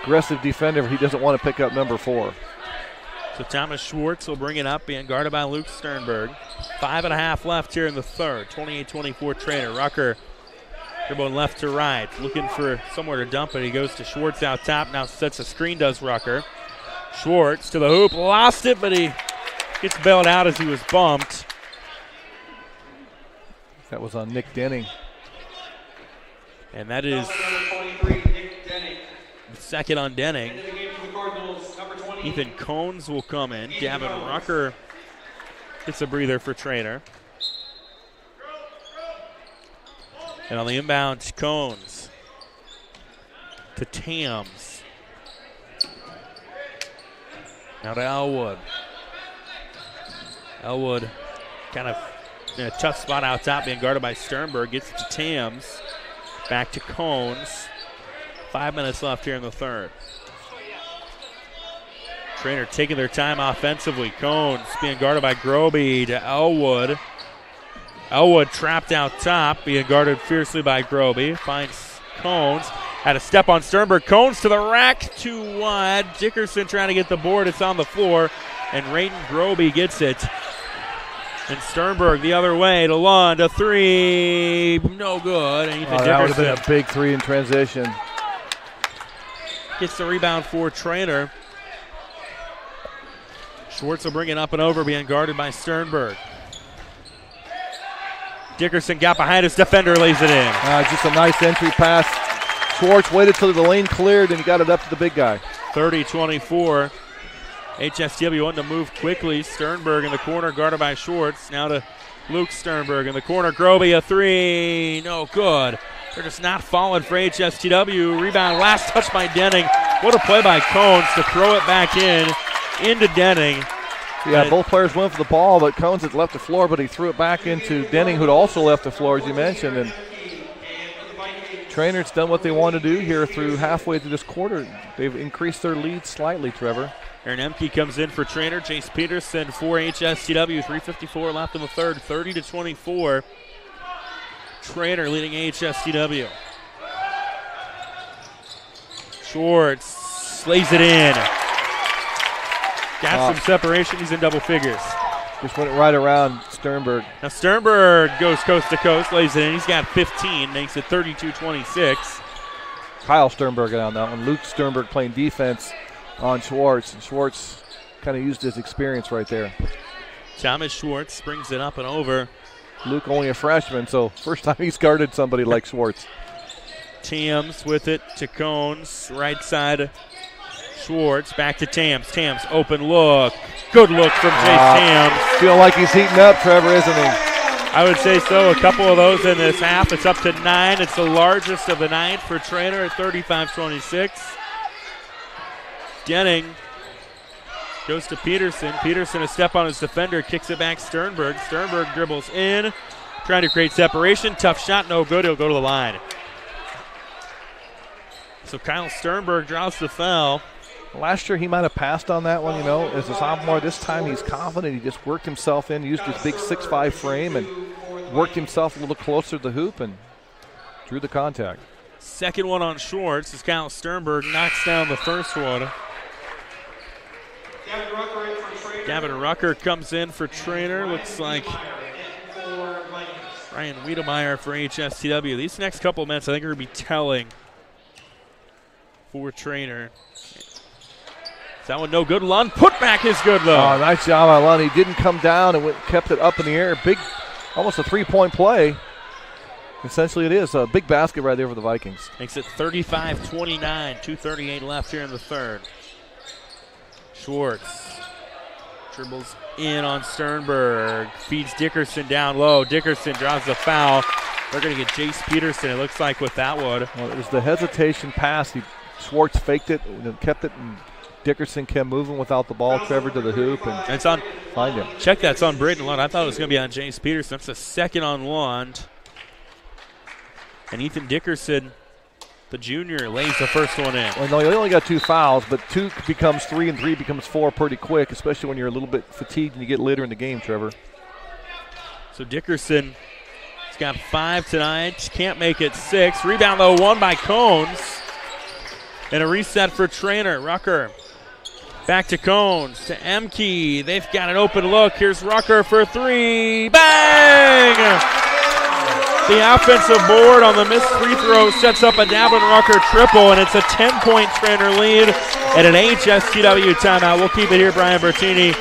aggressive defender, he doesn't want to pick up number 4. So Thomas Schwartz will bring it up, being guarded by Luke Sternberg. 5.5 left here in the third. 28-24 Treynor. Rucker dribbling left to right, looking for somewhere to dump it. He goes to Schwartz out top. Now sets a screen, does Rucker. Schwartz to the hoop, lost it, but he gets bailed out as he was bumped. That was on Nick Denning. And that is second on Denning. Ethan Cones will come in. Gavin Rucker gets a breather for Treynor. And on the inbound, Cones to Tams. Now to Elwood. Elwood kind of in a tough spot out top, being guarded by Sternberg. Gets to Tams. Back to Cones. 5 minutes left here in the third. Treynor taking their time offensively. Cones being guarded by Groby to Elwood. Elwood trapped out top, being guarded fiercely by Groby. Finds Cones. Had a step on Sternberg. Cones to the rack, too wide. Dickerson trying to get the board. It's on the floor, and Rayton Groby gets it. And Sternberg the other way to Lund. A 3, no good. And Ethan that would Dickerson have been a big 3 in transition. gets the rebound for Treynor. Schwartz will bring it up and over, being guarded by Sternberg. Dickerson got behind his defender, lays it in. Just a nice entry pass. Schwartz waited till the lane cleared, and he got it up to the big guy. 30-24. HSTW wanting to move quickly. Sternberg in the corner, guarded by Schwartz. Now to Luke Sternberg in the corner. Groby, a 3, no good. They're just not falling for HSTW. Rebound, last touch by Denning. What a play by Cones to throw it back into Denning. Yeah, both players went for the ball, but Cones had left the floor, but he threw it back into Denning, who'd also left the floor, as you mentioned. And Treynor's done what they want to do here through halfway through this quarter. They've increased their lead slightly, Trevor. Aaron Emke comes in for Treynor. Chase Peterson for HSTW. 3:54 left in the third. 30-24. Treynor leading HSTW. Schwartz lays it in. Got some separation. He's in double figures. Just went right around Sternberg. Now Sternberg goes coast to coast, lays it in. He's got 15, makes it 32-26. Kyle Sternberg on that one. Luke Sternberg playing defense on Schwartz. And Schwartz kind of used his experience right there. Thomas Schwartz brings it up and over. Luke only a freshman, so first time he's guarded somebody like Schwartz. Tams with it to Cones. Right side, Schwartz. Back to Tams. Tams, open look. Good look from Chase Tams. Feel like he's heating up, Trevor, isn't he? I would say so. A couple of those in this half. It's up to 9. It's the largest of the night for Treynor at 35-26. Denning goes to Peterson. Peterson a step on his defender, kicks it back Sternberg. Sternberg dribbles in, trying to create separation. Tough shot, no good. He'll go to the line. So Kyle Sternberg draws the foul. Last year he might have passed on that one, as a sophomore. This time he's confident. He just worked himself in, used his big 6'5" frame, and worked himself a little closer to the hoop and drew the contact. Second one on Schwartz as Kyle Sternberg knocks down the first one. Gavin Rucker comes in for Treynor. Looks like Ryan Wiedemeyer for HSTW. These next couple of minutes I think are going to be telling for Treynor. That one no good. Lund put back is good though. Oh, nice job by Lund. He didn't come down and kept it up in the air. Big, almost a 3-point play. Essentially it is a big basket right there for the Vikings. Makes it 35-29. 2:38 left here in the third. Schwartz dribbles in on Sternberg. Feeds Dickerson down low. Dickerson draws the foul. They're going to get Jace Peterson, it looks like, with that one. Well, it was the hesitation pass. Schwartz faked it, and kept it, and Dickerson kept moving without the ball. Trevor to the hoop, and it's on. Find him. Check that's on Braden Lund. I thought it was going to be on Jace Peterson. That's the second on Lund. And Ethan Dickerson, the junior, lays the first one in. Well, no, you only got 2 fouls, but 2 becomes 3 and 3 becomes 4 pretty quick, especially when you're a little bit fatigued and you get later in the game, Trevor. So Dickerson has got 5 tonight. Can't make it 6. Rebound, though, won by Cones. And a reset for Treynor. Rucker back to Cones, to Emke. They've got an open look. Here's Rucker for 3. Bang! The offensive board on the missed free throw sets up a Davin Rucker triple, and it's a 10-point Treynor lead and an AHSTW timeout. We'll keep it here, Brian Bertini.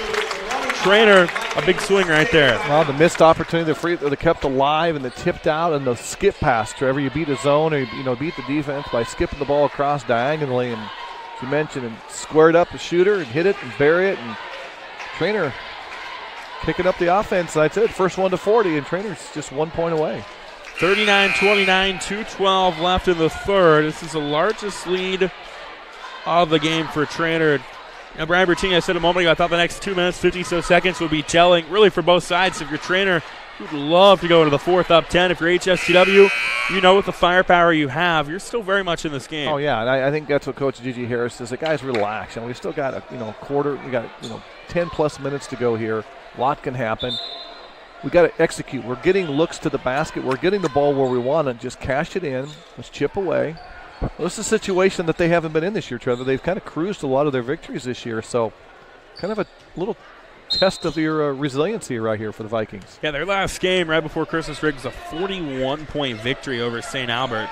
Treynor, a big swing right there. Well, the missed opportunity, the free, they kept alive, and the tipped out, and the skip pass, Trevor. You beat a zone, or beat the defense by skipping the ball across diagonally, and as you mentioned, and squared up the shooter and hit it and bury it, and Treynor picking up the offense. That's it, first one to 40, and Trainor's just 1 point away. 39-29, 2:12 left in the third. This is the largest lead of the game for Treynor. Now, Brian Bertini, I said a moment ago, I thought the next 2 minutes, 50 so seconds would be telling, really for both sides. If you're Treynor, you'd love to go into the fourth up 10. If you're HSTW, you know with the firepower you have, you're still very much in this game. Oh, yeah, and I think that's what Coach Gigi Harris says. The guys relax, and we've still got a quarter. We got 10-plus minutes to go here. A lot can happen. We got to execute. We're getting looks to the basket. We're getting the ball where we want it. Just cash it in. Let's chip away. Well, this is a situation that they haven't been in this year, Trevor. They've kind of cruised a lot of their victories this year, so kind of a little test of your resiliency right here for the Vikings. Yeah, their last game right before Christmas break was a 41-point victory over St. Albert.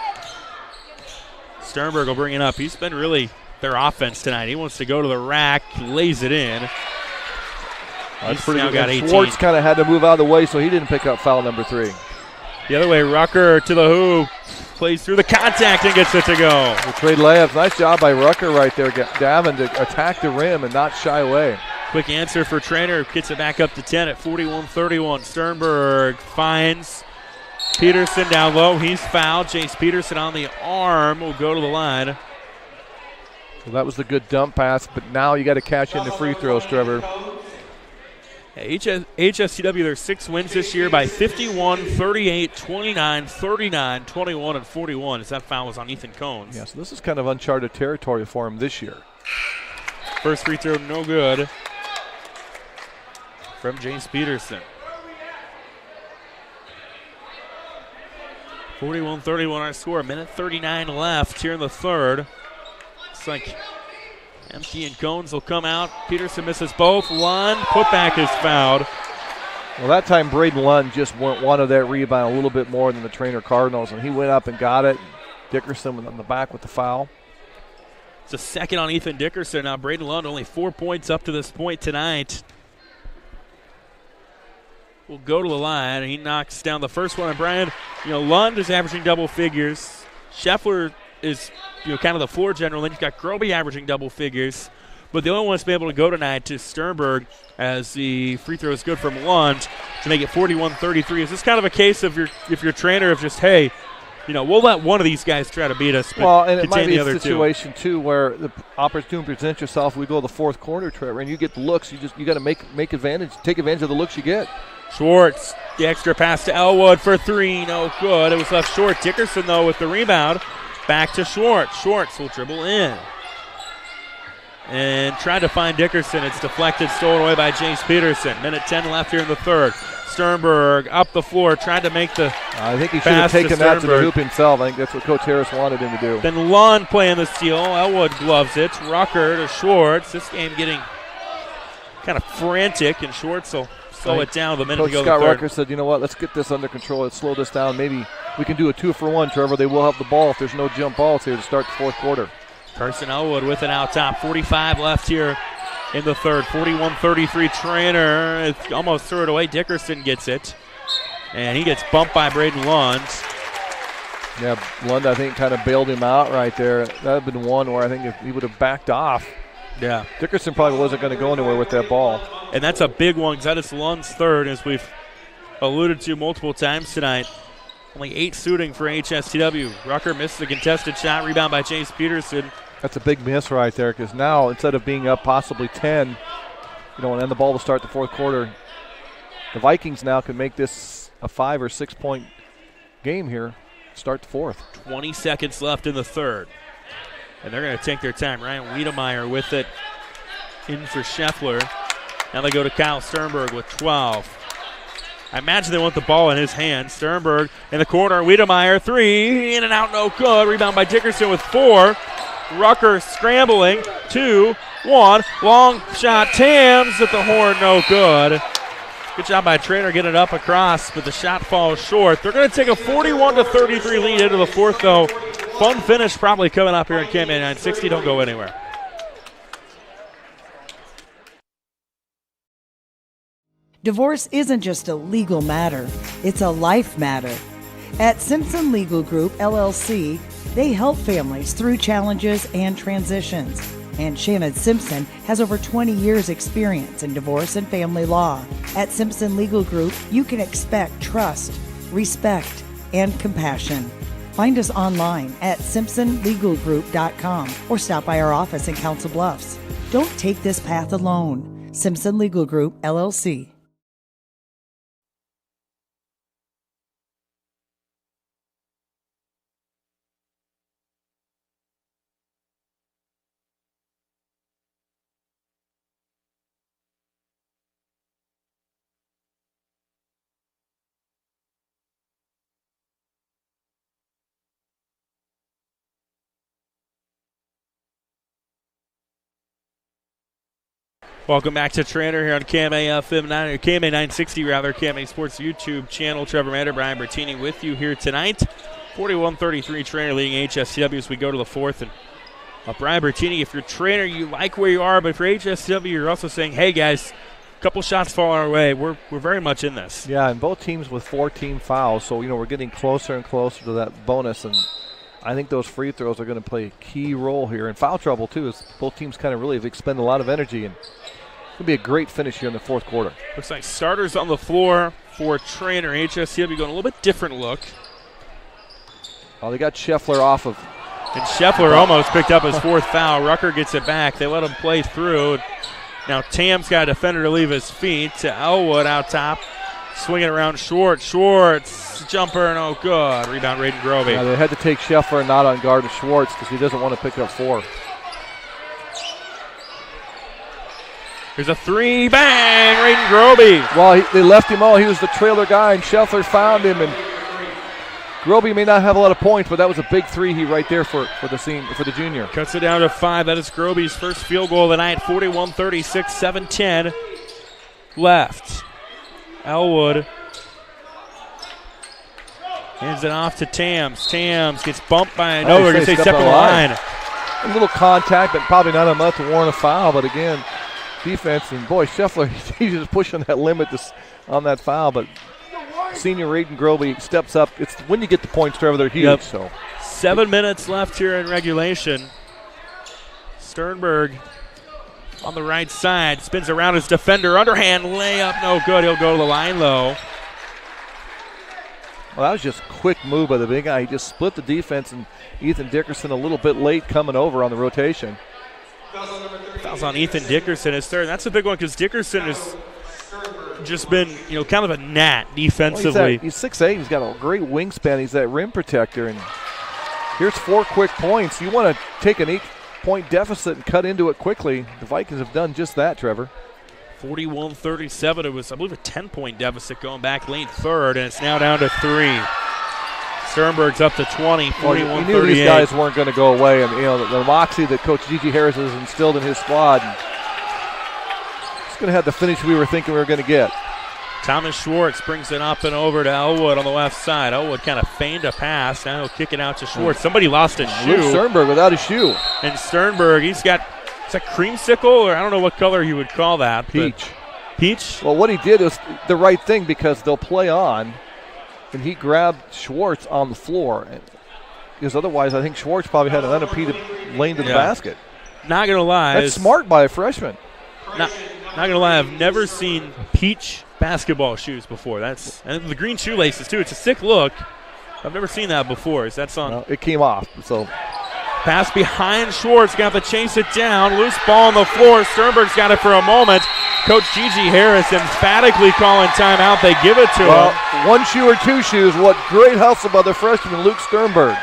Sternberg will bring it up. He's been really their offense tonight. He wants to go to the rack, lays it in. That's pretty good. Got 18. Schwartz kind of had to move out of the way, so he didn't pick up foul number 3. The other way, Rucker to the hoop, plays through the contact and gets it to go. The trade layups. Nice job by Rucker right there, Davin, to attack the rim and not shy away. Quick answer for Treynor, gets it back up to 10 at 41-31. Sternberg finds Peterson down low. He's fouled. Jace Peterson on the arm will go to the line. So that was the good dump pass, but now you got to catch in the free throws, Trevor. HSTW, their 6 wins this year by 51, 38, 29, 39, 21, and 41 as that foul was on Ethan Cones. Yeah, so this is kind of uncharted territory for him this year. First free throw, no good from Jace Peterson. 41-31 our score. A minute 39 left here in the third. Looks like Emke and Cones will come out. Peterson misses both. Lund, putback is fouled. Well, that time Braden Lund just wanted that rebound a little bit more than the Treynor Cardinals, and he went up and got it. Dickerson was on the back with the foul. It's a second on Ethan Dickerson. Now Braden Lund only 4 points up to this point tonight. Will go to the line. He knocks down the first one. And Brian, Lund is averaging double figures. Scheffler is kind of the floor general. Then you've got Groby averaging double figures. But the only one that's been able to go tonight is Sternberg, as the free throw is good from Lund to make it 41-33. Is this kind of a case of if you're Treynor of just, hey, we'll let one of these guys try to beat us, but well, and it might be the a other situation too where the opportunity presents yourself. We go to the fourth quarter, Trevor, and you get the looks. You got to take advantage of the looks you get. Schwartz, the extra pass to Elwood for 3, no good. It was left short. Dickerson, though, with the rebound. Back to Schwartz. Schwartz will dribble in. And tried to find Dickerson. It's deflected, stolen away by Jace Peterson. Minute 10 left here in the third. Sternberg up the floor, tried to make the I think he should have taken that to the hoop himself. I think that's what Coach Harris wanted him to do. Then Lund playing the steal. Elwood gloves it. Rucker to Schwartz. This game getting kind of frantic, and Schwartz will slow it down the minute Coach to go Scott the third. Rucker said, let's get this under control. Let's slow this down. Maybe we can do a 2-for-1, Trevor. They will have the ball if there's no jump balls here to start the fourth quarter. Carson Elwood with it out top. 45 left here in the third. 41-33 Treynor. It's almost threw it away. Dickerson gets it. And he gets bumped by Braden Lund. Yeah, Lund, I think, kind of bailed him out right there. That would have been one where I think if he would have backed off. Yeah. Dickerson probably wasn't going to go anywhere with that ball. And that's a big one because that is Lund's third, as we've alluded to multiple times tonight. Only 8 shooting for HSTW. Rucker misses a contested shot. Rebound by Chase Peterson. That's a big miss right there, because now instead of being up possibly 10, and then the ball will start the fourth quarter, the Vikings now can make this a 5 or 6 point game here. Start the fourth. 20 seconds left in the third. And they're going to take their time. Ryan Wiedemeyer with it in for Scheffler. Now they go to Kyle Sternberg with 12. I imagine they want the ball in his hand. Sternberg in the corner. Wiedemeyer, 3. In and out, no good. Rebound by Dickerson with 4. Rucker scrambling. 2, 1. Long shot. Tams at the horn, no good. Good job by Treynor getting it up across, but the shot falls short. They're going to take a 41-33 lead into the fourth, though. Fun finish probably coming up here in KMA 960. Don't go anywhere. Divorce isn't just a legal matter, it's a life matter. At Simpson Legal Group, LLC, they help families through challenges and transitions. And Shannon Simpson has over 20 years' experience in divorce and family law. At Simpson Legal Group, you can expect trust, respect, and compassion. Find us online at simpsonlegalgroup.com or stop by our office in Council Bluffs. Don't take this path alone. Simpson Legal Group, LLC. Welcome back to Treynor here on KMA FM 9, or KMA 960 rather, KMA Sports YouTube channel. Trevor Matter, Brian Bertini with you here tonight. 41-33 Treynor leading HSTW as we go to the fourth. And Brian Bertini, if you're Treynor, you like where you are, but for HSTW, you're also saying, hey guys, a couple shots fall our way. We're very much in this. Yeah, and both teams with 4 team fouls, so we're getting closer and closer to that bonus, and I think those free throws are going to play a key role here. And foul trouble, too, as both teams kind of really have expended a lot of energy. And it's going to be a great finish here in the fourth quarter. Looks like starters on the floor for Treynor. HSTW going a little bit different look. Oh, they got Scheffler off of. And Scheffler almost picked up his 4th foul. Rucker gets it back. They let him play through. Now Tam's got a defender to leave his feet. To Elwood out top. Swinging around Schwartz. Schwartz, jumper, no good. Rebound, Raiden Groby. Yeah, they had to take Scheffler and not on guard to Schwartz because he doesn't want to pick up 4. Here's a 3, bang, Raiden Groby. Well, they left him all. He was the trailer guy, and Scheffler found him. And Groby may not have a lot of points, but that was a big 3 right there for the junior. Cuts it down to 5. That is Groby's first field goal of the night. 41-36, 7:10 left. Elwood hands it off to Tams. Tams gets bumped by they're going to say step on the line. A little contact, but probably not enough to warrant a foul. But again, defense, and boy, Scheffler, he's just pushing that limit on that foul. But senior Raiden Groby steps up. It's when you get the points, Trevor, they're huge. Yep. So 7 minutes left here in regulation. Sternberg on the right side, spins around his defender, underhand layup, no good. He'll go to the line low. Well, that was just a quick move by the big guy. He just split the defense, and Ethan Dickerson a little bit late coming over on the rotation. Fouls on Ethan Dickerson, his third. That's a big one because Dickerson has just been, kind of a gnat defensively. Well, he's 6'8". He's got a great wingspan. He's that rim protector, and here's 4 quick points. You want to take an 8-point deficit and cut into it quickly. The Vikings have done just that, Trevor. 41-37. It was, I believe, a 10-point deficit going back late third, and it's now down to 3. Sternberg's up to 20, 41-38. He knew these guys weren't going to go away, and the moxie that Coach Gigi Harris has instilled in his squad. He's going to have the finish we were thinking we were going to get. Thomas Schwartz brings it up and over to Elwood on the left side. Elwood kind of feigned a pass. Now he'll kick it out to Schwartz. Somebody lost a shoe. Sternberg without a shoe. And Sternberg, he's got, it's a creamsicle, or I don't know what color you would call that. Peach. Peach? Well, what he did was the right thing because they'll play on, and he grabbed Schwartz on the floor. Because otherwise, I think Schwartz probably had an unimpeded lane to the basket. Not going to lie. That's smart by a freshman. Not going to lie, I've never seen peach basketball shoes before. And the green shoelaces, too. It's a sick look. I've never seen that before. Is that song? No, it came off. So pass behind Schwartz. Got to chase it down. Loose ball on the floor. Sternberg's got it for a moment. Coach Gigi Harris emphatically calling timeout. They give it to him. One shoe or two shoes. What great hustle by the freshman, Luke Sternberg.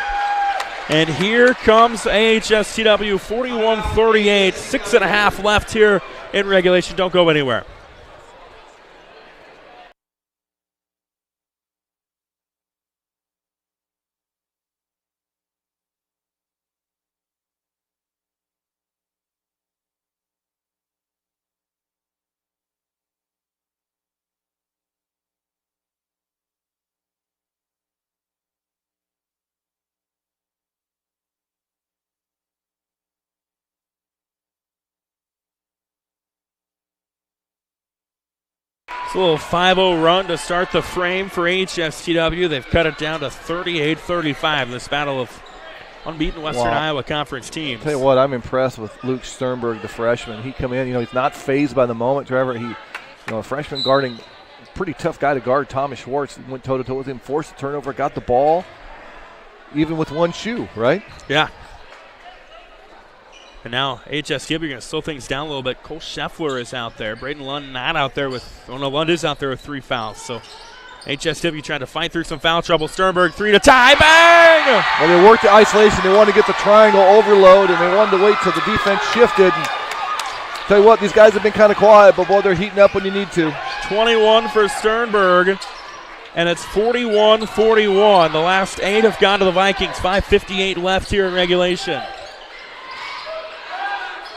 And here comes AHSTW, 41-38. 6.5 left here in regulation. Don't go anywhere. It's a little 5-0 run to start the frame for AHSTW. They've cut it down to 38-35 in this battle of unbeaten Western Iowa Conference teams. Tell you what, I'm impressed with Luke Sternberg, the freshman. He come in, he's not phased by the moment, Trevor. He, a freshman guarding, pretty tough guy to guard. Thomas Schwartz went toe-to-toe with him, forced the turnover, got the ball, even with one shoe, right? Yeah. And now AHSTW are going to slow things down a little bit. Cole Scheffler is out there. Braden Lund not out there with – Lund is out there with 3 fouls. So AHSTW trying to fight through some foul trouble. Sternberg, 3 to tie. Bang! Well, they worked the isolation. They wanted to get the triangle overload, and they wanted to wait till the defense shifted. And tell you what, these guys have been kind of quiet, but, boy, they're heating up when you need to. 21 for Sternberg, and it's 41-41. The last 8 have gone to the Vikings. 5:58 left here in regulation.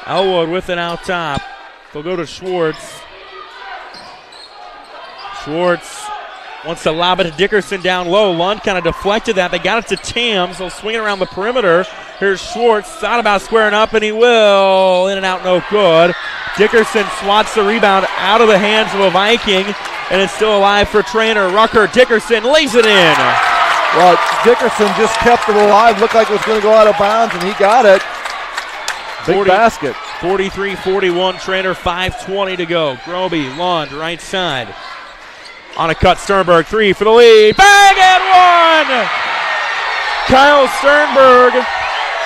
Elwood with it out top. They'll go to Schwartz. Schwartz wants to lob it to Dickerson down low. Lund kind of deflected that. They got it to Tams. They'll swing it around the perimeter. Here's Schwartz. Thought about squaring up, and he will. In and out, no good. Dickerson swats the rebound out of the hands of a Viking, and it's still alive for Treynor. Rucker, Dickerson lays it in. Well, Dickerson just kept it alive. Looked like it was going to go out of bounds, and he got it. Big basket. 43-41, Treynor, 5:20 to go. Groby, Lund, right side. On a cut, Sternberg, 3 for the lead. Bang and 1! Kyle Sternberg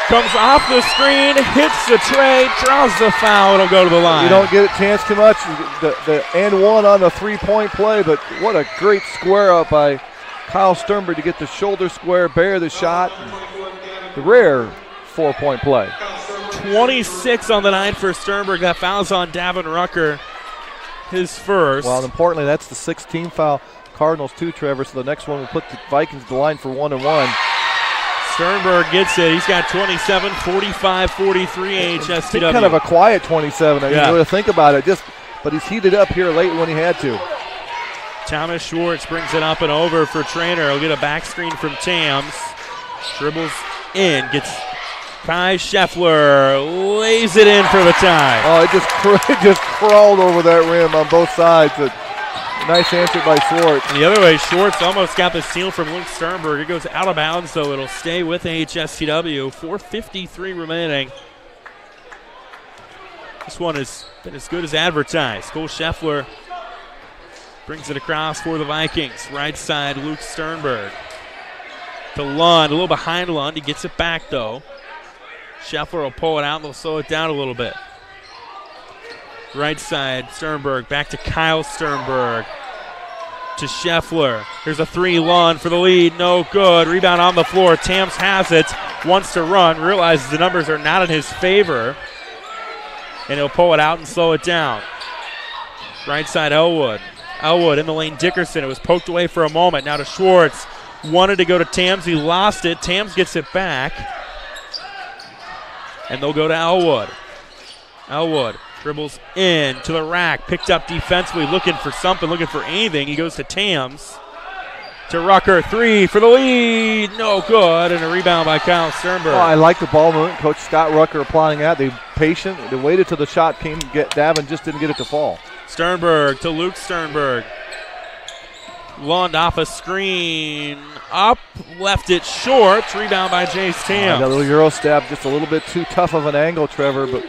comes off the screen, hits the tray, draws the foul. It'll go to the line. You don't get a chance too much. The and 1 on the 3-point play, but what a great square up by Kyle Sternberg to get the shoulder square, bear the shot. The rare 4-point play. 26 on the night for Sternberg. That foul's on Davin Rucker, his first. Well, importantly, that's the 16th foul. Cardinals 2, Trevor, so the next one will put the Vikings to the line for 1-1. Sternberg gets it. He's got 27, 45, 43 AHSTW. Kind of a quiet 27. I mean, Yeah. you really think about it. But he's heated up here late when he had to. Thomas Schwartz brings it up and over for Treynor. He'll get a back screen from Tams. Dribbles in, gets Kai Scheffler, lays it in for the tie. Oh, it just crawled over that rim on both sides. But nice answer by Schwartz. And the other way, Schwartz almost got the steal from Luke Sternberg. It goes out of bounds, though. It'll stay with AHSTW. 4:53 remaining. This one has been as good as advertised. Cole Scheffler brings it across for the Vikings. Right side, Luke Sternberg. To Lund, a little behind Lund. He gets it back, though. Scheffler will pull it out, and they'll slow it down a little bit. Right side, Sternberg, back to Kyle Sternberg. To Scheffler. Here's a 3, Lund for the lead, no good. Rebound on the floor, Tams has it, wants to run, realizes the numbers are not in his favor, and he'll pull it out and slow it down. Right side, Elwood. Elwood in the lane, Dickerson. It was poked away for a moment. Now to Schwartz. Wanted to go to Tams, he lost it. Tams gets it back. And they'll go to Elwood. Elwood dribbles in to the rack. Picked up defensively, looking for something, looking for anything. He goes to Tams. To Rucker, 3 for the lead. No good. And a rebound by Kyle Sternberg. Oh, I like the ball movement. Coach Scott Rucker applying that. They patient. They waited till the shot came. Davin just didn't get it to fall. Sternberg to Luke Sternberg. Lund off a screen. Up, left it short. Rebound by Jace Tams. That little Euro step, just a little bit too tough of an angle, Trevor, but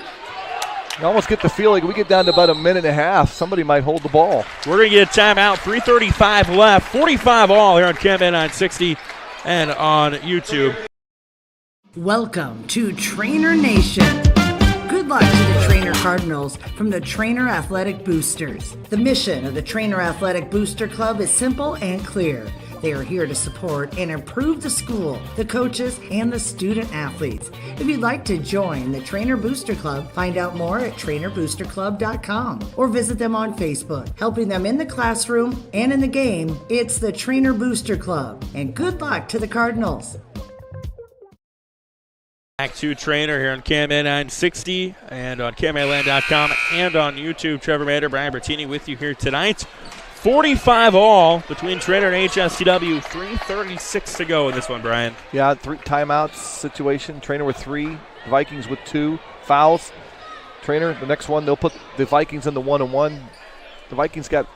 you almost get the feeling we get down to about a minute and a half. Somebody might hold the ball. We're going to get a timeout. 3:35 left. 45 all here on KMN 960 and on YouTube. Welcome to Treynor Nation. Good luck to the Treynor Cardinals from the Treynor Athletic Boosters. The mission of the Treynor Athletic Booster Club is simple and clear. They are here to support and improve the school, the coaches, and the student athletes. If you'd like to join the Treynor Booster Club, find out more at TreynorBoosterClub.com or visit them on Facebook. Helping them in the classroom and in the game, it's the Treynor Booster Club. And good luck to the Cardinals. Back to Treynor here on KMA 960 and on KMAland.com and on YouTube. Trevor Mader, Brian Bertini with you here tonight. 45 all between Treynor and HSTW. 3:36 to go in this one, Brian. Yeah, 3 timeouts situation. Treynor with 3, Vikings with 2 fouls. Treynor, the next one, they'll put the Vikings in the 1-1. The Vikings got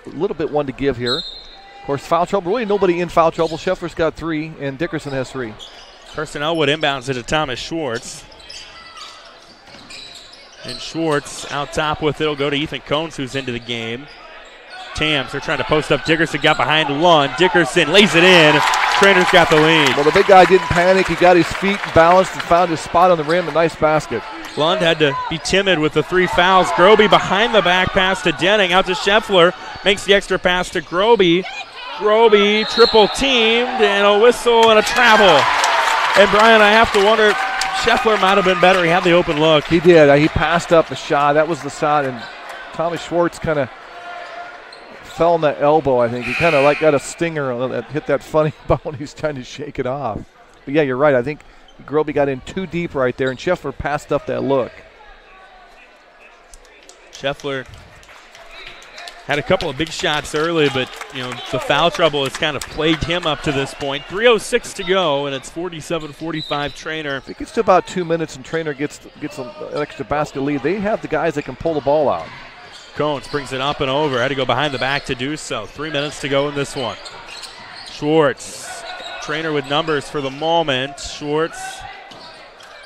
a little bit one to give here. Of course, foul trouble. Really nobody in foul trouble. Scheffler's got 3, and Dickerson has 3. Kirsten Elwood inbounds it to Thomas Schwartz. And Schwartz out top with it will go to Ethan Cones, who's into the game. Tams, they're trying to post up Dickerson, got behind Lund. Dickerson lays it in. Treynor's got the lead. Well, the big guy didn't panic. He got his feet balanced and found his spot on the rim. A nice basket. Lund had to be timid with the 3 fouls. Groby behind the back pass to Denning. Out to Scheffler. Makes the extra pass to Groby. Groby triple teamed and a whistle and a travel. And Brian, I have to wonder, Scheffler might have been better. He had the open look. He did. He passed up the shot. That was the shot. And Thomas Schwartz kind of fell on that elbow, I think. He kind of got a stinger that hit that funny bone. He's trying to shake it off. But yeah, you're right. I think Groby got in too deep right there, and Scheffler passed up that look. Scheffler had a couple of big shots early, but the foul trouble has kind of plagued him up to this point. 3:06 to go, and it's 47-45 Treynor. If it gets to about 2 minutes and Treynor gets an extra basket lead, they have the guys that can pull the ball out. Cones brings it up and over. Had to go behind the back to do so. 3 minutes to go in this one. Schwartz. Treynor with numbers for the moment. Schwartz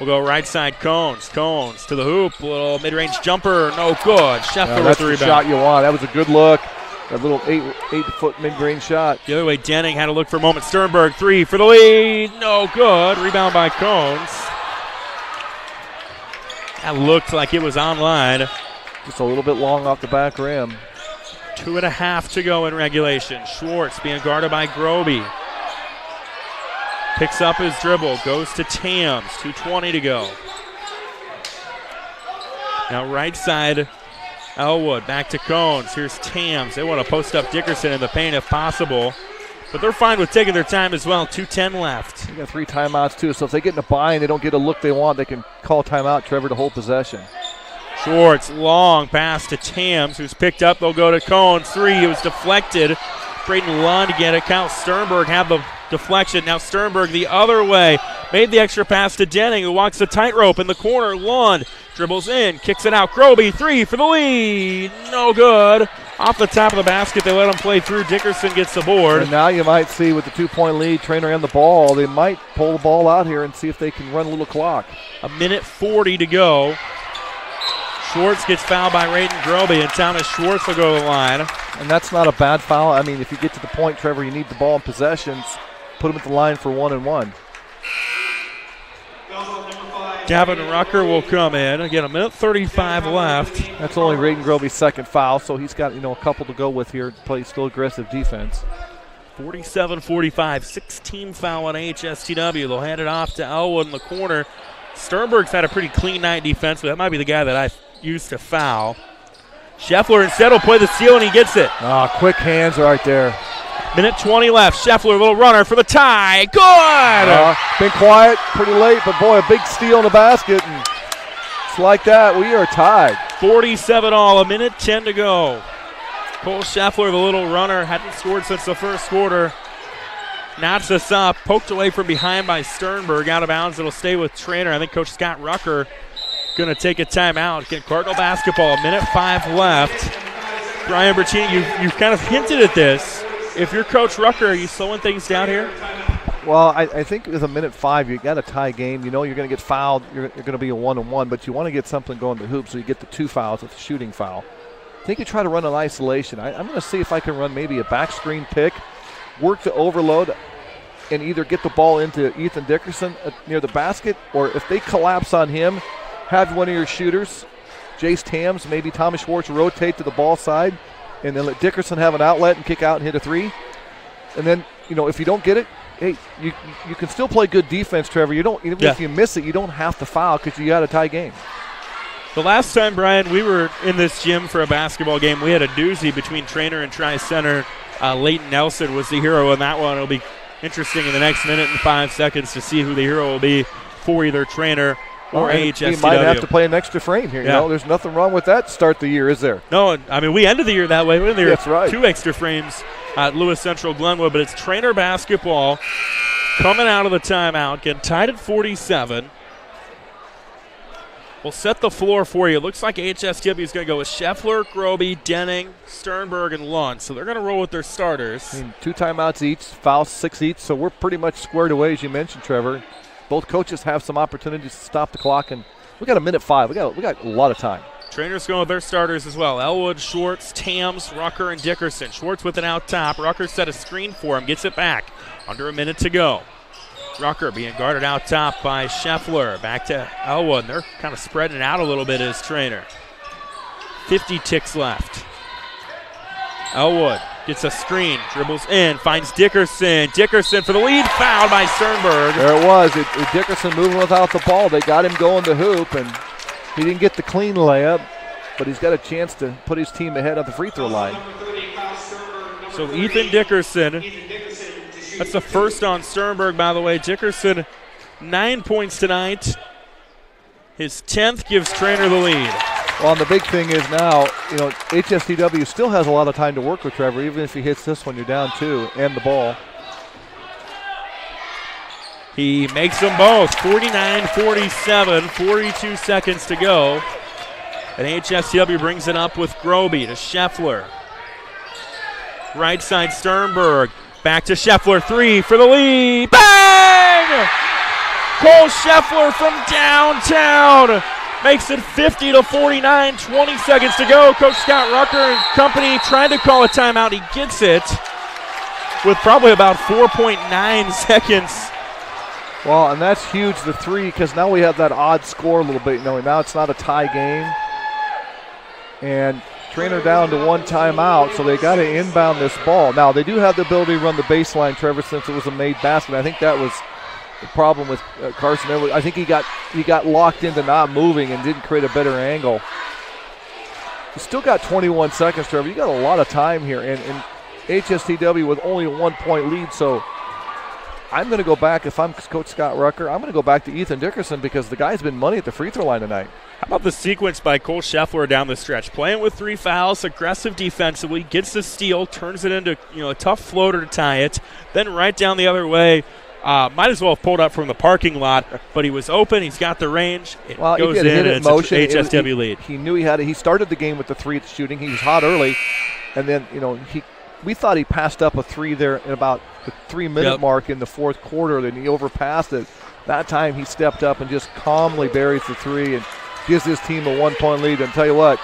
will go right side. Cones. Cones to the hoop. Little mid-range jumper. No good. Scheffler with the rebound. That's the shot you want. That was a good look. That little 8-foot mid-range shot. The other way, Denning had to look for a moment. Sternberg, 3 for the lead. No good. Rebound by Cones. That looked like it was online. Just a little bit long off the back rim. 2.5 to go in regulation. Schwartz being guarded by Groby. Picks up his dribble, goes to Tams. 2:20 to go. Now right side, Elwood back to Cones. Here's Tams. They want to post up Dickerson in the paint if possible. But they're fine with taking their time as well. 2:10 left. They got 3 timeouts too, so if they get in a bind, they don't get a look they want, they can call timeout, Trevor, to hold possession. Schwartz, long pass to Tams, who's picked up. They'll go to Cones. 3, it was deflected. Braden Lund to get it. Count Sternberg have the deflection. Now Sternberg the other way. Made the extra pass to Denning, who walks the tightrope in the corner. Lund dribbles in, kicks it out. Groby, 3 for the lead. No good. Off the top of the basket, they let him play through. Dickerson gets the board. And now you might see with the 2-point lead, Treynor and the ball, they might pull the ball out here and see if they can run a little clock. 1:40 to go. Schwartz gets fouled by Raiden Groby, and Thomas Schwartz will go to the line. And that's not a bad foul. I mean, if you get to the point, Trevor, you need the ball in possessions, put him at the line for 1-and-1. Gavin Rucker will come in. Again, 1:35 left. That's only Raiden Groby's second foul, so he's got a couple to go with here to play still aggressive defense. 47-45, 16 foul on HSTW. They'll hand it off to Elwood in the corner. Sternberg's had a pretty clean night defensively. That might be the guy that I used to foul. Scheffler instead will play the steal, and he gets it. Quick hands right there. 1:20 left. Scheffler, little runner for the tie. Good! Been quiet, pretty late, but boy, a big steal in the basket. And it's like that. We are tied. 47 all, 1:10 to go. Cole Scheffler, the little runner, hadn't scored since the first quarter. Knocks this up, poked away from behind by Sternberg. Out of bounds, it'll stay with Treynor. I think Coach Scott Rucker going to take a timeout. Get Cardinal basketball, 1:05 left. Brian Bertini, you've kind of hinted at this. If you're Coach Rucker, are you slowing things down here? Well, I think with 1:05, you got a tie game. You know you're going to get fouled. You're going to be a 1-on-1, but you want to get something going to the hoop, so you get the 2 fouls with the shooting foul. I think you try to run an isolation. I'm going to see if I can run maybe a back screen pick, work the overload. and either get the ball into Ethan Dickerson near the basket, or if they collapse on him, have one of your shooters, Jace Tams, maybe Thomas Schwartz, rotate to the ball side, and then let Dickerson have an outlet and kick out and hit a three. And then, if you don't get it, hey, you can still play good defense, Trevor. Even if you miss it, you don't have to foul because you got a tie game. The last time, Brian, we were in this gym for a basketball game, we had a doozy between Treynor and Tri-Center. Leighton Nelson was the hero in that one. It'll be interesting in the next minute and 5 seconds to see who the hero will be for either Treynor or AHSTW. He might have to play an extra frame here. Yeah. There's nothing wrong with that to start the year, is there? No, I mean, we ended the year that way. We ended the year That's right. 2 extra frames at Lewis Central Glenwood, but it's Treynor basketball coming out of the timeout, getting tied at 47. We'll set the floor for you. It looks like AHSTW is going to go with Scheffler, Groby, Denning, Sternberg, and Lund. So they're going to roll with their starters. 2 timeouts each, fouls 6 each, so we're pretty much squared away, as you mentioned, Trevor. Both coaches have some opportunities to stop the clock, and we got a minute 5. We got a lot of time. Trainor's going with their starters as well. Elwood, Schwartz, Tams, Rucker, and Dickerson. Schwartz with it out top. Rucker set a screen for him, gets it back. Under a minute to go. Rucker being guarded out top by Scheffler. Back to Elwood. They're kind of spreading it out a little bit as Treynor. 50 ticks left. Elwood gets a screen, dribbles in, finds Dickerson. Dickerson for the lead, fouled by Sternberg. There it was. Dickerson moving without the ball. They got him going the hoop, and he didn't get the clean layup, but he's got a chance to put his team ahead of the free throw line. So Ethan Dickerson, that's the first on Sternberg, by the way. Dickerson, 9 points tonight. His 10th gives Treynor the lead. Well, and the big thing is now, HSTW still has a lot of time to work with Trevor. Even if he hits this one, you're down 2 and the ball. He makes them both. 49-47, 42 seconds to go. And HSTW brings it up with Groby to Scheffler. Right side Sternberg. Back to Scheffler, 3 for the lead. Bang! Cole Scheffler from downtown makes it 50-49, 20 seconds to go. Coach Scott Rucker and company trying to call a timeout. He gets it with probably about 4.9 seconds. Well, and that's huge, the 3, because now we have that odd score a little bit. Now it's not a tie game. And Treynor down to 1 timeout, so they got to inbound this ball. Now, they do have the ability to run the baseline, Trevor, since it was a made basket. I think that was the problem with Carson Edwards. I think he got locked into not moving and didn't create a better angle. You still got 21 seconds, Trevor. You got a lot of time here, and HSTW with only a 1-point lead, so I'm going to go back. If I'm Coach Scott Rucker, I'm going to go back to Ethan Dickerson because the guy's been money at the free throw line tonight. How about the sequence by Cole Scheffler down the stretch? Playing with 3 fouls, aggressive defensively, gets the steal, turns it into a tough floater to tie it. Then right down the other way, might as well have pulled up from the parking lot, but he was open. He's got the range. It goes in, and it's motion. an HSW lead. He knew he had it. He started the game with the 3 shooting. He was hot early, and then we thought he passed up a 3 there in about the 3-minute mark in the 4th quarter. Then he overpassed it. That time he stepped up and just calmly buries the 3 and gives his team a 1-point lead. And tell you what,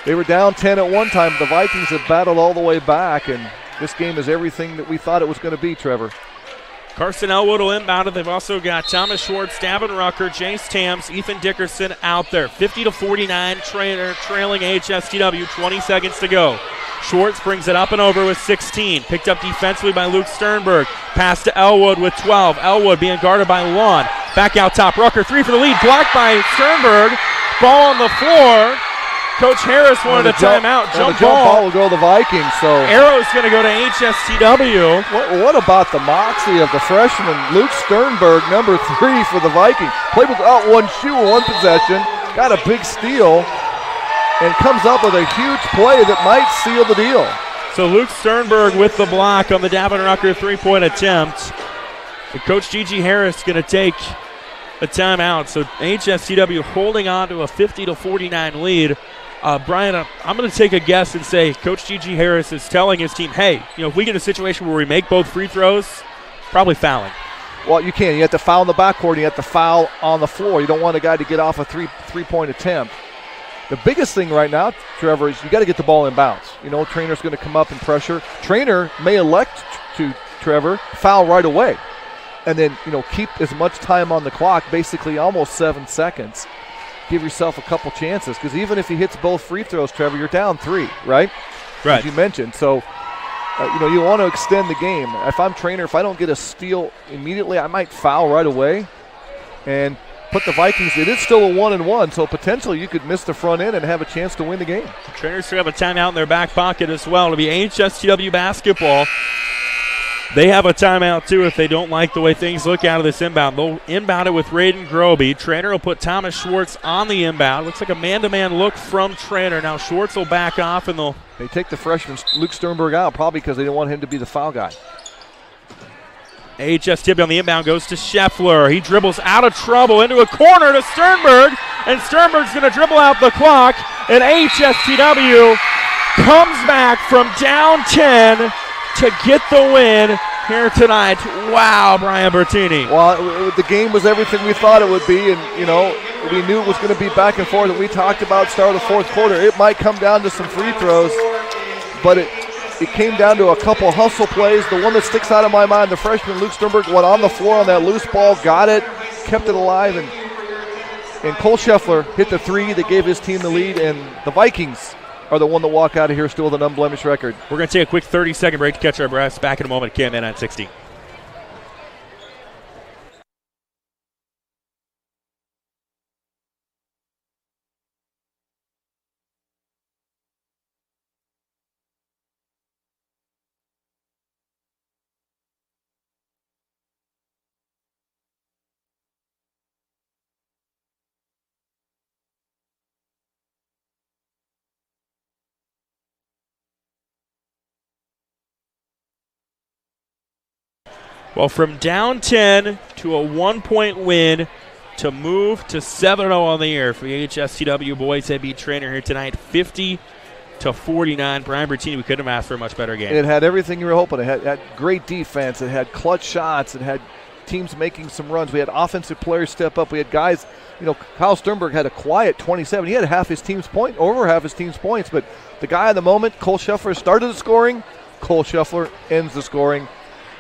they were down 10 at one time. The Vikings have battled all the way back, and this game is everything that we thought it was going to be, Trevor. Carson Elwood will inbound it. They've also got Thomas Schwartz, Davin Rucker, Jace Tams, Ethan Dickerson out there. 50-49, Treynor trailing HSTW, 20 seconds to go. Schwartz brings it up and over with 16. Picked up defensively by Luke Sternberg. Pass to Elwood with 12. Elwood being guarded by Lund. Back out top. Rucker, 3 for the lead. Blocked by Sternberg. Ball on the floor. Coach Harris wanted a timeout. Jump ball will go to the Vikings. So arrow's going to go to HSTW. What about the moxie of the freshman Luke Sternberg, number 3 for the Vikings? Played without 1 shoe, 1 possession. Got a big steal. And comes up with a huge play that might seal the deal. So Luke Sternberg with the block on the Davin Rucker 3-point attempt. And Coach Gigi Harris going to take a timeout. So HSTW holding on to a 50-49 lead. Brian, I'm going to take a guess and say Coach Gigi Harris is telling his team, hey, if we get a situation where we make both free throws, probably fouling. Well, you can. You have to foul in the backcourt. You have to foul on the floor. You don't want a guy to get off a three-point attempt. The biggest thing right now, Trevor, is you got to get the ball in bounds. Trainor's going to come up and pressure. Treynor may elect to, Trevor, foul right away. and then, keep as much time on the clock, basically almost 7 seconds. Give yourself a couple chances, because even if he hits both free throws, Trevor, you're down 3, right? Right. As you mentioned. So, you want to extend the game. If I'm Treynor, if I don't get a steal immediately, I might foul right away and put the Vikings. It is still a 1-1, so potentially you could miss the front end and have a chance to win the game. Trainers still have a timeout in their back pocket as well. It'll be AHSTW basketball. They have a timeout, too, if they don't like the way things look out of this inbound. They'll inbound it with Raiden Groby. Treynor will put Thomas Schwartz on the inbound. Looks like a man-to-man look from Treynor. Now Schwartz will back off, and they take the freshman Luke Sternberg out, probably because they didn't want him to be the foul guy. AHSTW on the inbound goes to Scheffler. He dribbles out of trouble into a corner to Sternberg, and Sternberg's going to dribble out the clock, and AHSTW comes back from down 10 to get the win here tonight. Wow, Brian Bertini. Well, the game was everything we thought it would be, and, we knew it was going to be back and forth, and we talked about start of the fourth quarter. It might come down to some free throws, but it came down to a couple hustle plays. The one that sticks out of my mind, the freshman Luke Sternberg went on the floor on that loose ball, got it, kept it alive, and Cole Scheffler hit the three that gave his team the lead, and the Vikings are the one that walk out of here still with an unblemished record. We're going to take a quick 30-second break to catch our breaths. Back in a moment, KMA 960. Well, from down 10 to a 1-point win to move to 7-0 on the year for the AHSTW boys. They beat Treynor here tonight 50-49. Brian Bertini, we couldn't have asked for a much better game. It had everything you were hoping. It had great defense. It had clutch shots. It had teams making some runs. We had offensive players step up. We had guys, Kyle Sternberg had a quiet 27. He had over half his team's points, but the guy in the moment, Cole Scheffler, started the scoring. Cole Scheffler ends the scoring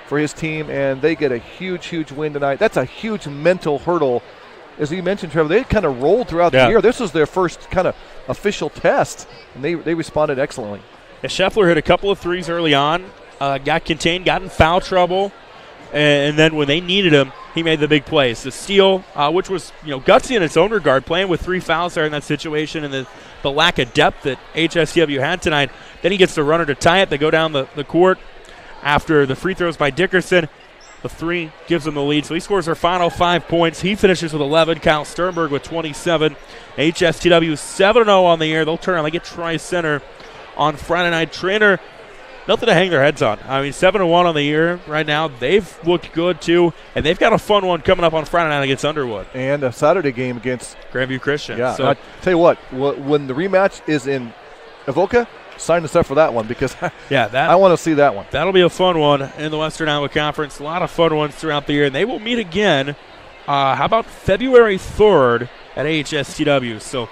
for his team, and they get a huge, huge win tonight. That's a huge mental hurdle. As you mentioned, Trevor, they kind of rolled throughout the year. This was their first kind of official test, and they responded excellently. Yeah, Scheffler hit a couple of threes early on, got contained, got in foul trouble, and then when they needed him, he made the big plays. The steal, which was gutsy in its own regard, playing with 3 fouls there in that situation, and the lack of depth that HSTW had tonight. Then he gets the runner to tie it. They go down the court after the free throws by Dickerson. The 3 gives them the lead. So he scores their final 5 points. He finishes with 11. Kyle Sternberg with 27. HSTW 7-0 on the year. They'll turn on. They get Tri-Center on Friday night. Treynor, nothing to hang their heads on. 7-1 on the year right now. They've looked good, too. And they've got a fun one coming up on Friday night against Underwood. And a Saturday game against Grandview Christian. Yeah. So, I tell you what, when the rematch is in Avoca, sign us up for that one, because I want to see that one. That'll be a fun one in the Western Iowa Conference. A lot of fun ones throughout the year. And they will meet again, how about February 3rd at AHSTW. So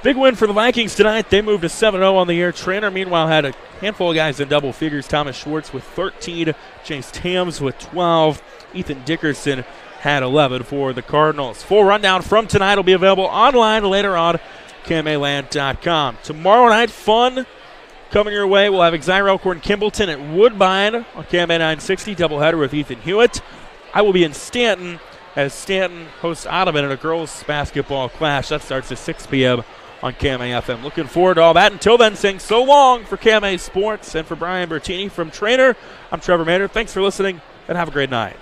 big win for the Vikings tonight. They moved to 7-0 on the year. Treynor, meanwhile, had a handful of guys in double figures. Thomas Schwartz with 13. Chase Tams with 12. Ethan Dickerson had 11 for the Cardinals. Full rundown from tonight will be available online later on, KMAland.com. Tomorrow night, fun coming your way. We'll have Exire Elkhorn Kimballton at Woodbine on KMA 960, doubleheader with Ethan Hewitt. I will be in Stanton as Stanton hosts Ottoman in a girls basketball clash. That starts at 6 p.m. on KMA FM. Looking forward to all that. Until then, saying so long for KMA Sports and for Brian Bertini from Treynor. I'm Trevor Maynard. Thanks for listening, and have a great night.